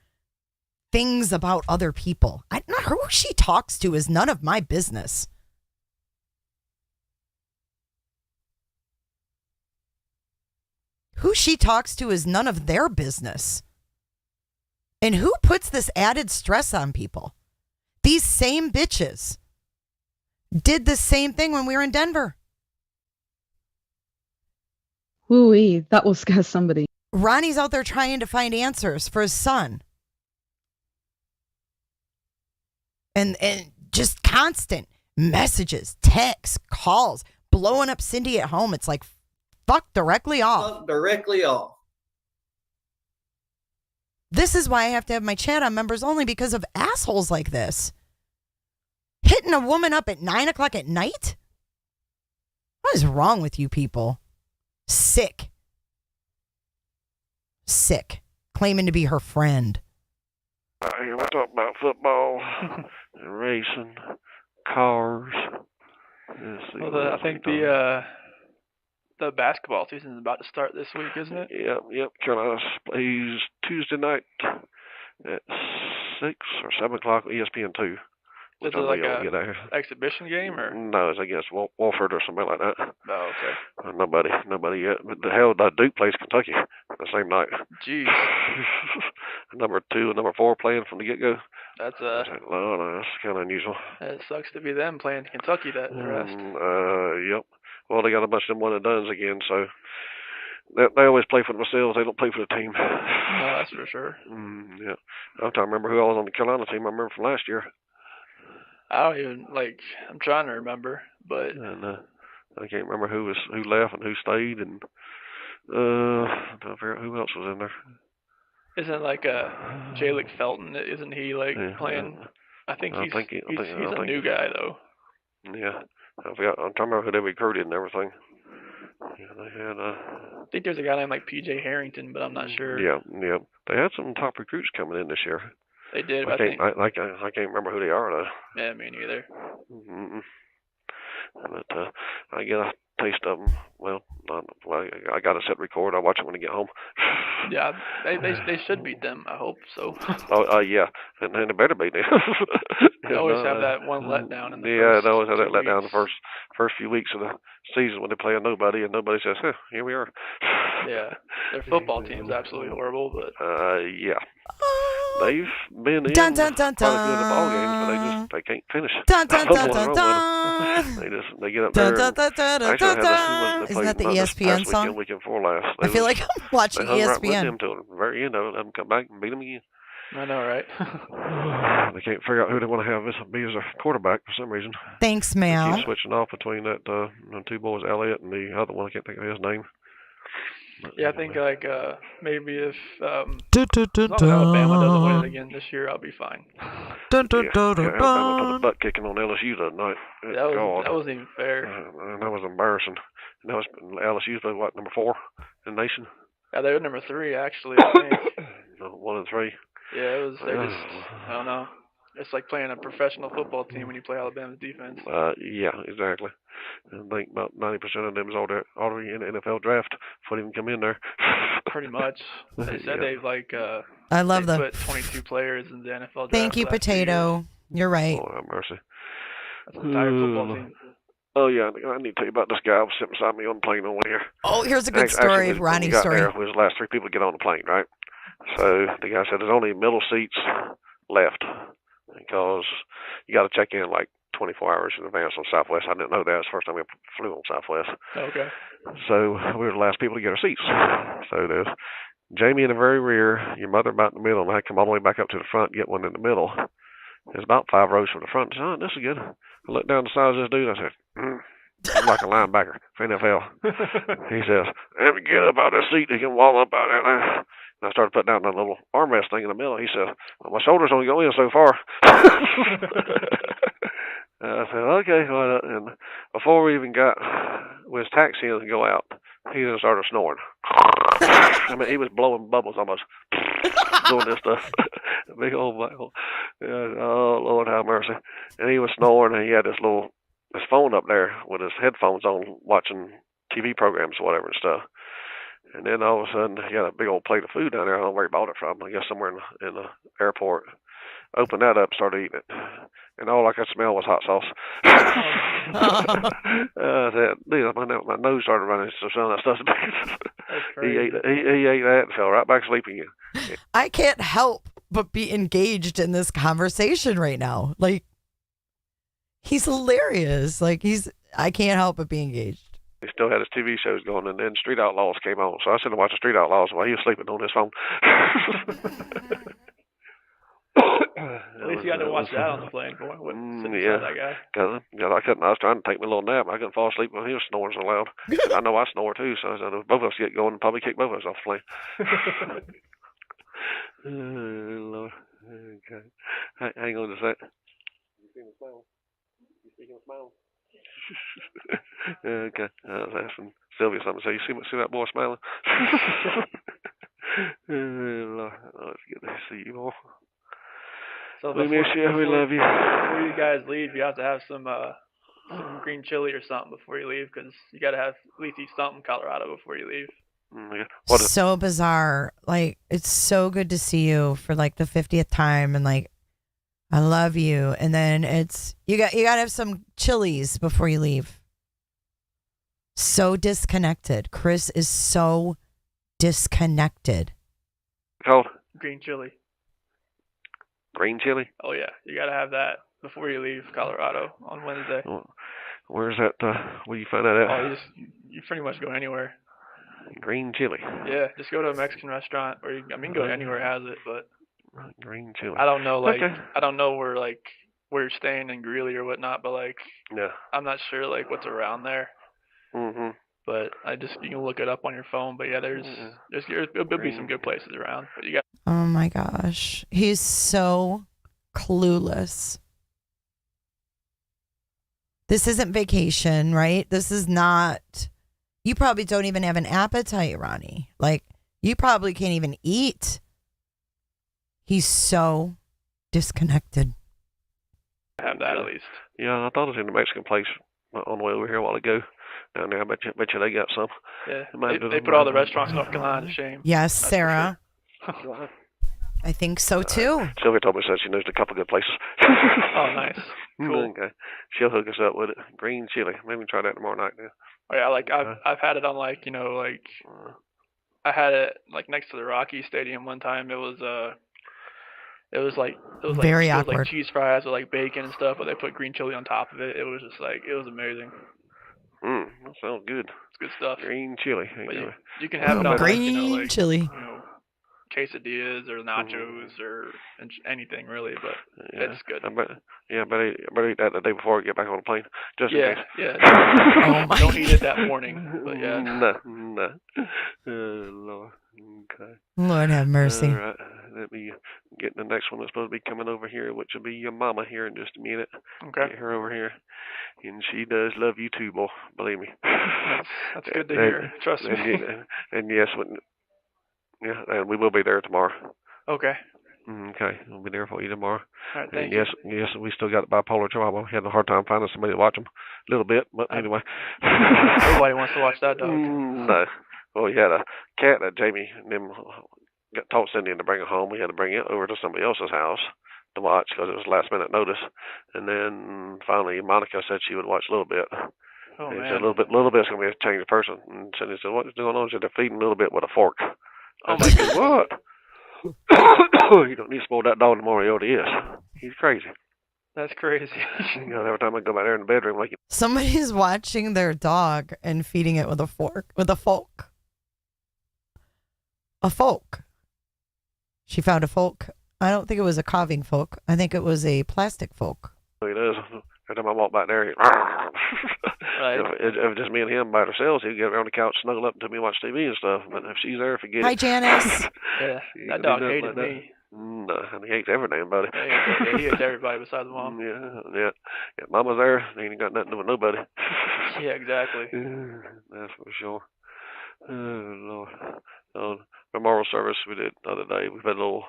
things about other people. Who she talks to is none of my business. Who she talks to is none of their business. And who puts this added stress on people? These same bitches did the same thing when we were in Denver. Woo-wee, that will scare somebody. Ronnie's out there trying to find answers for his son. And just constant messages, texts, calls, blowing up Cindy at home. It's like, fuck directly off. Fuck directly off. This is why I have to have my chat on members only, because of assholes like this. Hitting a woman up at 9 o'clock at night? What is wrong with you people? Sick. Sick. Claiming to be her friend. We're talking about football and racing, cars. Well, I think the basketball season is about to start this week, isn't it? Yep. Carolina plays Tuesday night at 6 or 7 o'clock on ESPN2. Is it like a exhibition game or? No, it's against Walford or something like that. Oh, okay. Nobody yet. But the hell, Duke plays Kentucky the same night. Jeez. Number 2 and number 4 playing from the get-go. That's that's kind of unusual. It sucks to be them playing Kentucky that rest. Yep. Well, they got a bunch of them one and dones again, so they always play for themselves. They don't play for the team. No, that's for sure. Yeah. I'm trying to remember who I was on the Carolina team. I remember from last year. I don't even I'm trying to remember, but and I can't remember who left and who stayed, and I don't figure out who else was in there. Isn't Jalik Felton? Isn't he playing? I think he's a new guy though. Yeah, I'm trying to remember who they recruited and everything. Yeah, they had. I think there's a guy named PJ Harrington, but I'm not sure. Yeah. They had some top recruits coming in this year. They did. I can't remember who they are though. Yeah, me neither. Mm-mm. But I get a taste of them. Well, I got to set record. I'll watch them when I get home. Yeah, they should beat them. I hope so. Yeah, and they better beat them. They always have that one letdown in the first. first They always have that 2 letdown weeks. the first few weeks of the season when they play a nobody, and nobody says, here we are. Yeah, their football team's absolutely horrible, but yeah. They've been in quite a few of the ball games, but they can't finish. They get up there. Isn't that the ESPN song? Weekend before last. I feel like I'm watching they hung right with ESPN. them till the very end of it. Let them come back and beat them again. I know, right? They can't figure out who they want to have be as a quarterback for some reason. Thanks, They Mal. keep switching off between that the two boys, Elliott, and the other one. I can't think of his name. Yeah, I think like maybe if as long as Alabama doesn't win it again this year, I'll be fine. Alabama put a butt kicking on LSU the other night. That wasn't even fair. And that was embarrassing. And that was LSU's what, number 4 in the nation? Yeah, they were number 3 actually. I think. 1 and 3. Yeah, it was. They just I don't know. It's like playing a professional football team when you play Alabama's defense. Yeah, exactly. I think about 90% of them is already in the NFL draft before they even come in there. Pretty much. They said they've like. I love they them. put 22 players in the NFL draft. Thank you, Potato. You're right. Oh, have mercy. That's an entire football team. Oh, yeah, I need to tell you about this guy who was sitting beside me on the plane on one here. Oh, here's a good story, Ronnie's story. There was the last 3 people to get on the plane, right? So the guy said there's only middle seats left because you got to check in like 24 hours in advance on Southwest. I didn't know that. It's the first time we flew on Southwest. Okay. So we were the last people to get our seats. So there's Jamie in the very rear, your mother about in the middle, and I come all the way back up to the front and get one in the middle. There's about 5 rows from the front. I said, oh, this is good. I looked down the size of this dude. I said, I'm like a linebacker for NFL. He says, let me get up out of the seat. He can wall up out there. And I started putting down that little armrest thing in the middle. He said, well, my shoulders only go in so far. I said, okay. Well, and before we even got with taxiing to go out, he just started snoring. I mean, he was blowing bubbles almost, doing this stuff. Big old black hole. Oh, Lord have mercy. And he was snoring, and he had his phone up there with his headphones on, watching TV programs or whatever and stuff. And then all of a sudden, he had a big old plate of food down there. I don't know where he bought it from. I guess somewhere in the airport. Opened that up, started eating it. And all I could smell was hot sauce. My nose started running, so some of that stuff. He ate that and fell right back asleep again. I can't help but be engaged in this conversation right now. Like, he's hilarious. Like, I can't help but be engaged. He still had his TV shows going, and then Street Outlaws came on. So I sat and watched the Street Outlaws while he was sleeping on his phone. At least you got to watch that on the plane, boy. Yeah, that guy. Cause I couldn't. I was trying to take me a little nap. I couldn't fall asleep when he was snoring so loud. I know I snore too, so I said if both of us get going, probably kick both of us off the plane. Lord. Okay. Hang on a sec. You see the smile? You see him smile? Okay. I was asking Sylvia something. So you see that boy smiling? Lord, it's good to see you all. So we miss you. We love you. Before you guys leave, you have to have some green chili or something before you leave, because you got to have at least eat something in Colorado before you leave. Yeah. So bizarre. Like, it's so good to see you for like the 50th time, and like, I love you. And then it's you got to have some chilies before you leave. So disconnected. Chris is so disconnected. Called green chili. Green chili? Oh yeah, you got to have that before you leave Colorado on Wednesday. Where's that? Where you find that at? Oh, you pretty much go anywhere. Green chili. Yeah, just go to a Mexican restaurant, or go anywhere that has it. But green chili. I don't know, okay. I don't know where you're staying in Greeley or whatnot, but yeah, I'm not sure what's around there. Mhm. But you can look it up on your there'll be some good places around. But you got. Oh my gosh, he's so clueless. This isn't vacation, right? This is not. You probably don't even have an appetite, Ronnie. Like, you probably can't even eat. He's so disconnected. Have that at least. Yeah, I thought it was in the Mexican place on the way over here a while ago down there. I bet you they got some. Yeah, they put all the restaurants in North Carolina to shame. Yes, Sarah. I think so too. Sylvia told me that she knows a couple good places. Oh, nice. Cool. Okay. She'll hook us up with it. Green chili. Maybe we try that tomorrow night now. Oh yeah, like I've had it on like I had it like next to the Rocky Stadium one time. It was Very awkward. like cheese fries with like bacon and stuff, but they put green chili on top of it. It was just like it was amazing. That sounds good. It's good stuff. Green chili. But you can have it on green chili. Quesadillas or nachos or anything really, but it's good. I better eat that the day before I get back on the plane. Just in case. Oh my Don't eat it that morning. But yeah. No. Lord. Okay. Lord have mercy. All right. Let me get the next one that's supposed to be coming over here, which will be your mama here in just a minute. Okay. Get her over here. And she does love you too, boy. Believe me. That's good to hear. Trust me. And yes, and we will be there tomorrow. Okay. Okay, we'll be there for you tomorrow. All right, thank you. Yes, we still got the bipolar trouble. We had a hard time finding somebody to watch them a little bit, but anyway. Nobody wants to watch that dog. No. Well, you had a cat that Jamie and them told Cindy to bring it home. We had to bring it over to somebody else's house to watch because it was last minute notice. And then finally, Monica said she would watch a little bit. Oh, and man. said a little bit's going to be a change of person. And Cindy said, what's going on? She said, they're feeding a little bit with a fork. Oh, my goodness. What? You don't need to spoil that dog anymore. He already is. He's crazy. That's crazy. Every time I go back there in the bedroom, like Somebody's watching their dog and feeding it with a fork, with a fork. A fork. She found a fork. I don't think it was a carving fork. I think it was a plastic fork. He does. Every time I walk back there, Right. If it's just me and him by ourselves, he'd get around the couch, snuggle up to me, watch TV and stuff. But if she's there, forget it. Hi, Janice. Yeah, that dog hated me. No, and he hates everything, buddy. Yeah, he hates everybody besides mom. Yeah. Mama's there, he ain't got nothing to do with nobody. Yeah, exactly. That's for sure. Oh, Lord. Memorial service we did the other day. We've had a little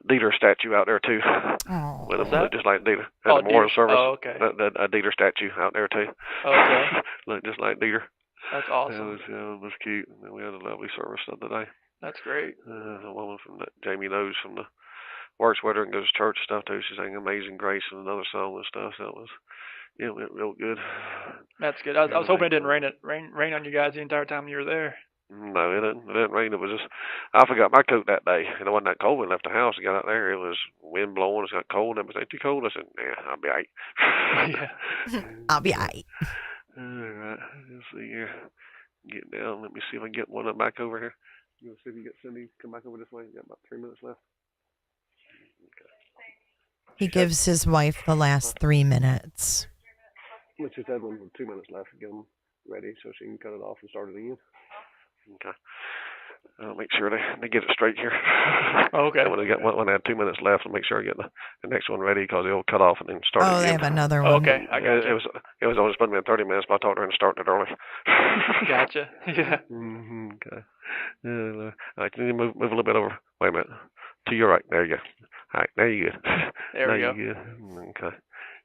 Dieter statue out there, too. Oh. With him, just like Dieter. Had a memorial service. Oh, okay. A Dieter statue out there, too. Okay. Look just like Dieter. That's awesome. It was cute. And we had a lovely service the other day. That's great. A woman from that Jamie knows from the works with her and goes to church and stuff, too. She sang Amazing Grace and another song and stuff. So it went real good. That's good. I was hoping it didn't rain on you guys the entire time you were there. No, it didn't rain. It was just, I forgot my coat that day, and it wasn't that cold. We left the house and got out there. It was wind blowing. It got cold. It was too cold. I said, I'll be all right. Yeah. I'll be all right. All right. Let's see here. Get down. Let me see if I can get one up back over here. You want to see if you get Cindy come back over this way? You got about 3 minutes left. Okay. He gives his wife the last 3 minutes. Let's just have 2 minutes left to get them ready so she can cut it off and start it again. Okay. I'll make sure they get it straight here. Okay. When I have 2 minutes left, I'll make sure I get the next one ready because it'll cut off and then start again. Oh, they have another one. Okay, I got you. It was only supposed to be in 30 minutes, but I talked to her and started it early. Gotcha. Yeah. Okay. All right, can you move a little bit over? Wait a minute. To your right. There you go. All right, there you go. There we go. You good. Okay.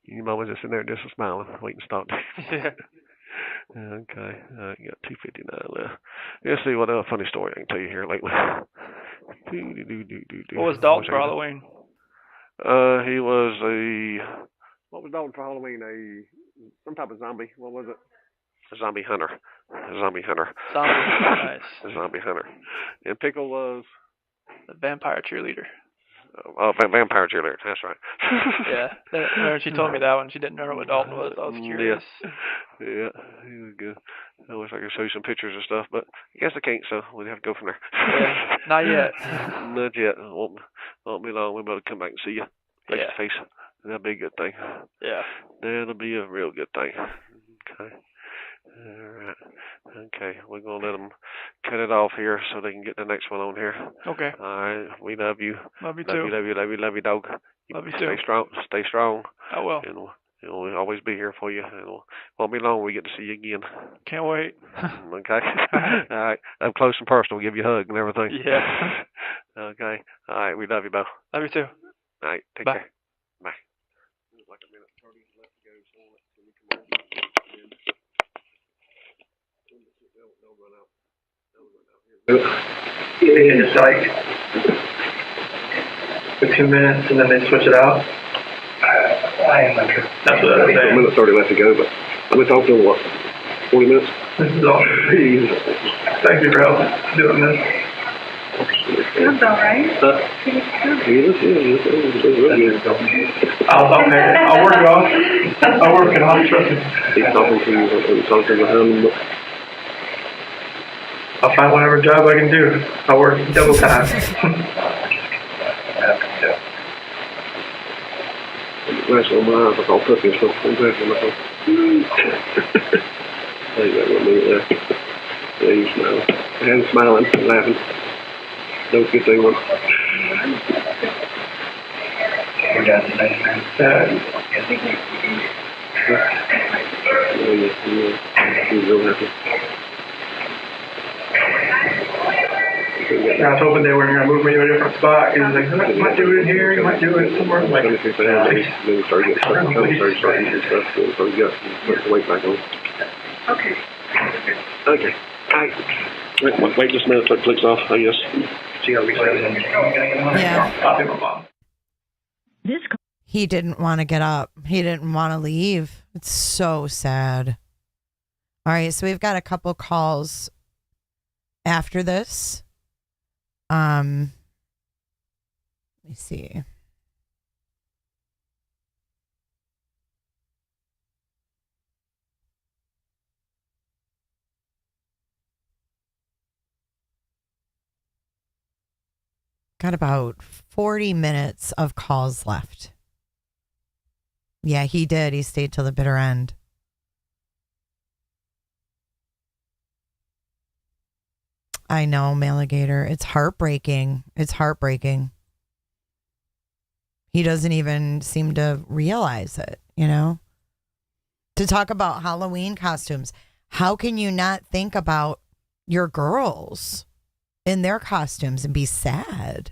Your mama's just in there just smiling, waiting to start. Yeah. Okay, you got 2:59 left. Let's see what other funny story I can tell you here lately. What was Dalton for Halloween? He was what was Dalton for Halloween? Some type of zombie. What was it? A zombie hunter. Nice. A zombie hunter. And Pickle was a vampire cheerleader. Vampire cheerleader. That's right. Yeah. When she told me that one, she didn't know what Dalton was. I was curious. Yeah, he was good. I wish I could show you some pictures and stuff, but I guess I can't, so we'll have to go from there. Yeah, not yet. Not yet. Won't be long. We'll be able to come back and see you face to face. That'll be a good thing. Yeah. That'll be a real good thing. Okay. All right. Okay, we're going to let them cut it off here so they can get the next one on here. Okay. All right. We love you. Love you too. Love you, dog. Love you too. Stay strong. I will. And we'll always be here for you. And won't be long. We get to see you again. Can't wait. Okay. All right. Up close and personal. We'll give you a hug and everything. Yeah. Okay. All right. We love you, Bo. Love you too. All right. Take Bye. care. Bye. Like a minute 30 left to go, so let's see. It's like for 2 minutes and then they switch it out. I am not sure. That's what I was saying. 1 minute 30 left to go, but I'm going to talk to him, what, 40 minutes? This is all. Thank you for helping doing this. That's all right. I'll work it off. I'll work it off, trust me. He's talking to you, talking to him. I'll find whatever job I can do. I'll work double time. Last one, my eyes, I'll put this stuff on back in my phone. There you go, 1 minute left. Yeah, you smile. And smiling, laughing. Don't get they one. Your dad's a nice man. He's real happy. I was hoping they weren't going to move me to a different spot. He was like, you might do it here, you might do it somewhere. I'm like, Then we start getting stuff, start eating stuff, so we got to put the weight back on. okay. Okay. Wait just a minute till it clicks off, I guess. Yeah. He didn't want to get up. He didn't want to leave. It's so sad. All right, so we've got a couple calls after this. Let me see. Got about 40 minutes of calls left. Yeah, he did. He stayed till the bitter end. I know, Maligator. It's heartbreaking. It's heartbreaking. He doesn't even seem to realize it, you know? To talk about Halloween costumes, how can you not think about your girls in their costumes and be sad?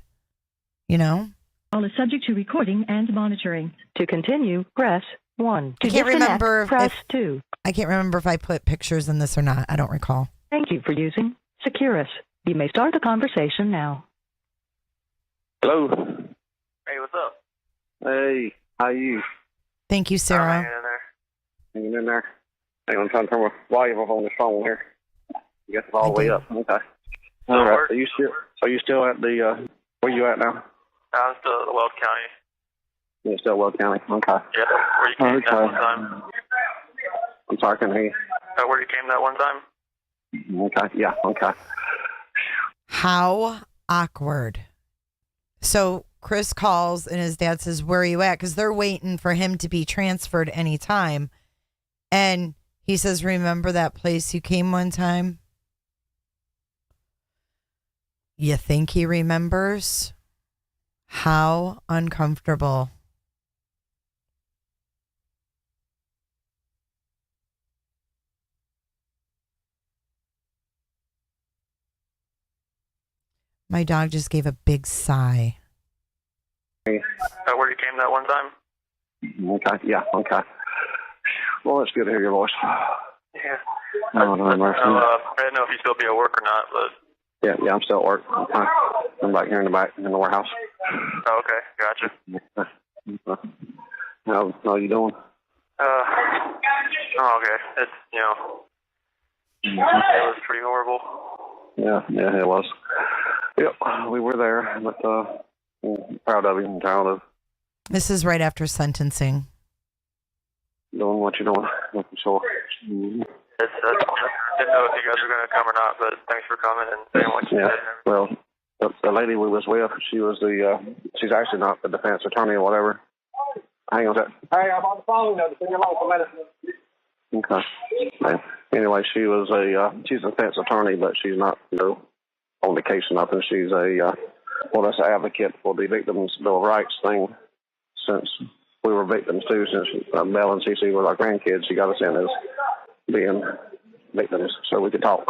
You know? All is subject to recording and monitoring. To continue, press 1. I can't remember press 2. I can't remember if I put pictures in this or not. I don't recall. Thank you for using Securus. You may start the conversation now. Hello. Hey, what's up? Hey, how you? Thank you, Sarah. Hanging in there. Hang on, I'm trying to turn my volume off on this phone here. You got it all the way up. Okay. All right. Are you still at the, where you at now? I'm still at Weld County. You're still Weld County. Okay. Yeah, where you came that one time. I'm sorry, I couldn't hear you. Where you came that one time? Okay, yeah, okay. How awkward. So Chris calls and his dad says, where are you at? Because they're waiting for him to be transferred anytime. And he says, remember that place you came one time? You think he remembers? How uncomfortable. My dog just gave a big sigh. Where you came that one time? Okay, yeah, okay. Well, it's good to hear your voice. Yeah. No, I didn't know if you still be at work or not, but... Yeah, I'm still at work. Okay. I'm back here in the warehouse. Oh, okay, gotcha. How you doing? Oh, okay. It's, it was pretty horrible. Yeah, it was. Yep, we were there, but proud of you, proud of This is right after sentencing. doing what you're doing, making sure. I didn't know if you guys were going to come or not, but thanks for coming and saying what you did. Well, the lady we was with, she was she's actually not the defense attorney or whatever. Hang on a sec. Hey, I'm on the phone, though. Leave me alone for a minute. Okay. Anyway, she's a defense attorney, but she's not, on the case or nothing. She's that's an advocate for the victims' Bill of Rights thing. Since we were victims too, since Mel and Cece were our grandkids, she got us in as being victims, so we could talk.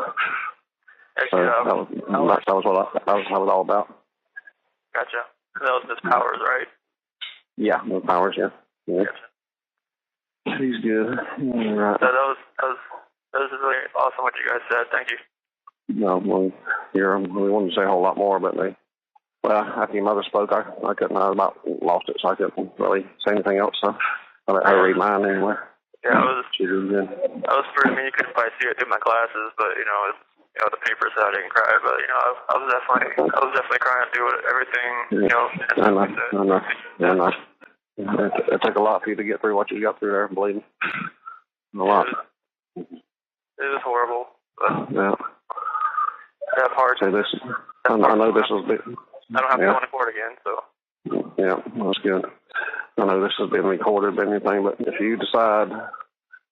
So that was what all about. Gotcha. That was Miss Powers, right? Yeah, Miss Powers. Yeah. Gotcha. She's good. Right. So that was really awesome what you guys said. Thank you. No, well, we wanted to say a whole lot more, but after your mother spoke, I couldn't, I about lost it, so I couldn't really say anything else, so I let her read mine anyway. Yeah, She did good. I was pretty, you couldn't probably see it through my glasses, but, the paper said I didn't cry, but, I was definitely crying through it, everything, I know. It took a lot for you to get through what you got through there, believe me. A lot. It was horrible. Yeah. That part. I know this was big. I don't have to go into court again, so. Yeah, that's good. I know this has been recorded or anything, but if you decide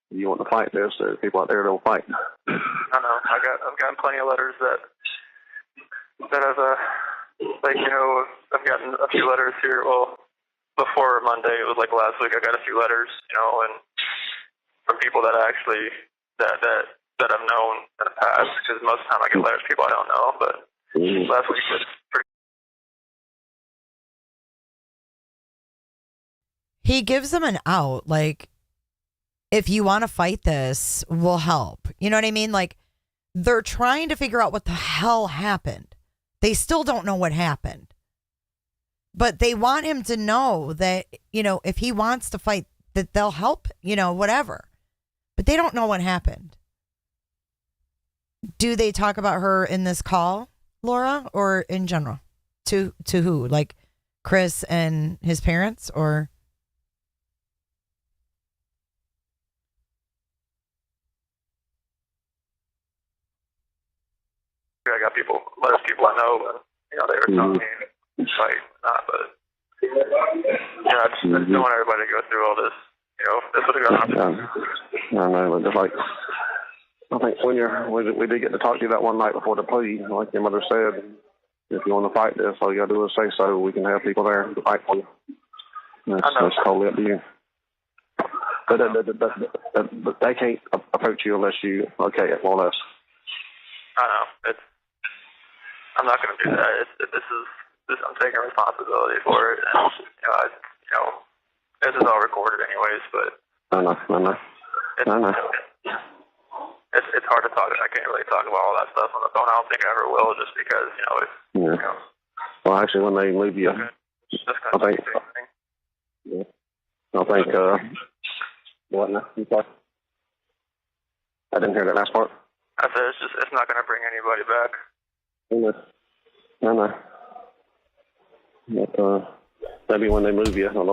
you want to fight this, there's people out there that'll fight. I know. I've gotten plenty of letters that I've I've gotten a few letters here. Well, before Monday, it was like last week. I got a few letters, and from people that actually that I've known in the past. Because most of the time I get letters from people I don't know, but last week was pretty. He gives them an out, like, if you want to fight this, we'll help. You know what I mean? Like, they're trying to figure out what the hell happened. They still don't know what happened. But they want him to know that, if he wants to fight, that they'll help, whatever. But they don't know what happened. Do they talk about her in this call, Laura, or in general? To who? Like Chris and his parents, or? I got letters people I know, and they were telling me to fight, not, but I just don't want everybody to go through all this. This would have gone on. I know, but just like I think we did get to talk to you that one night before the plea, like your mother said, if you want to fight this, all you got to do is say so. We can have people there to fight for you. That's totally up to you. But they can't approach you unless you okay it more or less. I know. I'm not going to do that. I'm taking responsibility for it, and this is all recorded anyways. But I know. It's hard to talk. I can't really talk about all that stuff on the phone. I don't think I ever will, just because Well, actually, when they move you, I think. What now? I didn't hear that last part. I said it's not going to bring anybody back. I know. But maybe when they move you, I don't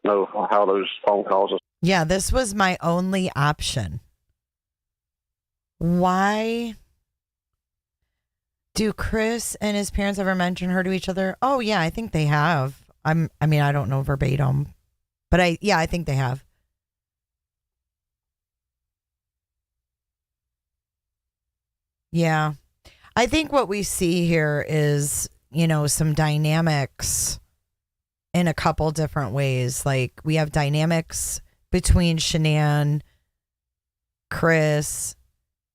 know how those phone calls. Yeah, this was my only option. Why do Chris and his parents ever mention her to each other? Oh yeah, I think they have. I don't know verbatim, but I think they have. Yeah. I think what we see here is, some dynamics in a couple different ways. Like, we have dynamics between Shanann, Chris,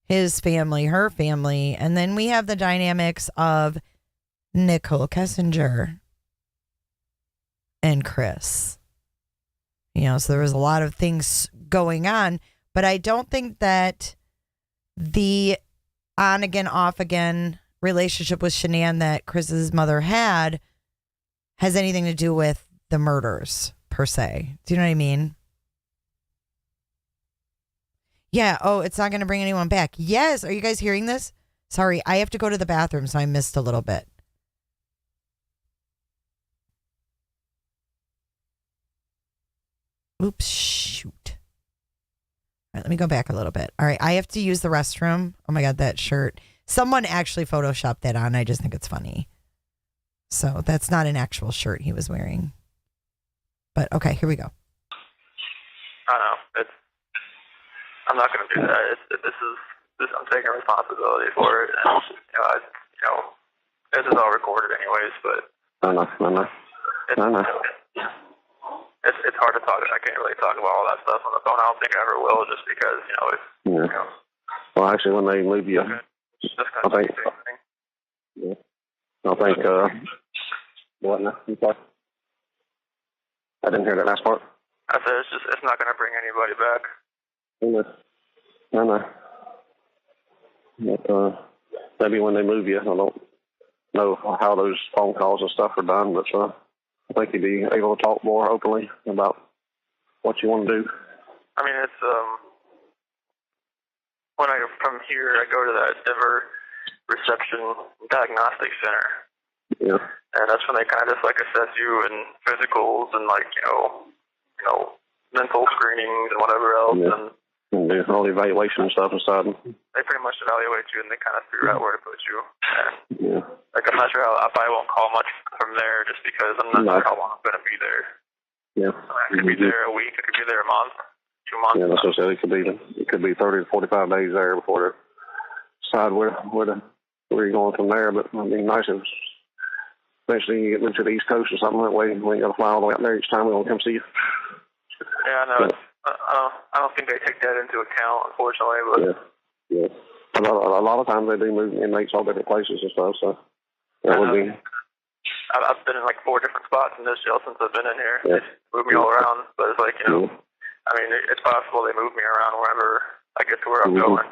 his family, her family, and then we have the dynamics of Nicole Kessinger and Chris. So there was a lot of things going on, but I don't think that the on again, off again relationship with Shanann that Chris's mother had has anything to do with the murders per se. Do you know what I mean? Yeah. Oh, it's not going to bring anyone back. Yes. Are you guys hearing this? Sorry, I have to go to the bathroom, so I missed a little bit. Oops, shoot. All right, let me go back a little bit. All right, I have to use the restroom. Oh my God, that shirt. Someone actually photoshopped that on. I just think it's funny. So that's not an actual shirt he was wearing. But okay, here we go. I know. I'm not going to do that. I'm taking responsibility for it, and this is all recorded anyways. But I know. It's hard to talk. I can't really talk about all that stuff on the phone. I don't think I ever will, just because Well, actually, when they move you, I think. What now? I didn't hear that last part. I said it's not going to bring anybody back. I know. But maybe when they move you. I don't know how those phone calls and stuff are done, but I think you'd be able to talk more openly about what you want to do. I mean, it's when I from here, I go to that Denver Reception Diagnostic Center. Yeah. And that's when they kind of just like assess you and physicals and like you know mental screenings and whatever else. Yeah. And do all the evaluation and stuff inside. They pretty much evaluate you and they kind of figure out where to put you. And, Yeah. like I'm not sure how I probably won't call much from there just because I'm not sure how long I'm going to be there. Yeah. I could be there a week. I could be there a month, 2 months. Yeah, that's what I said. It could be 30 to 45 days there before they decide where you're going from there. But it'd be nice if eventually you get moved to the East Coast or something. That way we ain't got to fly all the way out there each time we want to come see you. Yeah, I know. I don't think they take that into account, unfortunately. But yeah. A lot of times they do move inmates all different places and stuff. So that would be. I've been in like 4 different spots in this jail since I've been in here. Yeah. They move me all around, but it's like I mean, it's possible they move me around wherever I get to where I'm going.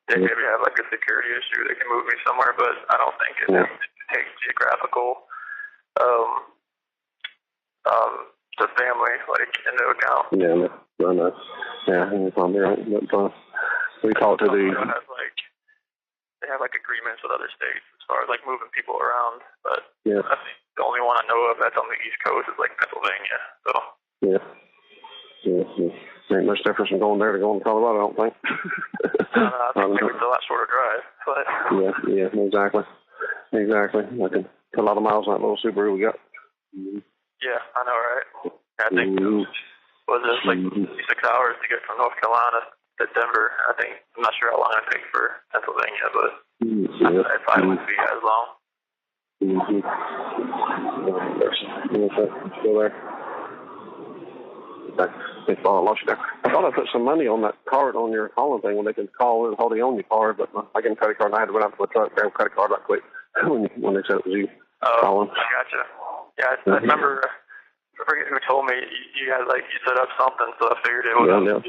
They maybe have like a security issue. They can move me somewhere, but I don't think it takes geographical the family like into account. Yeah, I know. Yeah, you're probably right. But, we talked to the. They have like agreements with other states as far as like moving people around, but yeah. I think the only one I know of that's on the East Coast is like Pennsylvania. So yeah. Ain't much difference from going there to going to Colorado, I don't think. I think maybe it's a lot shorter drive, but yeah, exactly. I can put a lot of miles on that little Subaru we got. Yeah, I know, right? I think was it like 6 hours to get from North Carolina to Denver? I think I'm not sure how long it takes for Pennsylvania, but it probably wouldn't be as long. Still there. I lost you there. I thought I put some money on that card on your calling thing when they could call and hold the only card, but I get a credit card and I had to run out to the truck, grab a credit card right quick when they said it was you calling. I gotcha. Yeah, I remember. I forget who told me you had like you set up something, so I figured it was.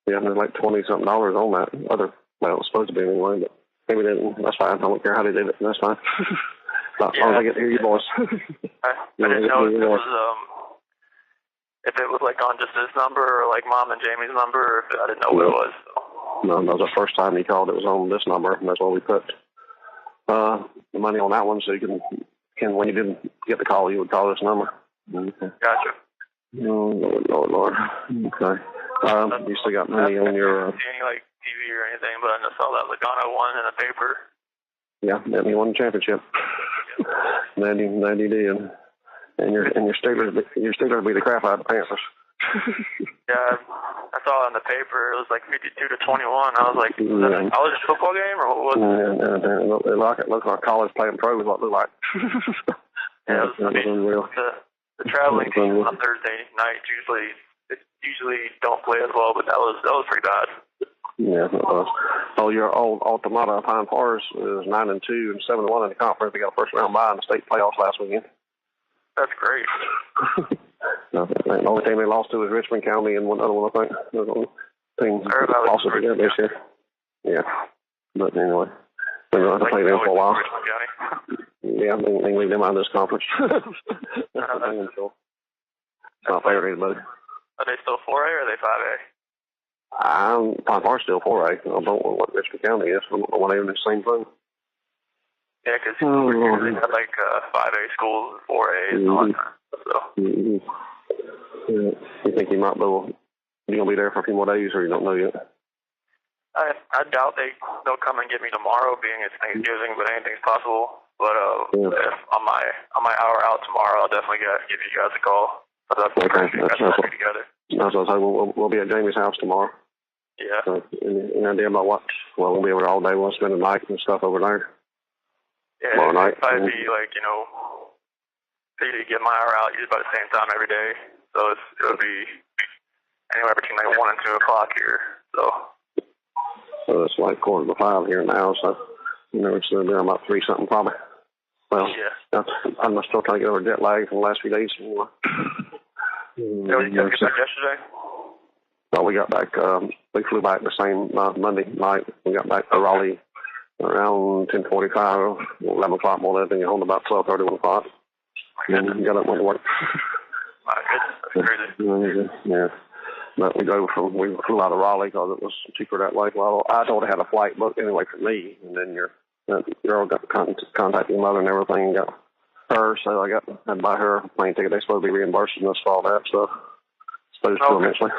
There's like $20-something on that other. Well, it was supposed to be anyway, but maybe they didn't. That's fine. I don't care how they did it. That's fine. As long as I get to hear your voice. I didn't know if it was like on just this number or like Mom and Jamie's number, or if I didn't know what it was. So. No, that was the first time he called. It was on this number, and that's why we put the money on that one, so you can when you didn't get the call, you would call this number. Okay. Gotcha. Oh, Lord. Okay. You still got money on your... I didn't see any like TV or anything, but I just saw that Logano won in the paper. Yeah, he won the championship. That he did. And your Steelers beat the crap out of the Panthers. Yeah, I saw it in the paper. It was like 52-21. I was like, is that a college football game or what was it? It looked like college playing pro is what it looked like. Yeah, it was unreal. The traveling team on Thursday night usually don't play as well, but that was pretty bad. Yeah. Your old Altamata Pine Forest is 9-2 and 7-1 in the conference. They got a first round bye in the state playoffs last weekend. That's great. The only team they lost to was Richmond County and one other one, I think. The team also together this year. Yeah. But anyway, they're going to have to play them for a while. Yeah, they can leave them out of this conference. It's not fair to anybody. Are they still 4A or are they 5A? Pine Forest still 4A. I don't know what Richmond County is. I don't know why they're in the same thing. Yeah, because they had like 5A schools and 4A and all that kind of stuff. So. Yeah. You think you might be going to be there for a few more days, or you don't know yet? I doubt they'll come and get me tomorrow, being it's Thanksgiving, but anything's possible. But if on my hour out tomorrow, I'll definitely give you guys a call. That's what together. That's what I was we'll be at Jamie's house tomorrow. Yeah. So, any idea about what? Well, we'll be over there all day. We'll spend the night and stuff over there. Yeah, it'd probably be like, for you to get my hour out, usually about the same time every day. So it would be anywhere between like 1 and 2 o'clock here. So it's like 4:45 here now. So it's there about 3-something probably. Well, yeah. I'm still trying to get over jet lag from the last few days. You get back yesterday? No, we got back. We flew back the same Monday night. We got back to Raleigh around 10:45, 11 o'clock more or less, and get home about 12:30, 1 o'clock. And then got up and went to work. My goodness, that's crazy. Yeah. But we flew out of Raleigh because it was cheaper that way. Well, I told her I had a flight booked anyway for me, and then that girl got contacted your mother and everything, and got her, so I had to buy her a plane ticket. They're supposed to be reimbursing us for all that stuff. Supposed to eventually.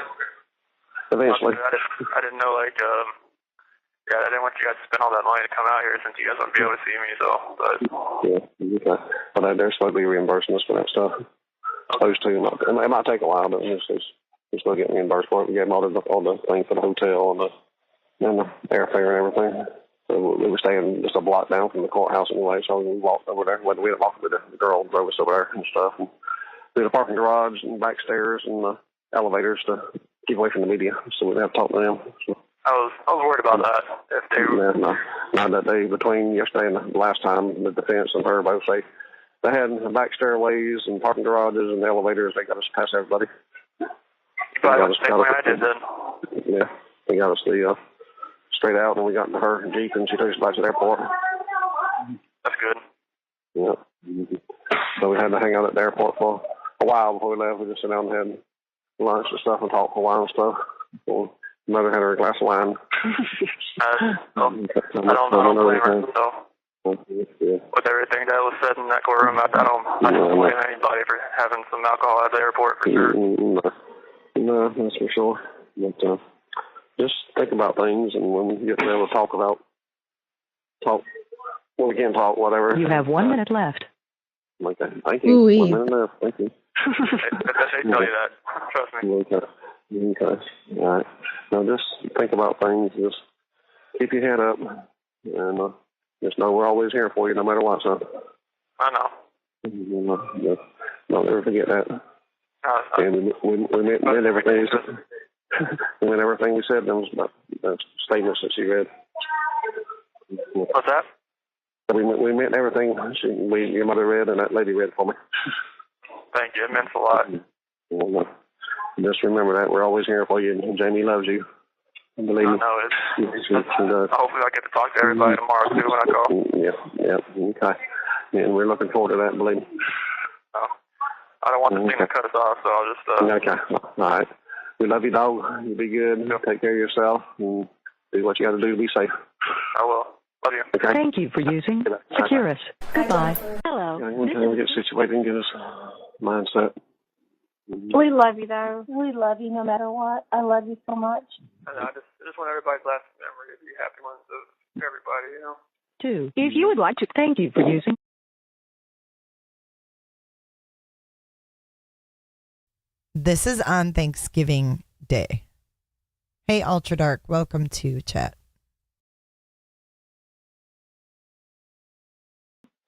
I didn't know, like, I didn't want you guys to spend all that money to come out here since you guys wouldn't be able to see me, so, but. Yeah, okay. But they're supposed to be reimbursing us for that stuff. Supposed to. It might take a while, but we're supposed to get reimbursed for it. We gave them all the things for the hotel and the airfare and everything. So we were staying just a block down from the courthouse anyway, so we walked over there. We didn't walk with the girl drove us over there and stuff. And through the parking garage and back stairs and the elevators to keep away from the media, so we didn't have to talk to them. So, I was worried about that. If they were... No, that day between yesterday and the last time, the defense and her both say they had back stairways and parking garages and elevators. They got us past everybody. You probably went the same way I did then. Yeah, they got us straight out, and we got into her Jeep, and she took us back to the airport. That's good. Yeah. So we had to hang out at the airport for a while before we left. We just sat down and had lunch and stuff and talked for a while and stuff. So mother had her a glass of wine. I don't blame her. So with everything that was said in that courtroom, I don't blame anybody for having some alcohol at the airport for sure. No, that's for sure. But just think about things, and when we get to be able to talk when we can talk, whatever. You have 1 minute left. Okay, thank you. Ooh-wee. 1 minute left. Thank you. They tell you that. Trust me. Okay. All right. Now just think about things. Just keep your head up, and just know we're always here for you, no matter what, son. I know. Don't ever forget that. And we meant everything. We meant everything we said. Those statements that she read. What's that? We meant everything your mother read and that lady read for me. Thank you. It meant a lot. Just remember that we're always here for you, and Jamie loves you. Believe me. I know. Hopefully I get to talk to everybody tomorrow too when I call. Yeah. Okay. Yeah, and we're looking forward to that. Believe me. I don't want this thing to cut us off, so I'll just. Okay. All right. We love you, dog. You be good. Take care of yourself, and do what you got to do to be safe. I will. Love you. Okay. Thank you for using Securus. Goodbye. Hello. One time we get situated and get us mindset. We love you, though. We love you no matter what. I love you so much. I just want everybody's last memory to be happy ones of everybody, you know. 2. If you would like to, thank you for using. This is on Thanksgiving Day. Hey, Ultra Dark, welcome to chat.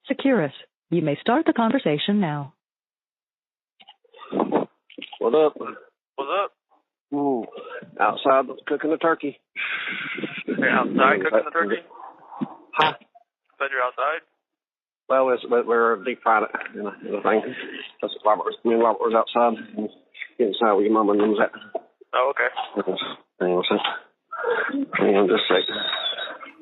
Securus. You may start the conversation now. What up? What's up? Outside cooking the turkey. You're outside cooking the turkey? Huh? Said you're outside? Well, we're deep fried it in a thing. That's what me and Robert was outside. Inside where your mama and them was at. Oh, okay. Hang on just a second.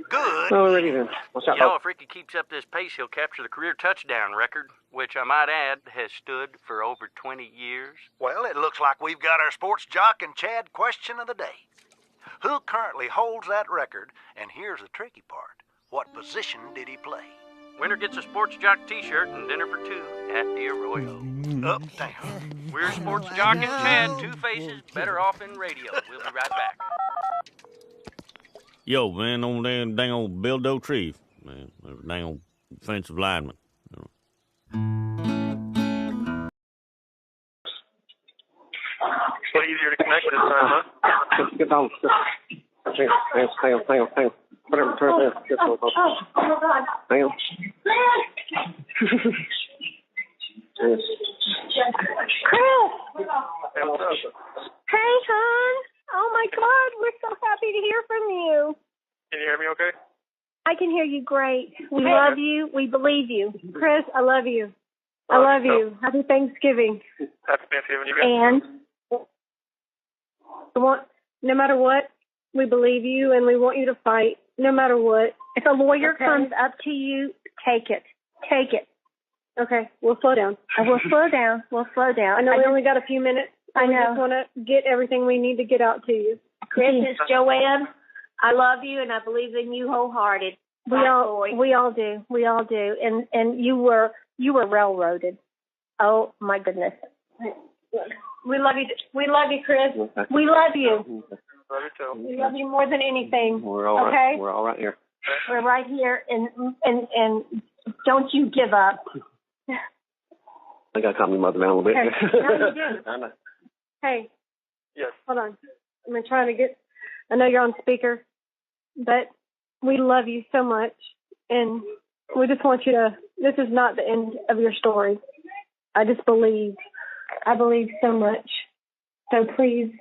Good. Oh, ready then. What's up? You know, if Ricky keeps up this pace, he'll capture the career touchdown record, which I might add has stood for over 20 years. Well, it looks like we've got our sports jock and Chad question of the day. Who currently holds that record? And here's the tricky part. What position did he play? Winner gets a Sports Jock t-shirt and dinner for two at the Arroyo. Uptown. We're Sports Jock and Chad, two faces, better off in radio. We'll be right back. Yo, man, on that dang old Bill Dotrieve, man, dang old offensive lineman. So easier to connect this time, huh? Get down. Hang on. Whatever, turn it down. Oh my God. Hang on. Chris! Hey, hon. Oh my God, we're so happy to hear from you. Can you hear me okay? I can hear you great. We love you. We believe you. Chris, I love you. I love you. Happy Thanksgiving. Happy Thanksgiving, you guys. And no matter what, we believe you and we want you to fight. No matter what. If a lawyer comes up to you, take it. Take it. Okay, we'll slow down. We'll slow down. We'll slow down. I know we only got a few minutes. I We know. just want to get everything we need to get out to you. Chris, it's Joanne. I love you, and I believe in you wholehearted. We all do. We all do. And you were railroaded. Oh my goodness. We love you. We love you, Chris. We love you. Love you too. We love you more than anything. We're all okay? right. We're all right here. We're right here, and don't you give up. I got to calm your mother down a little bit. Okay. No, you do. I know. Hey. Yes. Hold on. I'm trying to get. I know you're on speaker, but we love you so much, and we just want you to. This is not the end of your story. I just believe. I believe so much. So please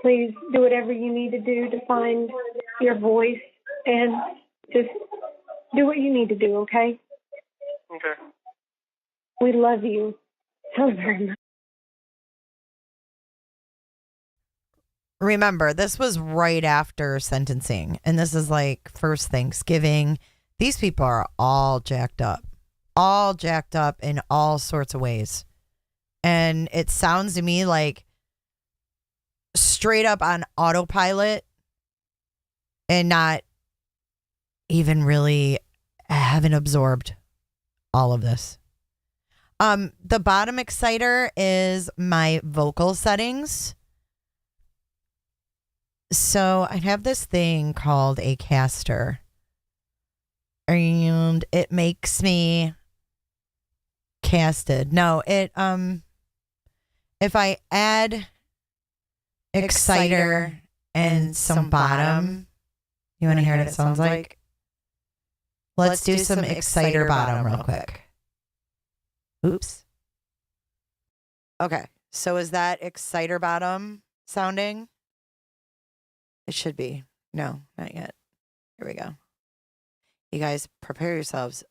do whatever you need to do to find your voice, and just do what you need to do. Okay. Okay. We love you so very much. Remember, this was right after sentencing, and this is like first Thanksgiving. These people are all jacked up in all sorts of ways. And it sounds to me like straight up on autopilot and not even really haven't absorbed all of this. The bottom exciter is my vocal settings. So I have this thing called a caster, and it makes me casted. No, it if I add exciter and some bottom, you want to hear what it sounds like? Let's do some exciter bottom real quick. Oops. Okay, so is that exciter bottom sounding? It should be. No, not yet. Here we go. You guys prepare yourselves.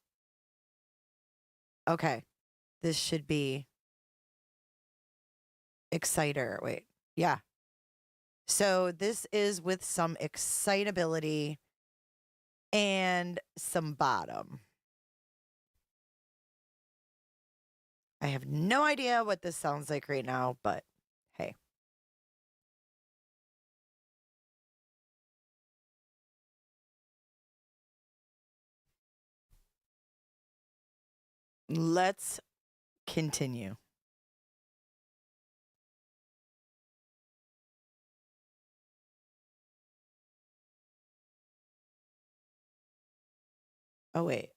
Okay. This should be exciter. Wait. Yeah. So this is with some excitability and some bottom. I have no idea what this sounds like right now, but hey. Let's continue. Oh, wait.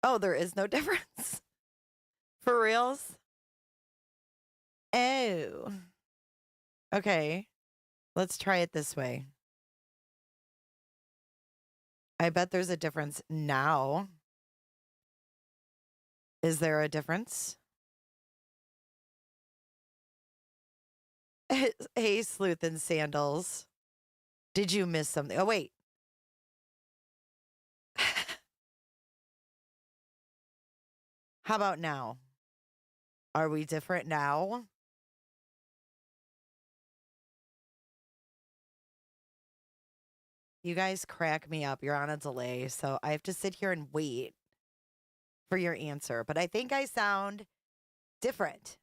Oh, there is no difference. For reals? Oh. Okay. Let's try it this way. I bet there's a difference now. Is there a difference? Hey, Sleuth in Sandals. Did you miss something? Oh, wait. How about now? Are we different now? You guys crack me up. You're on a delay, so I have to sit here and wait for your answer. But I think I sound different.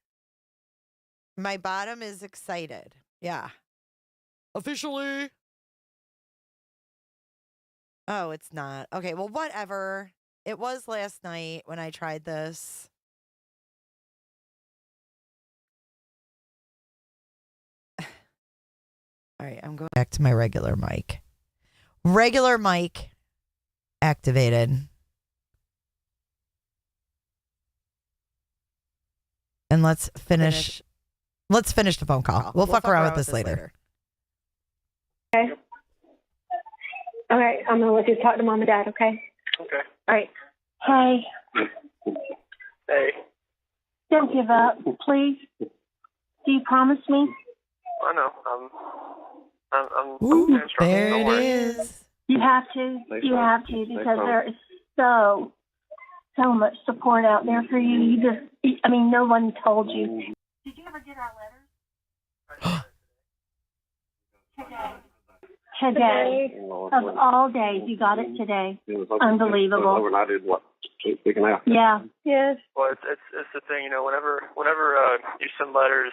My bottom is excited. Yeah. Officially. Oh, it's not. Okay, well, whatever. It was last night when I tried this. All right, I'm going back to my regular mic. Regular mic activated. And let's finish the phone call. We'll fuck around with this later. Okay. All right, I'm gonna let you talk to Mom and Dad. Okay. Okay. All right. Hey, Hey. Don't give up, please. Do you promise me? I know. I'm Ooh, staying strong. there Don't it worry. is. You have to. Stay You strong. have to, Stay because strong. there is so much support out there for you. You just, I mean, no one told you. Did you ever get our letters? Today. Of all days, you got it today. Unbelievable. Overnight, I did what? 2 weeks and a half. Yeah. Yes. Well, it's the thing, whenever you send letters,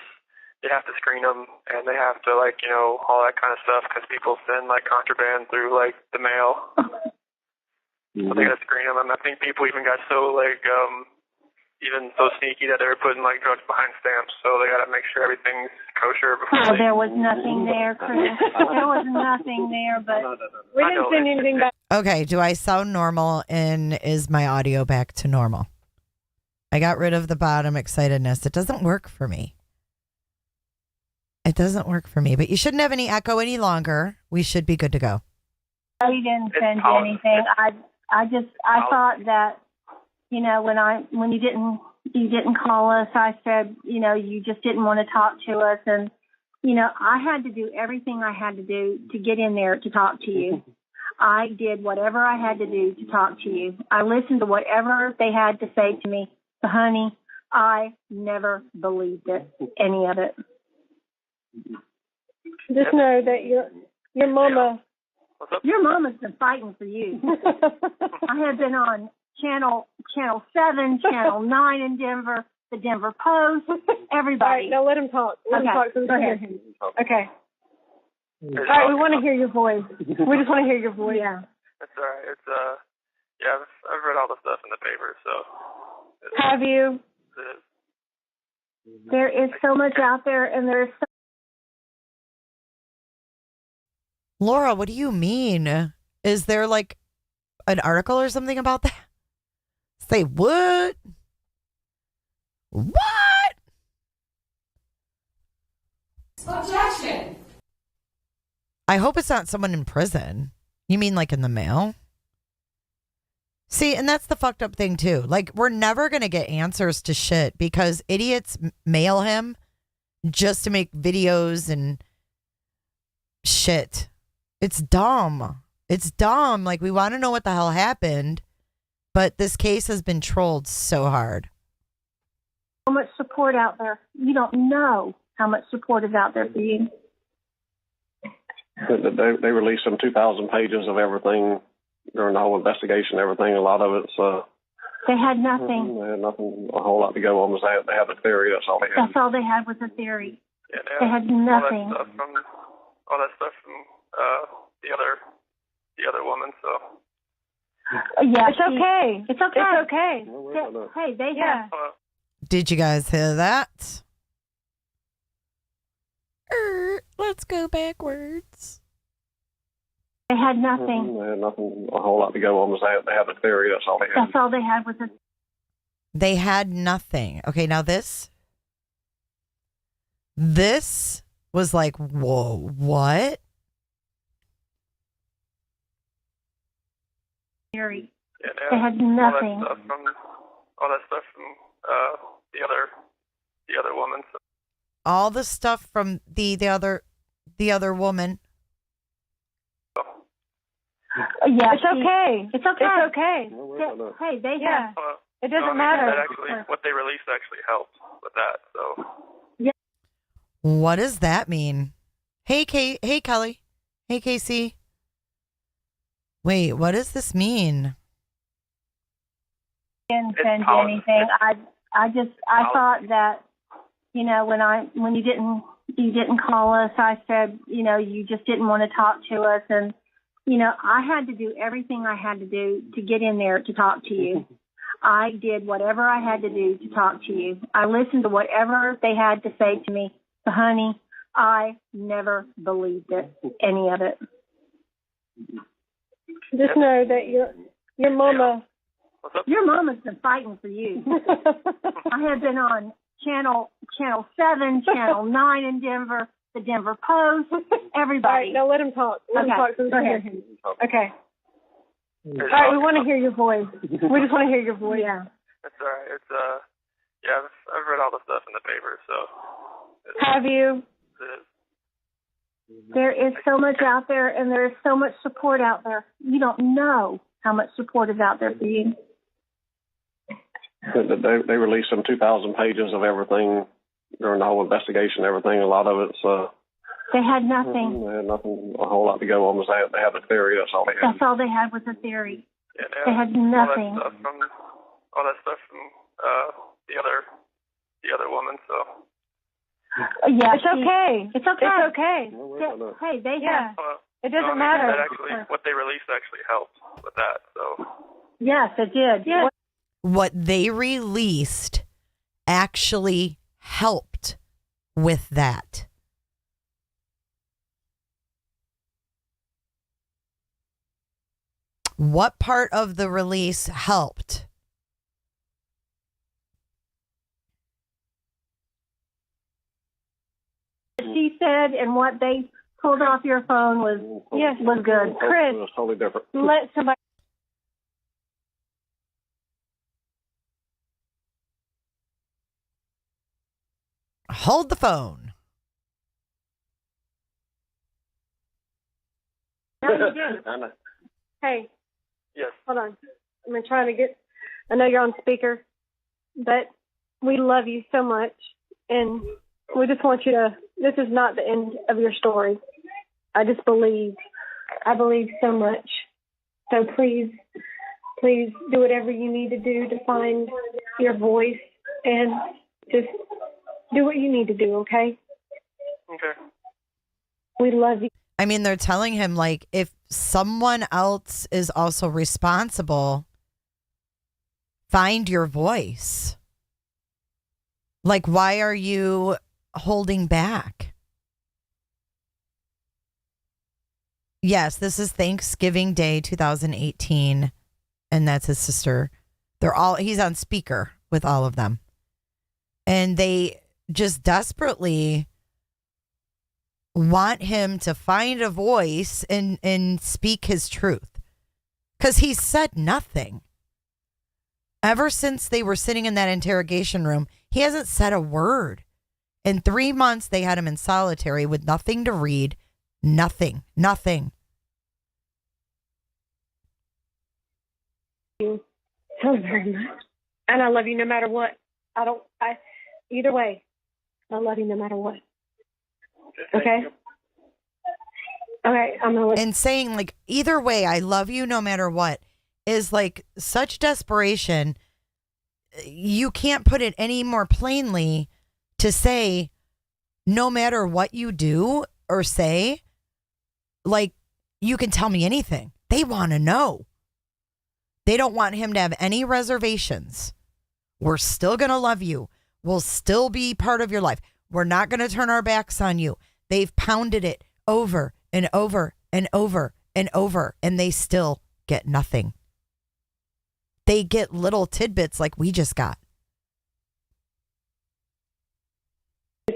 they have to screen them, and they have to, all that kind of stuff, because people send, contraband through, the mail. So they got to screen them, and I think people even got so, even so sneaky that they were putting, drugs behind stamps, so they got to make sure everything's kosher before there was nothing there, Chris. There was nothing there, but we didn't send anything back. Okay, do I sound normal, and is my audio back to normal? I got rid of the bottom excitedness. It doesn't work for me. It doesn't work for me, but you shouldn't have any echo any longer. We should be good to go. We didn't send you anything. I thought that, when you didn't call us, I said, you just didn't want to talk to us. And, I had to do everything I had to do to get in there to talk to you. I did whatever I had to do to talk to you. I listened to whatever they had to say to me. But honey, I never believed it, any of it. Just know that your mama's been fighting for you. I have been on Channel 7, Channel 9 in Denver, the Denver Post, everybody. All right, now let him talk. Let him talk so we can hear him. Okay. All right, we want to hear your voice. We just want to hear your voice. Yeah. That's all right. It's I've read all the stuff in the paper, so. Have you? There is so much out there, and there's so. Laura, what do you mean? Is there an article or something about that? Say what? What? Objection. I hope it's not someone in prison. You mean in the mail? See, and that's the fucked up thing too. We're never going to get answers to shit because idiots mail him just to make videos and shit. It's dumb. It's dumb. We want to know what the hell happened, but this case has been trolled so hard. So much support out there. You don't know how much support is out there for you. They released some 2,000 pages of everything during the whole investigation. Everything, a lot of it's. They had nothing. They had nothing. A whole lot to go on. They had the theory. That's all they had. That's all they had was a theory. Yeah, they had nothing. All that stuff from the other woman. So. Yeah, it's okay. It's okay. It's okay. Hey, they have. Did you guys hear that? Let's go backwards. They had nothing. They had nothing. A whole lot to go on. They had the theory. That's all they had. That's all they had was a. They had nothing. Okay, now this was whoa, what? Theory. Yeah, they had nothing. All that stuff from the other woman. So. All the stuff from the other woman. Yeah, it's okay. It's okay. It's okay. Hey, they have. It doesn't matter. What they released actually helped with that. So. Yeah. What does that mean? Hey, Hey, Kelly. Hey, Casey. Wait, what does this mean? Didn't send you anything. I thought that, when you didn't call us, I said, you just didn't want to talk to us, and I had to do everything I had to do to get in there to talk to you. I did whatever I had to do to talk to you. I listened to whatever they had to say to me. But honey, I never believed it, any of it. Just know that your mama's been fighting for you. I have been on Channel 7, Channel 9 in Denver, the Denver Post, everybody. All right, now let him talk. Let him talk so we can hear him. Okay. All right, we want to hear your voice. We just want to hear your voice. Yeah. That's all right. It's I've read all the stuff in the paper, so. Have you? There is so much out there, and there is so much support out there. You don't know how much support is out there for you. They released some 2,000 pages of everything during the whole investigation. Everything, a lot of it's. They had nothing. They had nothing a whole lot to go on. They had the theory. That's all they had. That's all they had was a theory. Yeah, They had nothing. All that stuff from the other woman. So. Yeah, It's okay. It's okay. It's okay. Hey, they have. It doesn't matter. That actually, what they released actually helped with that. So. Yes, it did. Yeah. What they released actually helped with that. What part of the release helped? She said, and what they pulled off your phone was good. Chris, it was totally different. Let somebody. Hold the phone. No, you didn't. Hey. Yes. Hold on. I'm trying to get. I know you're on speaker, but we love you so much, and we just want you to. This is not the end of your story. I believe so much. So please do whatever you need to do to find your voice, and just do what you need to do. Okay. Okay. We love you. I mean, they're telling him, like, if someone else is also responsible, find your voice. Like, why are you holding back? Yes, this is Thanksgiving Day 2018, and that's his sister. He's on speaker with all of them. And they just desperately want him to find a voice and speak his truth. Because he said nothing. Ever since they were sitting in that interrogation room, he hasn't said a word. In 3 months, they had him in solitary with nothing to read. Nothing. You so very much. And I love you no matter what. Either way, I love you no matter what. Okay? Okay, I'm going to And saying, like, either way, I love you no matter what is like such desperation. You can't put it any more plainly to say, no matter what you do or say, like, you can tell me anything. They want to know. They don't want him to have any reservations. We're still going to love you. We'll still be part of your life. We're not going to turn our backs on you. They've pounded it over and over and over and over, and they still get nothing. They get little tidbits like we just got.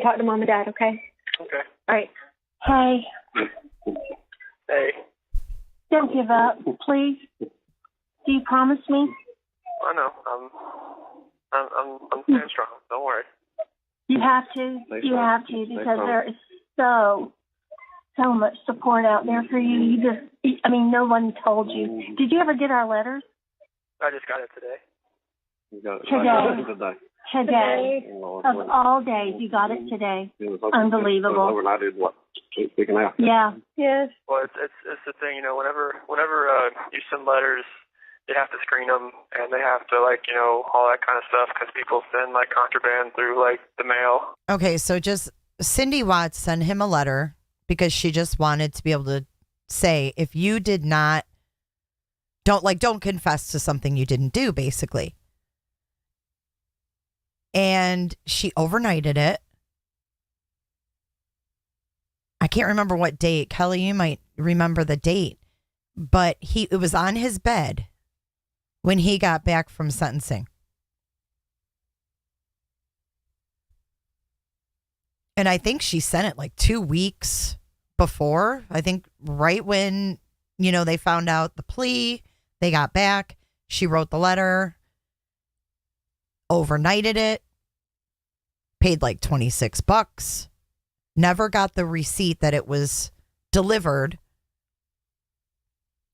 talk to Mom and Dad, okay? Okay. All right. Hey, Hey. don't give up, please. Do you promise me? I know. I'm staying strong. Don't worry. You have to. You have to, because there is so much support out there for you. No one told you. Did you ever get our letters? I just got it today. You got it Today. Today. Of all days, you got it today. Unbelievable. Overnight is what? Speaking out. Yeah. Yes. Well, it's the thing, whenever you send letters, they have to screen them, and they have to, all that kind of stuff, because people send, contraband through, the mail. Okay, so just Cindy Watts sent him a letter because she just wanted to be able to say, if you did not, don't confess to something you didn't do, basically. And she overnighted it. I can't remember what date. Kelly, you might remember the date. But it was on his bed when he got back from sentencing. And I think she sent it 2 weeks before. I think right when, they found out the plea, they got back. She wrote the letter, overnighted it, paid $26, never got the receipt that it was delivered.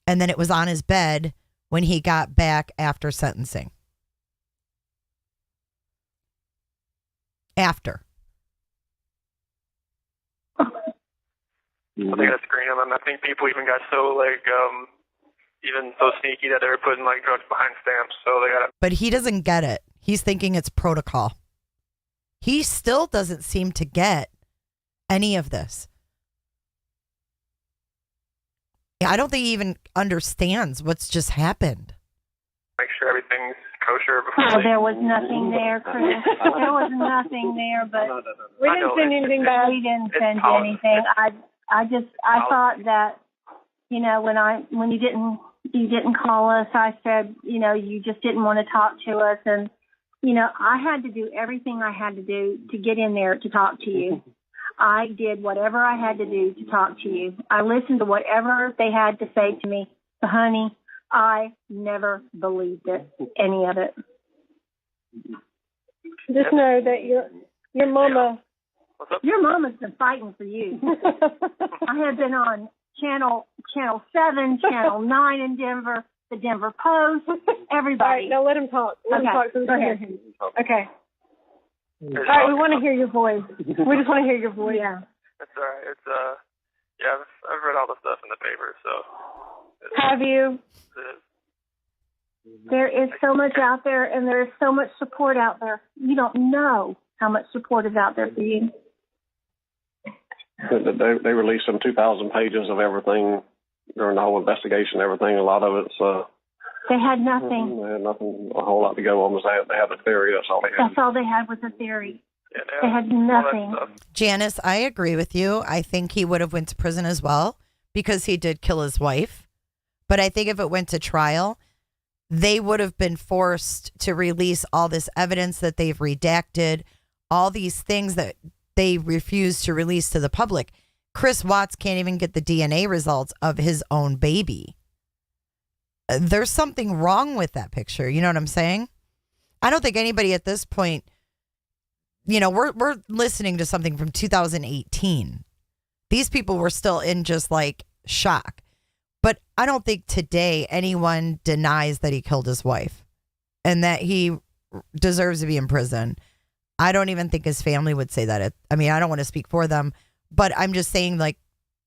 And then it was on his bed when he got back after sentencing. After. So they got to screen them, and I think people even got so even so sneaky that they were putting like drugs behind stamps. So they got. But he doesn't get it. He's thinking it's protocol. He still doesn't seem to get any of this. I don't think he even understands what's just happened. Make sure everything's kosher before. Oh, there was nothing there, Chris. There was nothing there, but we didn't send anything back. We didn't send you anything. I thought that, you know, when you didn't call us, I said, you know, you just didn't want to talk to us, and you know, I had to do everything I had to do to get in there to talk to you. I did whatever I had to do to talk to you. I listened to whatever they had to say to me. But honey, I never believed it, any of it. Just know that your mama's been fighting for you. I have been on Channel 7, Channel 9 in Denver, the Denver Post, everybody. All right, now let him talk. Let him talk so we can hear him. Okay. All right, we want to hear your voice. We just want to hear your voice. Yeah. That's all right. It's yeah, I've read all the stuff in the paper, so. Have you? There is so much out there, and there is so much support out there. You don't know how much support is out there for you. They released some 2,000 pages of everything during the whole investigation. Everything, a lot of it's. They had nothing. They had nothing. A whole lot to go on. They had a theory. That's all they had. That's all they had was a theory. Yeah, they had nothing. Janice, I agree with you. I think he would have went to prison as well because he did kill his wife. But I think if it went to trial, they would have been forced to release all this evidence that they've redacted, all these things that they refuse to release to the public. Chris Watts can't even get the DNA results of his own baby. There's something wrong with that picture. You know what I'm saying? I don't think anybody at this point, you know, we're listening to something from 2018. These people were still in just like shock. But I don't think today anyone denies that he killed his wife and that he deserves to be in prison. I don't even think his family would say that. I mean, I don't want to speak for them, but I'm just saying, like,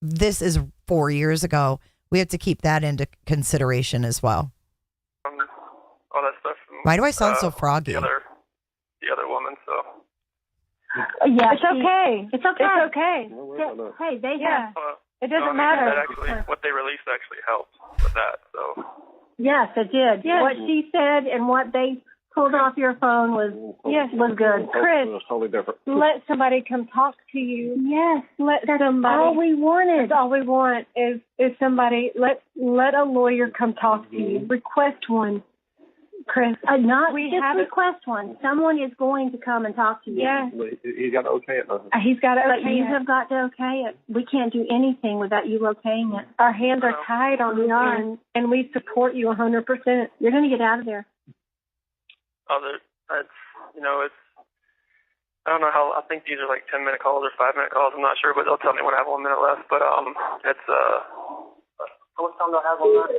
this is 4 years ago. We have to keep that into consideration as well. All that stuff. Why do I sound so froggy? The other woman, so. Yeah, it's okay. It's okay. It's okay. Hey, they have. It doesn't matter. That actually, what they released actually helped with that. So. Yes, it did. Yes. What she said and what they pulled off your phone was good. Chris, it was totally different. Let somebody come talk to you. Yes, that's all we wanted. That's all we want is somebody. Let a lawyer come talk to you. Request one, Chris. Request one. Someone is going to come and talk to you. Yeah. He's got to okay it. He's got to okay it. But you have got to okay it. We can't do anything without you okaying it. Our hands are tied on this, and we support you 100%. You're going to get out of there. It's I don't know how. I think these are like 10-minute calls or 5-minute calls. I'm not sure, but they'll tell me when I have 1 minute left. But it's how much time do I have on that?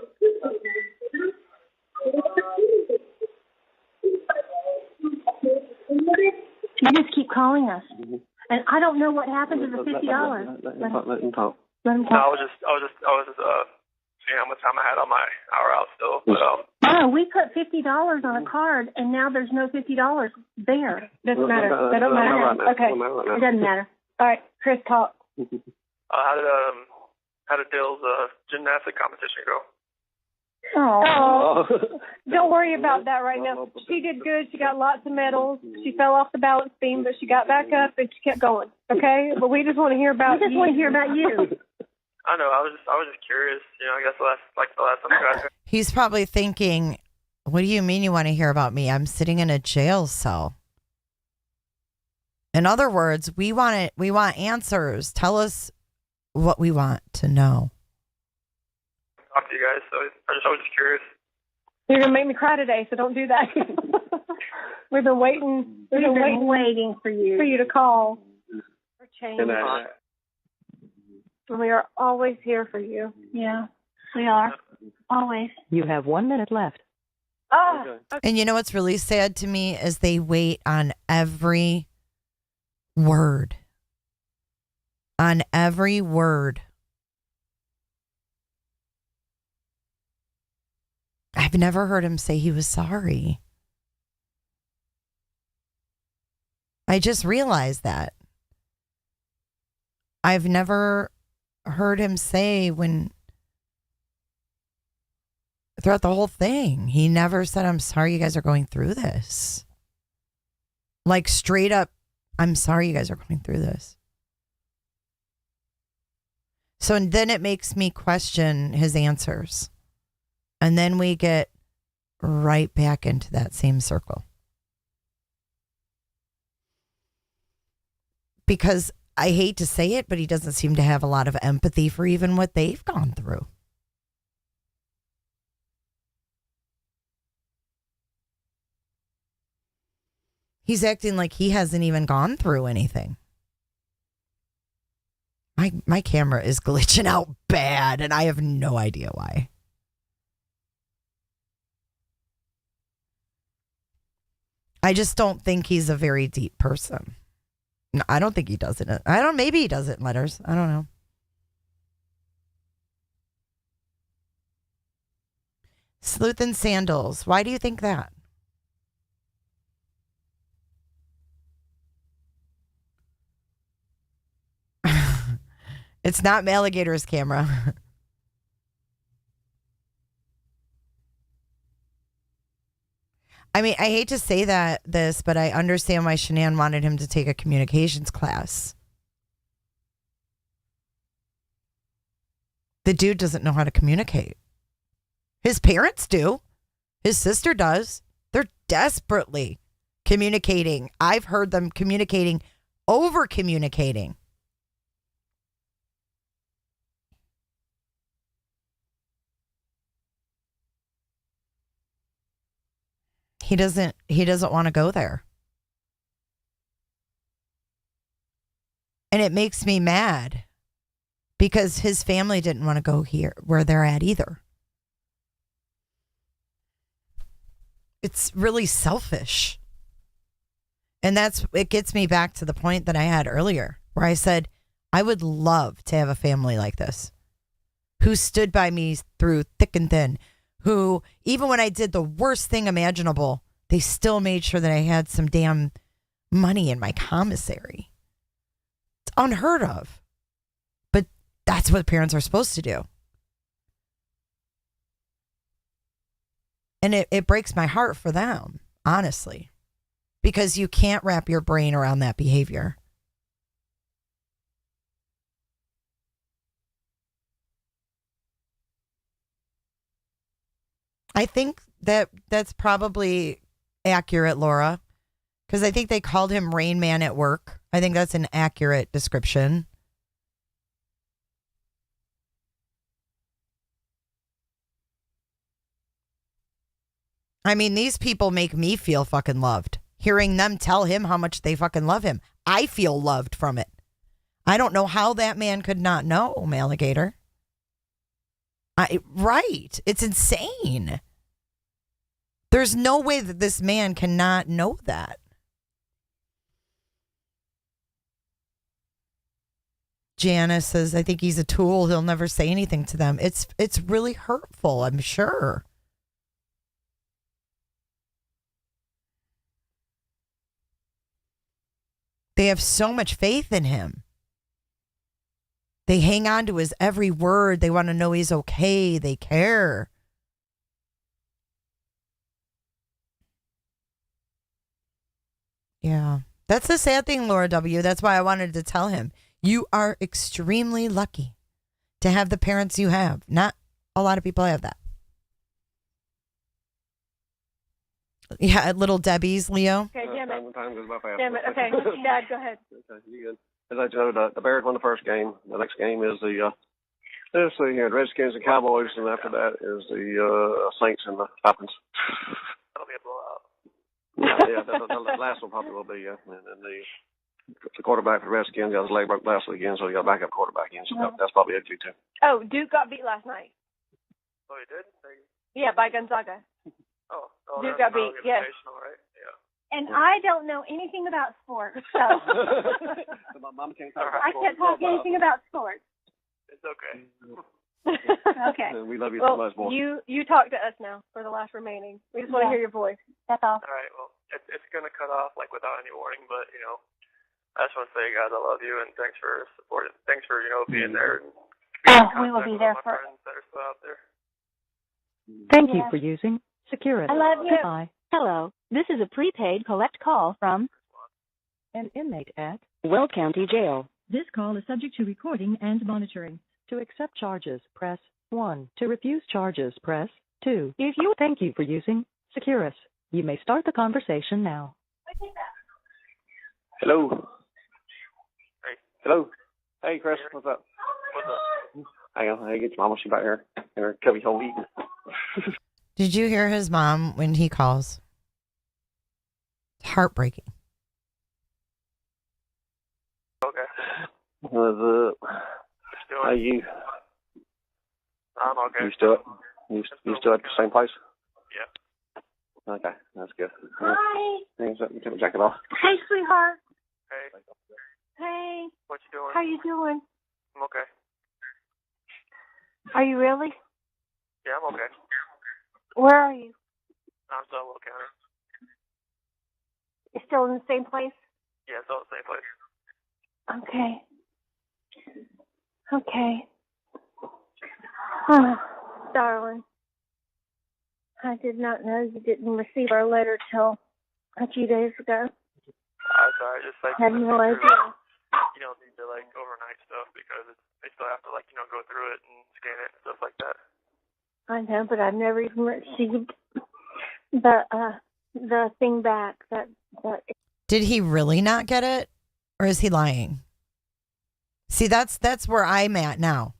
You just keep calling us, and I don't know what happened to the $50. Let him talk. No, I was just seeing how much time I had on my hour out still. But, we put $50 on a card, and now there's no $50 there. Doesn't matter. That don't matter. Okay, it doesn't matter. All right, Chris, talk. How did Dill's gymnastic competition go? Oh, don't worry about that right now. She did good. She got lots of medals. She fell off the balance beam, but she got back up and she kept going. Okay, but we just want to hear about you. We just want to hear about you. I know. I was just curious. You know, I guess the last time I got here. He's probably thinking, "What do you mean you want to hear about me? I'm sitting in a jail cell." In other words, we want answers. Tell us what we want to know. Talk to you guys. So I was just curious. You're gonna make me cry today, so don't do that. We've been waiting. We've been waiting for you to call for change. And we are always here for you. Yeah, we are. Always. You have 1 minute left. Oh. Okay. And you know what's really sad to me is they wait on every word. On every word I've never heard him say he was sorry. I just realized that. I've never heard him say throughout the whole thing, he never said, I'm sorry you guys are going through this. Like straight up, I'm sorry you guys are going through this. So then it makes me question his answers. And then we get right back into that same circle. Because I hate to say it, but he doesn't seem to have a lot of empathy for even what they've gone through. He's acting like he hasn't even gone through anything. My camera is glitching out bad, and I have no idea why. I just don't think he's a very deep person. No, I don't think he does it. Maybe he does it in letters. I don't know. Sleuth and sandals. Why do you think that? It's not Alligator's camera. I mean, I hate to say this, but I understand why Shanann wanted him to take a communications class. The dude doesn't know how to communicate. His parents do. His sister does. They're desperately communicating. I've heard them communicating, over communicating. He doesn't want to go there. And it makes me mad because his family didn't want to go here where they're at either. It's really selfish. And it gets me back to the point that I had earlier where I said, I would love to have a family like this who stood by me through thick and thin, who, even when I did the worst thing imaginable, they still made sure that I had some damn money in my commissary. It's unheard of. But that's what parents are supposed to do. And it breaks my heart for them, honestly, because you can't wrap your brain around that behavior. I think that's probably accurate, Laura, because I think they called him Rain Man at work. I think that's an accurate description. I mean, these people make me feel fucking loved. Hearing them tell him how much they fucking love him. I feel loved from it. I don't know how that man could not know, Alligator. Right. It's insane. There's no way that this man cannot know that. Janice says, I think he's a tool. He'll never say anything to them. It's really hurtful, I'm sure. They have so much faith in him. They hang on to his every word. They want to know he's okay. They care. Yeah. That's the sad thing, Laura W. That's why I wanted to tell him. You are extremely lucky to have the parents you have. Not a lot of people have that. Yeah, at Little Debbie's, Leo. Okay, damn it. Time goes by fast. Damn it. Okay, Dad, go ahead. Okay, you good. As I know, the Bears won the first game. The next game is the Redskins and Cowboys, and after that is the Saints and the Falcons. That'll be a blowout. Yeah, the last one probably will be, yeah. And then the quarterback for the Redskins got his leg broke last weekend, so he got a backup quarterback in, so that's probably a G2. Oh, Duke got beat last night. Oh, you did? Yeah, by Gonzaga. Oh, Duke got beat, yes. Right? Yeah. And I don't know anything about sports, so So my mom can't talk about I can't talk anything about sports. It's okay. Okay. And we love you well, so much, boy. You talk to us now for the last remaining. We just want to hear your voice. That's all. All right. Well, it's gonna cut off like without any warning, but I just want to say, guys, I love you and thanks for supporting. Thanks for being there. And we will be there my for. friends that are still out there. Thank you for using Securus. I love you. Goodbye. Hello. This is a prepaid collect call from an inmate at Will County Jail. This call is subject to recording and monitoring. To accept charges, press 1. To refuse charges, press 2. If you thank you for using Securus. You may start the conversation now. Hello. Hey. Hello. Hey, Chris. What's up? What's up? Hang on. I get your mama. She's back here in her cubby hole eating. Did you hear his mom when he calls? It's heartbreaking. Okay. What's up? How you? I'm okay. You still at the same place? Yeah. Okay, that's good. Hi. Thanks. You take my jacket off. Hey, sweetheart. Hey. Hey. What you doing? How you doing? I'm okay. Are you really? Yeah, I'm okay. Where are you? I'm still in Will County. You're still in the same place? Yeah, still in the same place. Okay. Okay. Oh, darling. I did not know you didn't receive our letter till a few days ago. I'm sorry, just like Had no idea. You don't need to overnight stuff because they still have to go through it and scan it and stuff like that. I know, but I've never even received the thing back. That Did he really not get it? Or is he lying? See, that's where I'm at now.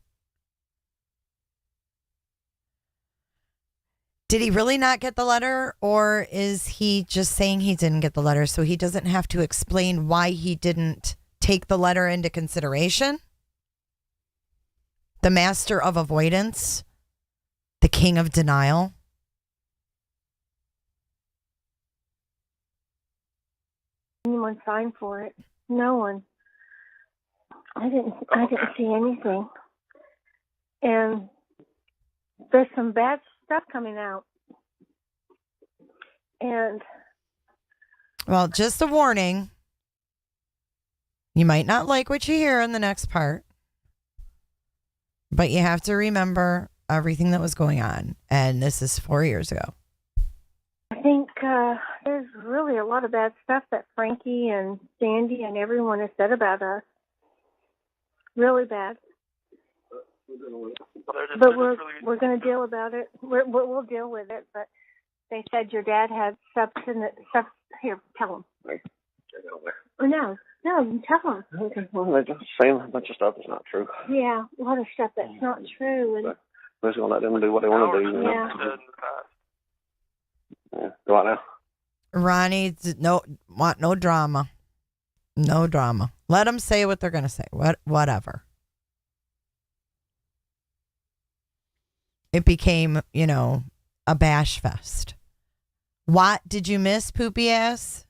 Did he really not get the letter, or is he just saying he didn't get the letter so he doesn't have to explain why he didn't take the letter into consideration? The master of avoidance, the king of denial. anyone signed for it? No one. I didn't see anything. And there's some bad stuff coming out. And well, just a warning. You might not like what you hear in the next part, but you have to remember everything that was going on. And this is 4 years ago. I think there's really a lot of bad stuff that Frankie and Sandy and everyone has said about us. Really bad. But we're going to deal about it. We'll deal with it. But they said your dad had substance. Here, tell them. No, you tell them. Okay, well, they're just saying a bunch of stuff that's not true. Yeah, a lot of stuff that's not true. And we're just going to let them do what they want to do. Yeah. Yeah. Go out now. Ronnie, want no drama. No drama. Let them say what they're going to say. Whatever. It became, a bash fest. What did you miss, poopy ass?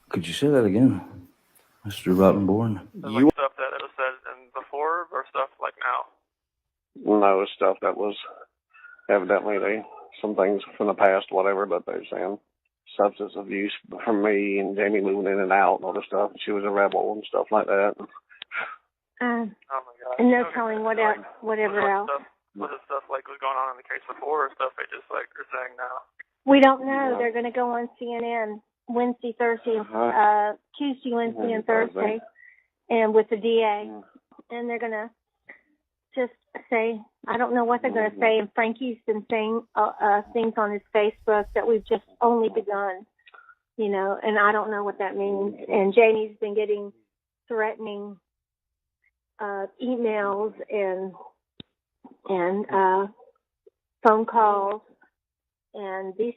Could you say that again, Mr. Rottenborn? Stuff that was said before or stuff like now? No, stuff that was evidently some things from the past, whatever, but they're saying substance abuse from me and Jamie moving in and out and all this stuff. She was a rebel and stuff like that. Oh my God. And no telling whatever else. Was it stuff like was going on in the case before or stuff they just are saying now? We don't know. They're going to go on CNN Wednesday, Thursday, Tuesday, Wednesday, and Thursday, and with the DA. And they're going to just say, I don't know what they're going to say. And Frankie's been saying things on his Facebook that we've just only begun, and I don't know what that means. And Jamie's been getting threatening emails and phone calls. And these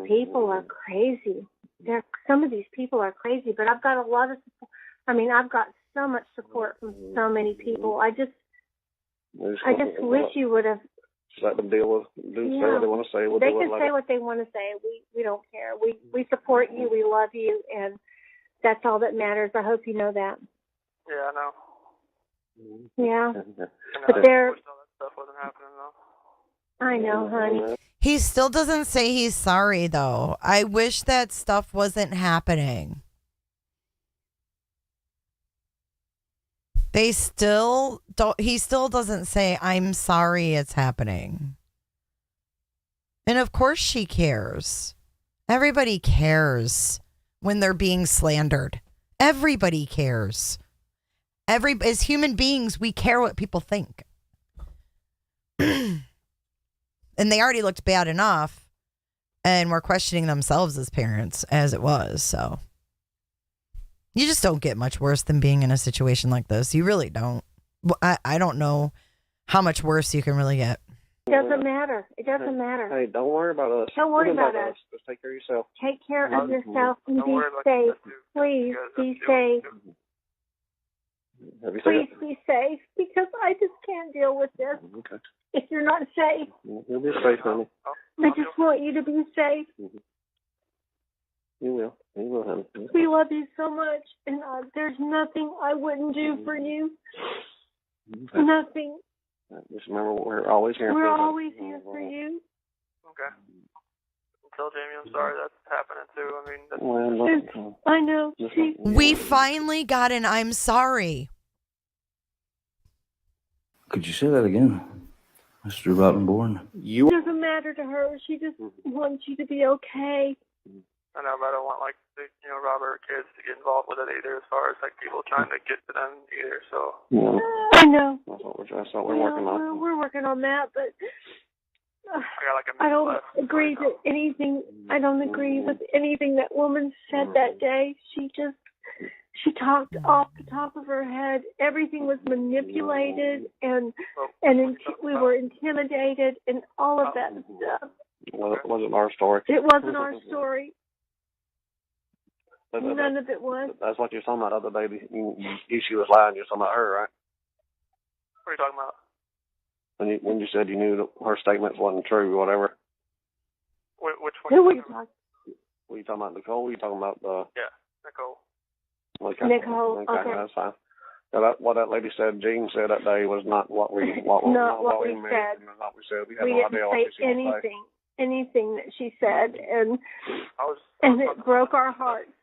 people are crazy. Some of these people are crazy, but I've got a lot of support. I've got so much support from so many people. I just wish you would have. Just let them say what they want to say. They can say what they want to say. We don't care. We support you. We love you, and that's all that matters. I hope you know that. Yeah, I know. Yeah. But they're... All that stuff wasn't happening, though. I know, honey. He still doesn't say he's sorry, though. I wish that stuff wasn't happening. He still doesn't say, I'm sorry it's happening. And of course she cares. Everybody cares when they're being slandered. Everybody cares. As human beings, we care what people think. And they already looked bad enough and were questioning themselves as parents as it was. So you just don't get much worse than being in a situation like this. You really don't. I don't know how much worse you can really get. It doesn't matter. It doesn't matter. Hey, don't worry about us. Don't worry about us. Just take care of yourself. Take care of yourself and be safe. Please be safe. Please be safe, because I just can't deal with this. Okay. If you're not safe. You'll be safe, honey. I just want you to be safe. You will. You will, honey. We love you so much, and there's nothing I wouldn't do for you. Okay. Nothing. Just remember, we're always here. We're always here for you. Okay. Tell Jamie I'm sorry that's happening too. I mean, I know. We finally got an I'm sorry. Could you say that again, Mr. Rottenborn? It doesn't matter to her. She just wants you to be okay. I know, but I don't want Robert or kids to get involved with it either, as far as people trying to get to them either. So. Yeah. I know. That's what we're working on. We're working on that, but. I don't agree to anything. I don't agree with anything that woman said that day. She talked off the top of her head. Everything was manipulated, and we were intimidated, and all of that stuff. Well, it wasn't our story. It wasn't our story. None of it was. That's what you were talking about the other day. She was lying. You were talking about her, right? What are you talking about? When you said you knew that her statements wasn't true or whatever. Which one? Who were you talking? Were you talking about Nicole? Were you talking about Yeah, Nicole. Okay. Nicole. Okay. That's fine. What that lady said, Jean said that day, was not what we said. We had no idea what she didn't say anything that she said, and it broke our hearts.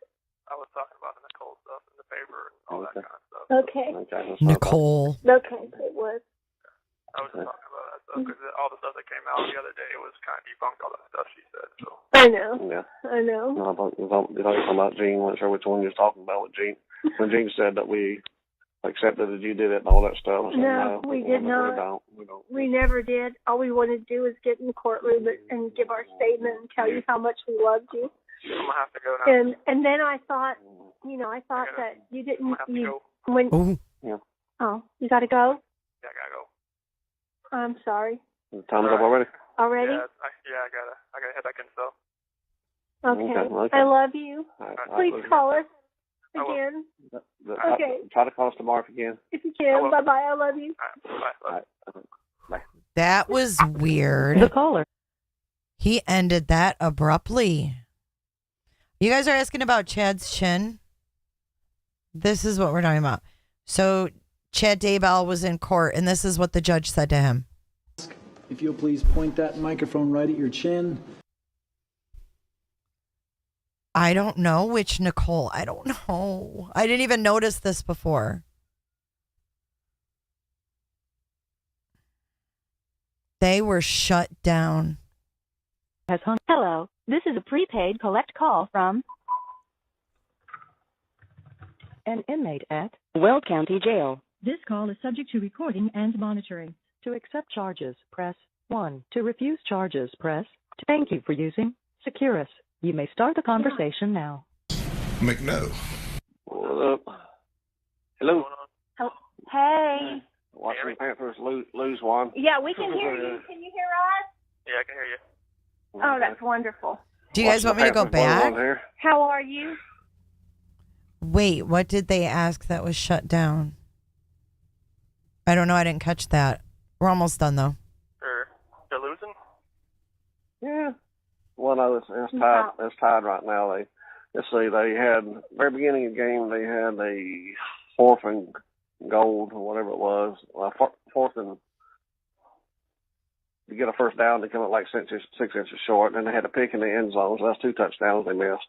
I was talking about the Nicole stuff in the paper and all that kind of stuff. Okay. Nicole. Okay, it was. I was just talking about that stuff because all the stuff that came out the other day was kind of debunked all that stuff she said. So. I know. Yeah. I know. No, you're talking about Jean. I'm not sure which one you're talking about with Jean. When Jean said that we accepted that you did it and all that stuff. No, we did not. We never did. All we wanted to do was get in the courtroom and give our statement and tell you how much we loved you. I'm gonna have to go now. And then I thought, that you didn't. Oh, you got to go? Yeah, I gotta go. I'm sorry. Time's up already. Already? Yeah, I gotta head back in. So. Okay. I love you. Please call us again. Okay. Try to call us tomorrow if you can. If you can. Bye bye. I love you. Bye. That was weird. The caller. He ended that abruptly. You guys are asking about Chad's chin. This is what we're talking about. So Chad Daybell was in court, and this is what the judge said to him. If you'll please point that microphone right at your chin. I don't know which Nicole. I don't know. I didn't even notice this before. They were shut down. Hello, this is a prepaid collect call from an inmate at Will County Jail. This call is subject to recording and monitoring. To accept charges, press 1. To refuse charges, press 2. Thank you for using Securus. You may start the conversation now. McNo. What up? Hello. Hey. Watching Panthers lose one. Yeah, we can hear you. Can you hear us? Yeah, I can hear you. Oh, that's wonderful. Do you guys want me to go back? How are you? Wait, what did they ask that was shut down? I don't know. I didn't catch that. We're almost done, though. They're losing? Yeah. Well, no, it's tied. It's tied right now. Let's see. They had very beginning of the game. They had a 4th and gold or whatever it was. Fourth and to get a first down, they come up like 6 inches short, and they had a pick in the end zone, so that's 2 touchdowns they missed.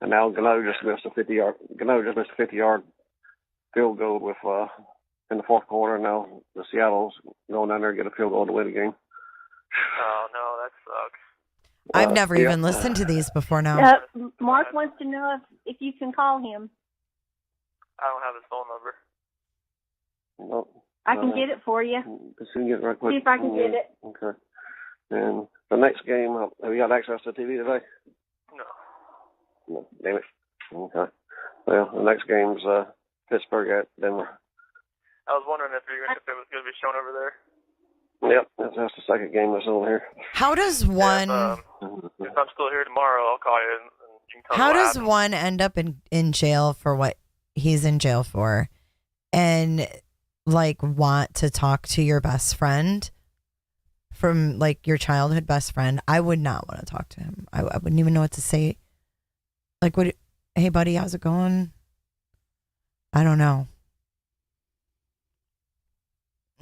And now Gano just missed a 50-yard field goal with in the fourth quarter. Now the Seattle's going down there and get a field goal to win the game. Oh no, that sucks. I've never even listened to these before now. Mark wants to know if you can call him. I don't have his phone number. No. I can get it for you. Just get it right quick. See if I can get it. Okay. And the next game, have you got access to TV today? No. Damn it. Okay. Well, the next game's Pittsburgh at Denver. I was wondering if it was going to be shown over there. Yep, that's the second game that's on here. How does one? If I'm still here tomorrow, I'll call you and you can tell me How what does happened. one end up in jail for what he's in jail for, and like want to talk to your best friend from like your childhood best friend? I would not want to talk to him. I wouldn't even know what to say. Like, what? Hey, buddy, how's it going? I don't know.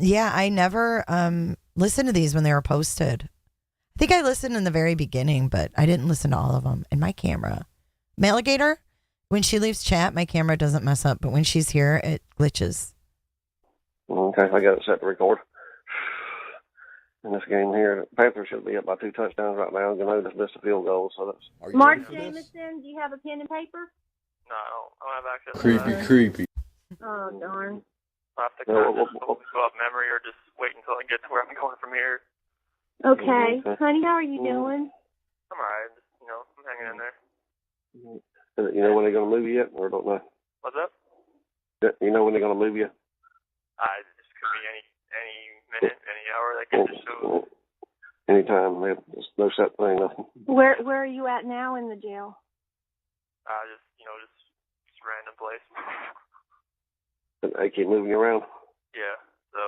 Yeah, I never listened to these when they were posted. I think I listened in the very beginning, but I didn't listen to all of them. And my camera, Maligator, when she leaves chat, my camera doesn't mess up, but when she's here, it glitches. Okay, I got it set to record. In this game here, the Panthers should be up by 2 touchdowns right now. Gano just missed a field goal, so that's. Mark Jameson, do you have a pen and paper? No, I don't have access to that. Creepy. Oh, darn. I'll have to kind of just go off memory or just wait until I get to where I'm going from here. Okay. Honey, how are you doing? I'm alright. Just, I'm hanging in there. You know when they're going to move you yet, or don't know? What's up? You know when they're going to move you? It just could be any minute, any hour. They could just show. Anytime. There's no set thing, nothing. Where are you at now in the jail? Just random place. They keep moving you around? Yeah. So,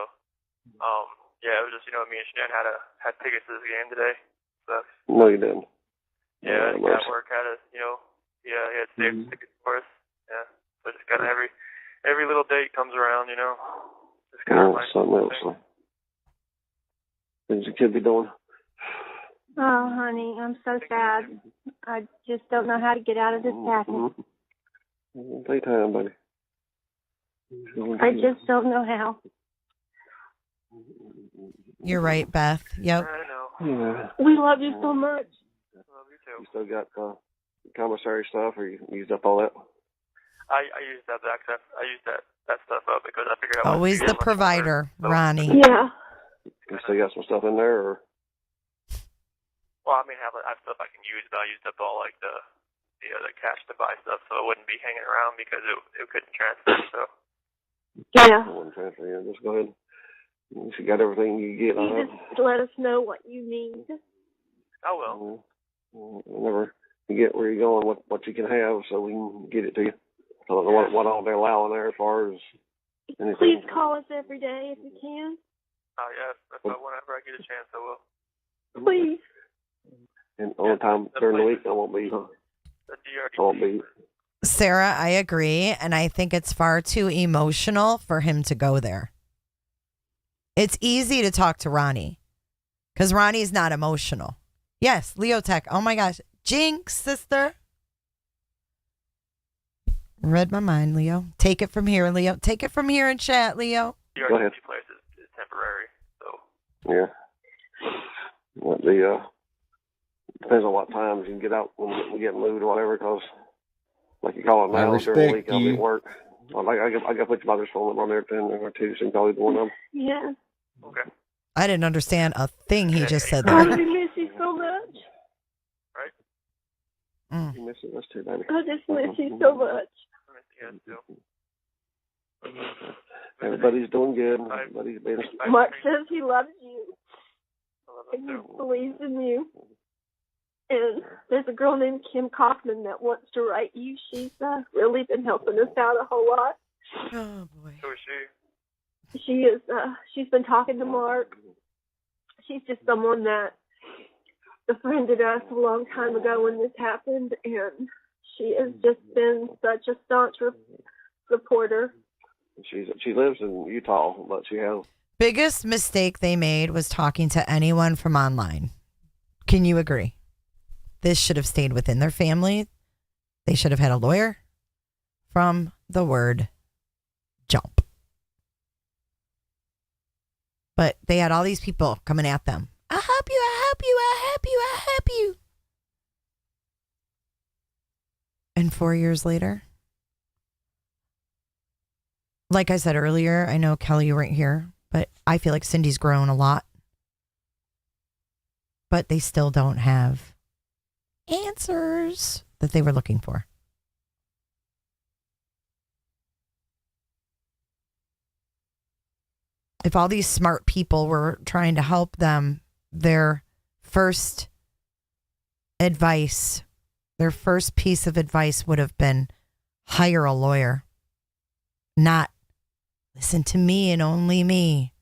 it was just, me and Shan had tickets to this game today. So. No, you didn't. Yeah, the guy at work had he had saved the tickets for us. Yeah. So just kind of every little date comes around, Just kind of something else. Things your kid be doing? Oh, honey, I'm so sad. I just don't know how to get out of this package. Take time, buddy. I just don't know how. You're right, Beth. Yep. I know. Yeah. We love you so much. Love you too. You still got commissary stuff, or you used up all that? I used that access. I used that stuff up because I figured out. Always the provider, Ronnie. Yeah. You still got some stuff in there, or? Well, I have stuff I can use, but I used up all like the cash to buy stuff, so it wouldn't be hanging around because it couldn't transfer. So. Yeah. Just go ahead. You got everything you get. You just let us know what you need. I will. Whenever you get where you're going, what you can have, so we can get it to you. I don't know what all they're allowing there as far as anything. Please call us every day if you can. Oh yeah, whenever I get a chance, I will. Please. And all the time during the week, I won't be. Sarah, I agree, and I think it's far too emotional for him to go there. It's easy to talk to Ronnie because Ronnie's not emotional. Yes, Leotech. Oh my gosh. Jinx, sister. Read my mind, Leo. Take it from here, Leo. Take it from here in chat, Leo. The RTC place is temporary, so. Yeah. Depends on what times you can get out when we get moved or whatever, because like you call it now, during the week I'll be at work. Well, I got to put your mother's phone number on there 10 or 2, so you can call either one of them. Yeah. Okay. I didn't understand a thing he just said I there. miss you so much. Right? You miss it, that's too, baby. I just miss you so much. I miss you guys too. Everybody's doing good. Everybody's been. Mark says he loves you. And he believes in you. And there's a girl named Kim Kaufman that wants to write you. She's really been helping us out a whole lot. Oh boy. Who is she? She is. She's been talking to Mark. She's just someone that befriended us a long time ago when this happened, and she has just been such a staunch supporter. She lives in Utah, but she has. Biggest mistake they made was talking to anyone from online. Can you agree? This should have stayed within their family. They should have had a lawyer from the word jump. But they had all these people coming at them. I'll help you, I'll help you, I'll help you, I'll help you. And 4 years later, like I said earlier, I know Kelly, you weren't here, but I feel like Cindy's grown a lot. But they still don't have answers that they were looking for. If all these smart people were trying to help them, their first advice, their first piece of advice would have been hire a lawyer, not listen to me and only me.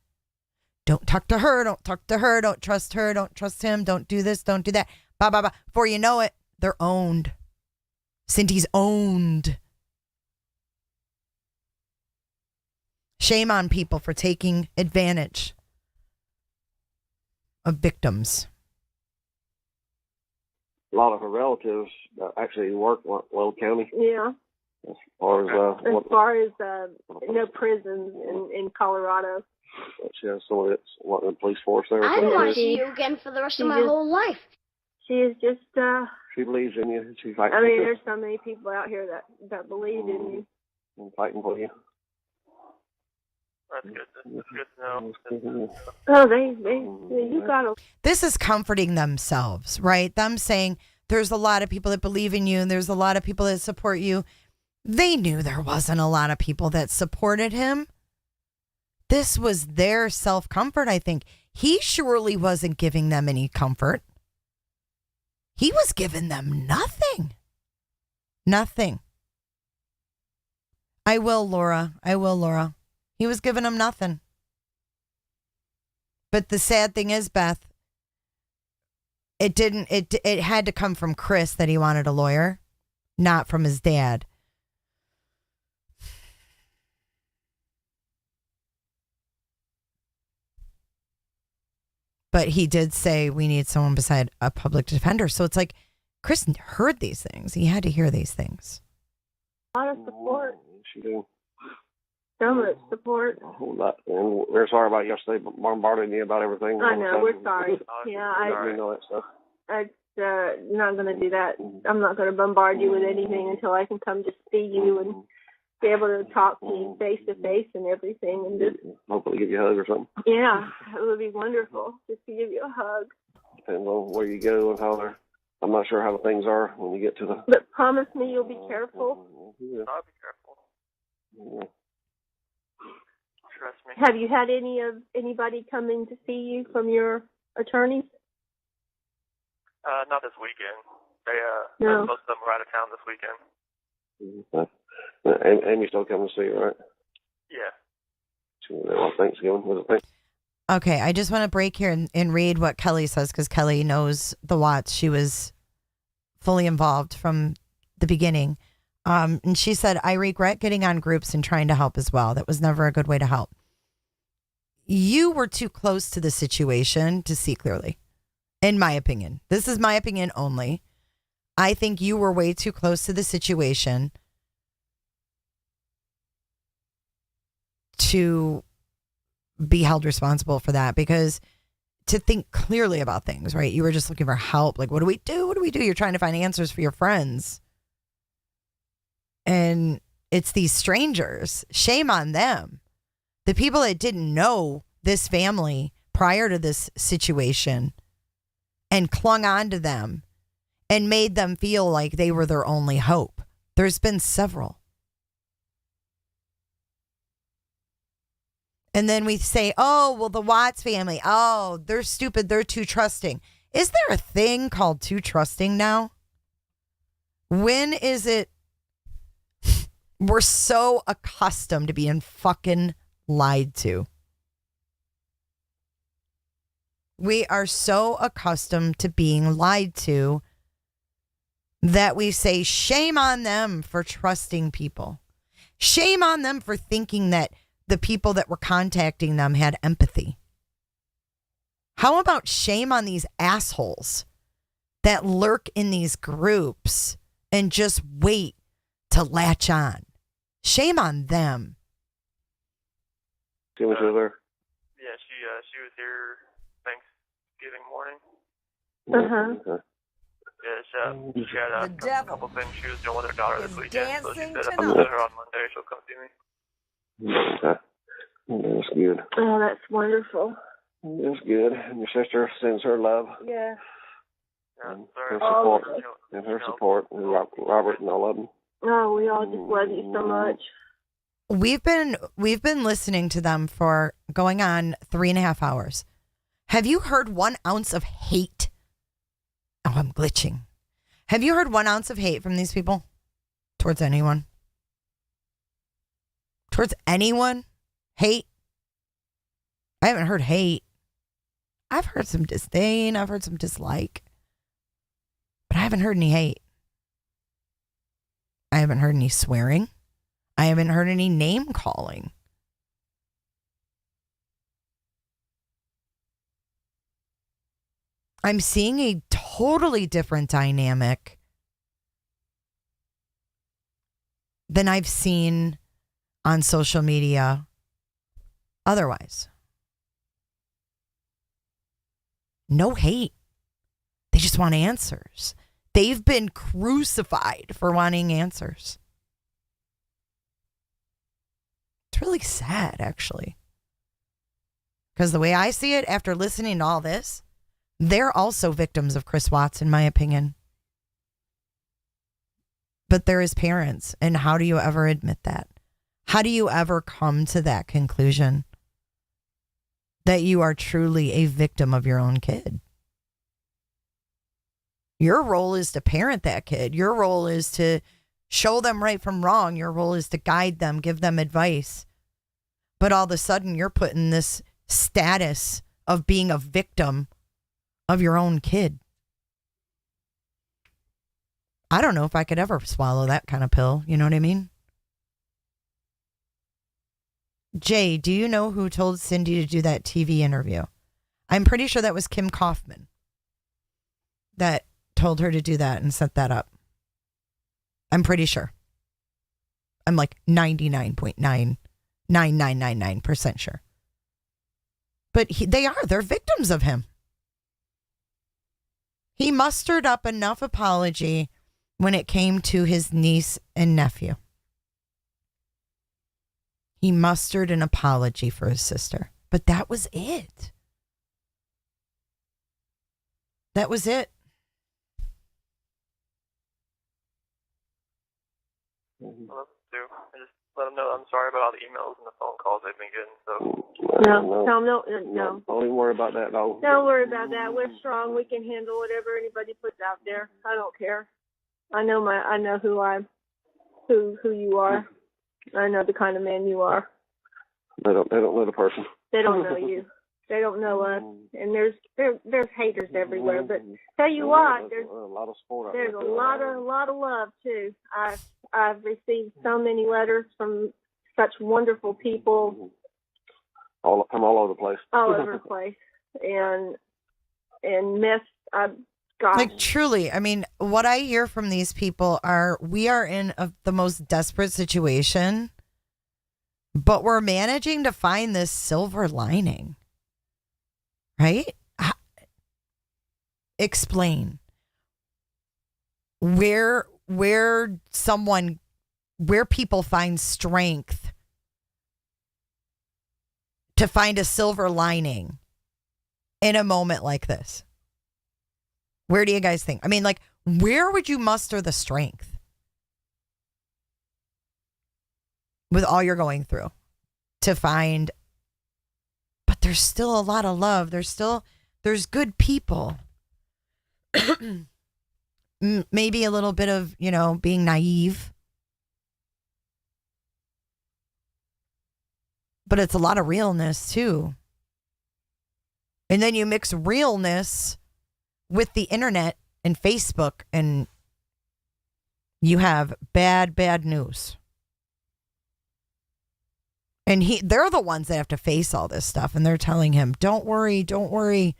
Don't talk to her. Don't talk to her. Don't trust her. Don't trust him. Don't do this. Don't do that. Blah, blah, blah. Before you know it, they're owned. Cindy's owned. Shame on people for taking advantage of victims. A lot of her relatives actually work in Weld County. Yeah. As far as no prisons in Colorado. She has someone that's in the police force there. I don't want to see you again for the rest of my whole life. She is just. She believes in you. She's fighting. I mean, there's so many people out here that believe in you. And fighting for you. That's good. That's good to know. Oh, you gotta. This is comforting themselves, right? Them saying there's a lot of people that believe in you and there's a lot of people that support you. They knew there wasn't a lot of people that supported him. This was their self-comfort, I think. He surely wasn't giving them any comfort. He was giving them nothing. Nothing. I will, Laura. He was giving them nothing. But the sad thing is, Beth, it had to come from Chris that he wanted a lawyer, not from his dad. But he did say we need someone beside a public defender. So it's like Chris heard these things. He had to hear these things. A lot of support. She did. So much support. A whole lot. And we're sorry about yesterday, bombarding you about everything. I know, we're sorry. Yeah, we know that stuff. I'm not going to do that. I'm not going to bombard you with anything until I can come to see you and be able to talk to you face to face and everything. And just hopefully give you a hug or something. Yeah, it would be wonderful just to give you a hug. Depends on where you go and how they're. I'm not sure how the things are when you get to the. But promise me you'll be careful. Yeah. I'll be careful. Yeah. Trust me. Have you had anybody come in to see you from your attorneys? Not this weekend. No. Most of them were out of town this weekend. And Amy still coming to see you, right? Yeah. She was there on Thanksgiving. Was it Thanksgiving? Okay, I just want to break here and read what Kelly says because Kelly knows the Watts. She was fully involved from the beginning. And she said, I regret getting on groups and trying to help as well. That was never a good way to help. You were too close to the situation to see clearly, in my opinion. This is my opinion only. I think you were way too close to the situation to be held responsible for that, because to think clearly about things, right? You were just looking for help. Like, what do we do? What do we do? You're trying to find answers for your friends. And it's these strangers. Shame on them. The people that didn't know this family prior to this situation and clung on to them and made them feel like they were their only hope. There's been several. And then we say, oh, well, the Watts family, oh, they're stupid. They're too trusting. Is there a thing called too trusting now? When is it? We're so accustomed to being fucking lied to. We are so accustomed to being lied to that we say shame on them for trusting people. Shame on them for thinking that the people that were contacting them had empathy. How about shame on these assholes that lurk in these groups and just wait to latch on? Shame on them. She was there. Yeah, she was here Thanksgiving morning. Okay. Yeah, she had a couple things she was doing with her daughter this weekend, so she said if tonight. I'm with her on Monday, she'll come see me. Okay. That's good. Oh, that's wonderful. That's good. And your sister sends her love Yeah. and her support, and Robert and all of them. Oh, we all just love you so much. We've been listening to them for going on 3.5 hours. Have you heard 1 ounce of hate? Oh, I'm glitching. Have you heard 1 ounce of hate from these people towards anyone? Towards anyone? Hate? I haven't heard hate. I've heard some disdain. I've heard some dislike. But I haven't heard any hate. I haven't heard any swearing. I haven't heard any name calling. I'm seeing a totally different dynamic than I've seen on social media otherwise. No hate. They just want answers. They've been crucified for wanting answers. It's really sad, actually. Because the way I see it, after listening to all this, they're also victims of Chris Watts, in my opinion. But they're his parents. And how do you ever admit that? How do you ever come to that conclusion that you are truly a victim of your own kid? Your role is to parent that kid. Your role is to show them right from wrong. Your role is to guide them, give them advice. But all of a sudden, you're put in this status of being a victim of your own kid. I don't know if I could ever swallow that kind of pill. You know what I mean? Jay, do you know who told Cindy to do that TV interview? I'm pretty sure that was Kim Kaufman that told her to do that and set that up. I'm pretty sure. I'm like 99.99999% sure. But they're victims of him. He mustered up enough apology when it came to his niece and nephew. He mustered an apology for his sister. But that was it. That was it. Well, I just let them know I'm sorry about all the emails and the phone calls they've been getting. So No. Don't even worry about that, though. Don't worry about that. We're strong. We can handle whatever anybody puts out there. I don't care. I know who you are. I know the kind of man you are. They don't know the person. They don't know you. They don't know us. And there's haters everywhere. But tell you what, there's a lot of support. There's a lot of love too. I've received so many letters from such wonderful people. From all over the place. All over the place. And God. Like truly, I mean, what I hear from these people are we are in the most desperate situation, but we're managing to find this silver lining. Right? Explain where people find strength to find a silver lining in a moment like this. Where do you guys think? I mean, like, where would you muster the strength with all you're going through to find? But there's still a lot of love. There's good people. Maybe a little bit of, being naive. But it's a lot of realness too. And then you mix realness with the internet and Facebook, and you have bad news. And they're the ones that have to face all this stuff, and they're telling him, "Don't worry, don't worry.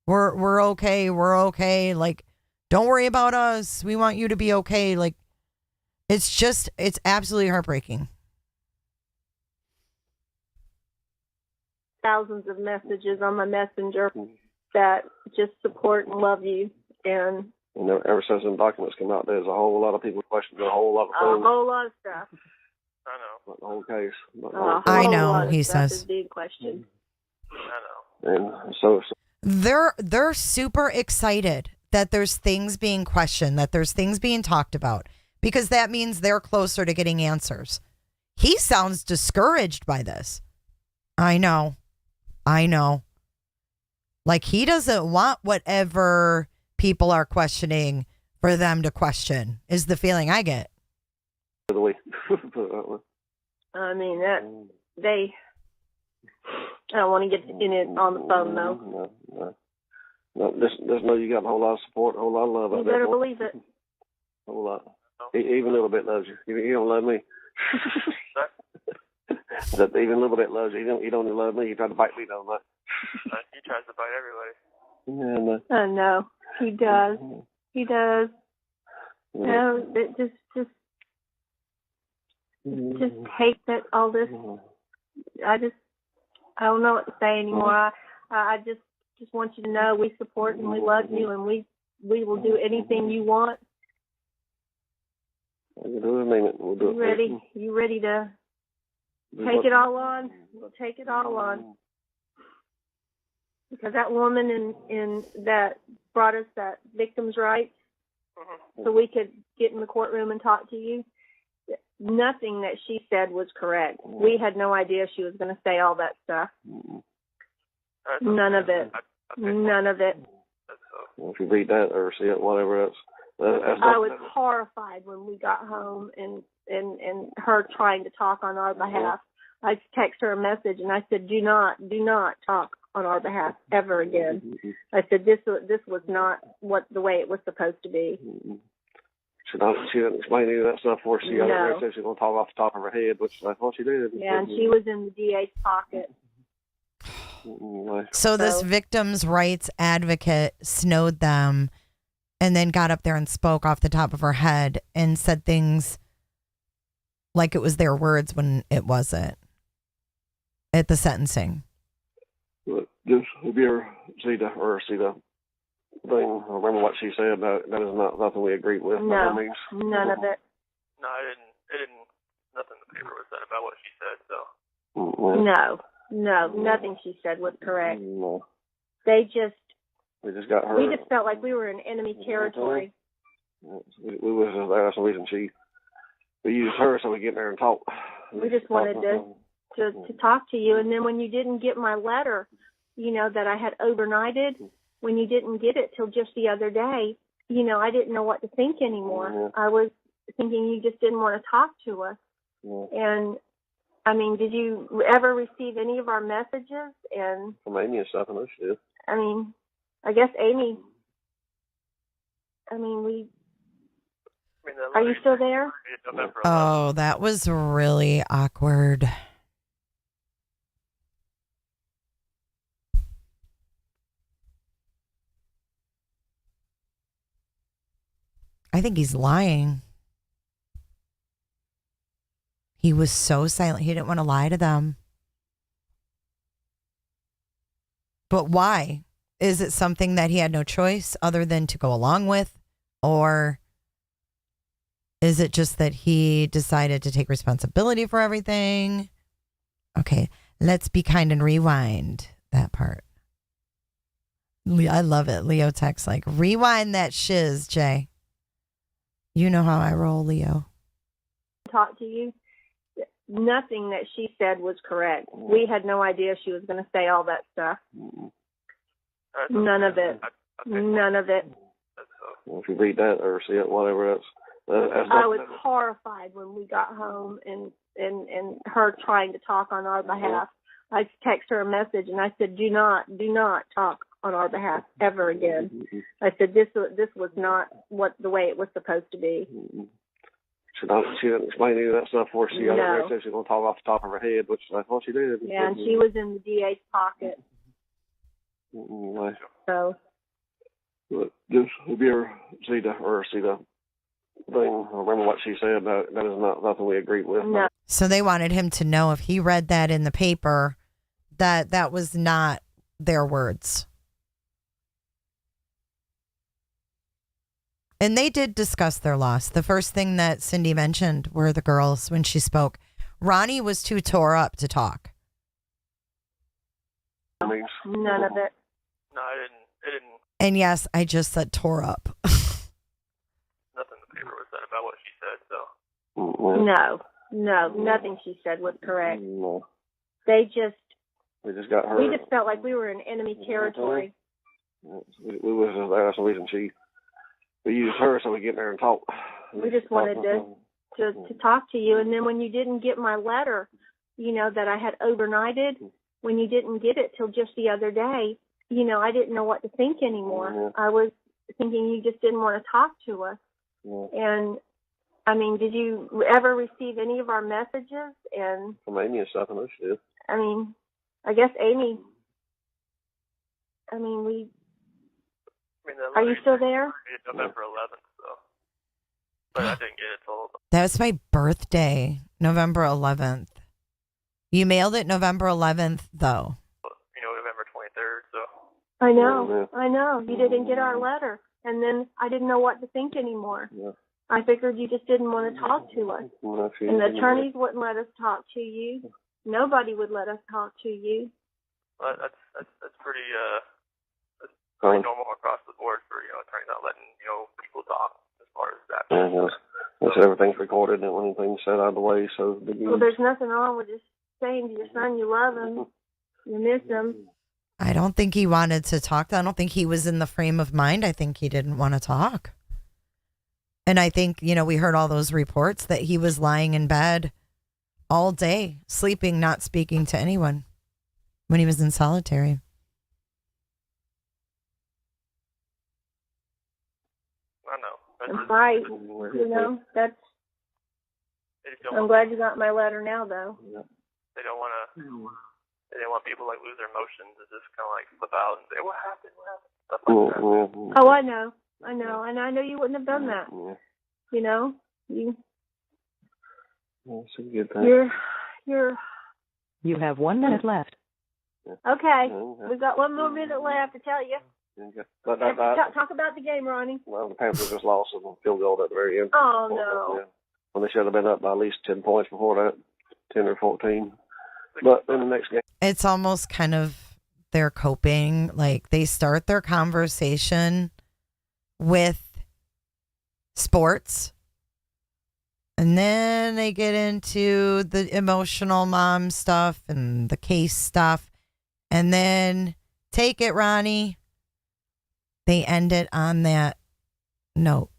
We're okay. We're okay. Like, don't worry about us. We want you to be okay." Like, it's absolutely heartbreaking. Thousands of messages on my messenger that just support and love you, and ever since the documents came out, there's a whole lot of people questioning a whole lot of things. A whole lot of stuff. I know. Not the whole case. I know, he says. Is being questioned. I know. And so they're super excited that there's things being questioned, that there's things being talked about, because that means they're closer to getting answers. He sounds discouraged by this. I know. Like, he doesn't want whatever people are questioning for them to question, is the feeling I get. I mean, I don't want to get in it on the phone, though. No, just know you got a whole lot of support, a whole lot of love. You better believe it. A whole lot. Even a little bit loves you. You don't love me. That even a little bit loves you. You don't love me. You try to bite me, don't you? He tries to bite everybody. Yeah, I know. He does. He does. No, it just hate that all this. I don't know what to say anymore. I just want you to know we support and we love you, and we will do anything you want. We'll do it. We'll do it. You ready to take it all on? We'll take it all on. Because that woman in that brought us that victim's rights, so we could get in the courtroom and talk to you. Nothing that she said was correct. We had no idea she was going to say all that stuff. None of it. None of it. Well, if you read that or see it, whatever else. I was horrified when we got home and her trying to talk on our behalf. I texted her a message and I said, do not talk on our behalf ever again. I said, this was not the way it was supposed to be. She didn't explain any of that stuff for us. She got there and said she was going to talk off the top of her head, which I thought she did. Yeah, and she was in the DA's pocket. So this victim's rights advocate snowed them and then got up there and spoke off the top of her head and said things like it was their words when it wasn't at the sentencing. Have you ever see the thing? I remember what she said. That is not nothing we agreed with. No, none of it. No, it didn't. Nothing in the paper was said about what she said. So. No, nothing she said was correct. No. We just got her. We just felt like we were in enemy territory. We was there. That's the reason we used her so we get there and talk. We just wanted to talk to you, and then when you didn't get my letter, that I had overnighted, when you didn't get it till just the other day, I didn't know what to think anymore. I was thinking you just didn't want to talk to us. And I mean, did you ever receive any of our messages? And from Amy and stuff, I know she did. I mean, I guess Amy. I mean, are you still there? Oh, that was really awkward. I think he's lying. He was so silent. He didn't want to lie to them. But why? Is it something that he had no choice other than to go along with? Or is it just that he decided to take responsibility for everything? Okay, let's be kind and rewind that part. I love it. Leo texts like, rewind that shiz, Jay. You know how I roll, Leo. Talk to you. Nothing that she said was correct. We had no idea she was going to say all that stuff. None of it. None of it. Well, if you read that or see it, whatever else. I was horrified when we got home and her trying to talk on our behalf. I texted her a message and I said, do not talk on our behalf ever again. I said, this was not the way it was supposed to be. She didn't explain any of that stuff for us. She got No. there and said she was going to talk off the top of her head, which I thought she did. Yeah, and she was in the DA's pocket. Anyway. So. But just, if you ever see the thing, I remember what she said. That is not nothing we agreed with. No. So they wanted him to know if he read that in the paper that that was not their words. And they did discuss their loss. The first thing that Cindy mentioned were the girls when she spoke. Ronnie was too tore up to talk. None of it. No, it didn't. And yes, I just said tore up. Nothing in the paper was said about what she said, so. No, nothing she said was correct. No. We just got her. We just felt like we were in enemy territory. We was there. That's the reason we used her so we get in there and talk. We just wanted to talk to you. And then when you didn't get my letter, that I had overnighted, when you didn't get it till just the other day, I didn't know what to think anymore. Yeah. I was thinking you just didn't want to talk to us. Yeah. And, I mean, did you ever receive any of our messages? And from Amy and stuff, I know she did. I mean, I guess Amy, are you still there? November 11th, so. But I didn't get it till. That was my birthday, November 11th. You mailed it November 11th, though. November 23rd, so. I know. You didn't get our letter. And then I didn't know what to think anymore. Yeah. I figured you just didn't want to talk to us. No, And the attorneys wouldn't let us talk to you. Nobody would let us talk to you. Well, that's pretty normal across the board for attorneys not letting people talk as far as that. Yeah, so everything's recorded and anything's said out of the way. So well, there's nothing wrong with just saying to your son you love him, you miss him. I don't think he wanted to talk. I don't think he was in the frame of mind. I think he didn't want to talk. And I think, we heard all those reports that he was lying in bed all day, sleeping, not speaking to anyone when he was in solitary. I know. That's right. That's. I'm glad you got my letter now, though. They don't want to. They didn't want people lose their emotions and just kind of flip out and say, "What happened? What happened?" Stuff like that. Oh, I know, and I know you wouldn't have done that. You have 1 minute left. Okay, we've got 1 more minute left to tell you. Talk about the game, Ronnie. Well, the Panthers just lost a field goal at the very end. Oh, no. Yeah. When they should have been up by at least 10 points before that, 10 or 14. But in the next game. It's almost kind of they're coping. Like they start their conversation with sports. And then they get into the emotional mom stuff and the case stuff. And then take it, Ronnie. They end it on that note.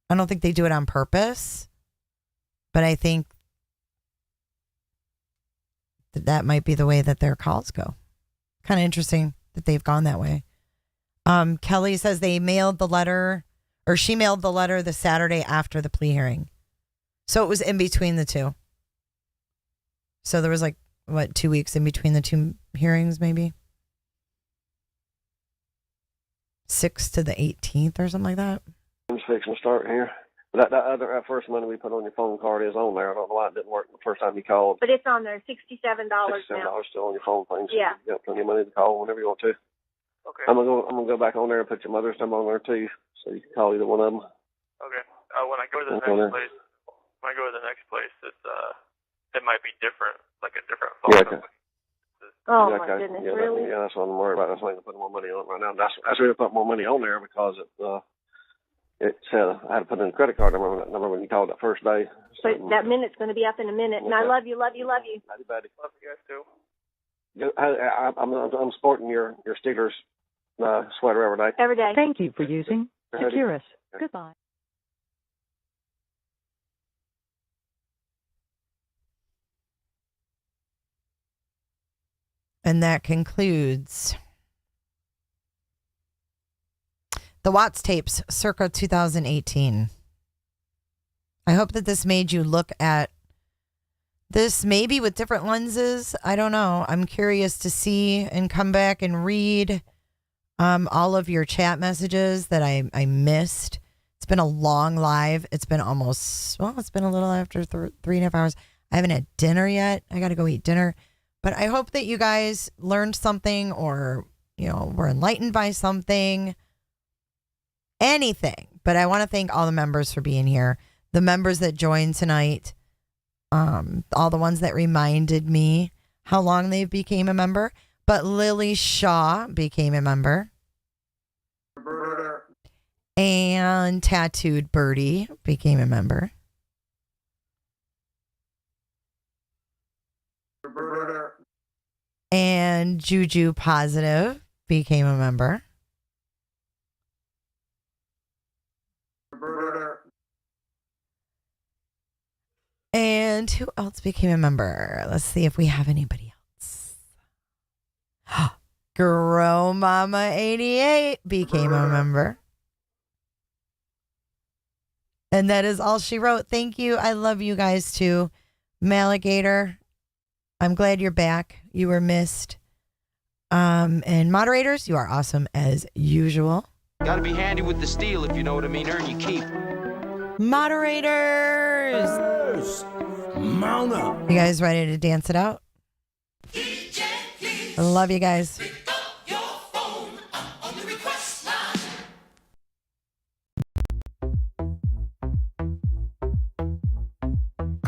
I don't think they do it on purpose, but I think that might be the way that their calls go. Kind of interesting that they've gone that way. Kelly says they mailed the letter, or she mailed the letter the Saturday after the plea hearing. So it was in between the two. So there was 2 weeks in between the two hearings, maybe? 6th to the 18th or something like that. I'm fixing to start here. That first money we put on your phone card is on there. I don't know why it didn't work the first time you called. But it's on there, $67 now. $67 still on your phone thing. So yeah. You got plenty of money to call whenever you want to. Okay. I'm gonna go back on there and put your mother's number on there too, so you can call either one of them. Okay. When I go to the next place, it's it might be different, like a different phone number. Oh my goodness, really? Yeah, that's what I'm worried about. That's why I'm putting more money on it right now. That's why I put more money on there because it said I had to put in a credit card number when you called that first day. So that minute's going to be up in a minute, and I love you, love you, love you. Love you guys too. I'm sporting your Steelers sweater every day. Every day. Thank you for using Securus. Goodbye. And that concludes the Watts tapes circa 2018. I hope that this made you look at this maybe with different lenses. I don't know. I'm curious to see and come back and read all of your chat messages that I missed. It's been a long live. It's been it's been a little after 3.5 hours. I haven't had dinner yet. I got to go eat dinner. But I hope that you guys learned something or, were enlightened by something. Anything. But I want to thank all the members for being here. The members that joined tonight. All the ones that reminded me how long they became a member. But Lily Shaw became a member. And Tattooed Birdie became a member. And Juju Positive became a member. And who else became a member? Let's see if we have anybody else. Grow Mama 88 became a member. And that is all she wrote. Thank you. I love you guys too. Maligator, I'm glad you're back. You were missed. And moderators, you are awesome as usual. Gotta be handy with the steel, if you know what I mean. Earn your keep. Moderators, mount up. You guys ready to dance it out? I love you guys.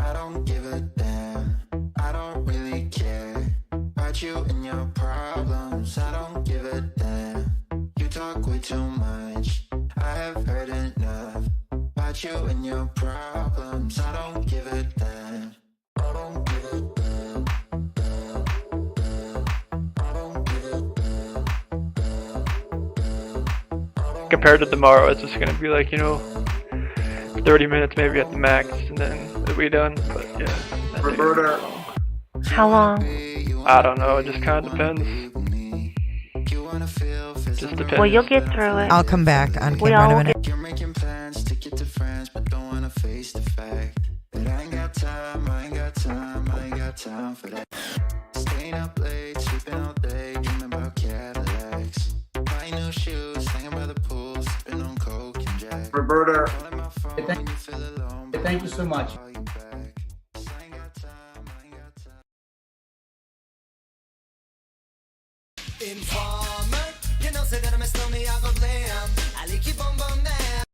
I don't give a damn. I don't really care about you and your problems. I don't give a damn. You talk way too much. I have heard enough about you and your problems. I don't give a damn. I don't give a damn. Compared to tomorrow, it's just going to be like, 30 minutes maybe at the max, and then it'll be done. But yeah. Roberta. How long? I don't know. It just kind of depends. Just depends. Well, you'll get through it. I'll come back on camera in a minute. You're making plans to get to friends, but don't wanna face the fact that I ain't got time, I ain't got time, I ain't got time for that. Staying up late, sleeping all day, dreaming about Cadillacs. Buying new shoes, hanging by the pool, sipping on Coke and Jack. Roberta. Thank you so much. Informer, you know, say that I'm a stormy, I go blam. I like you bum bum down.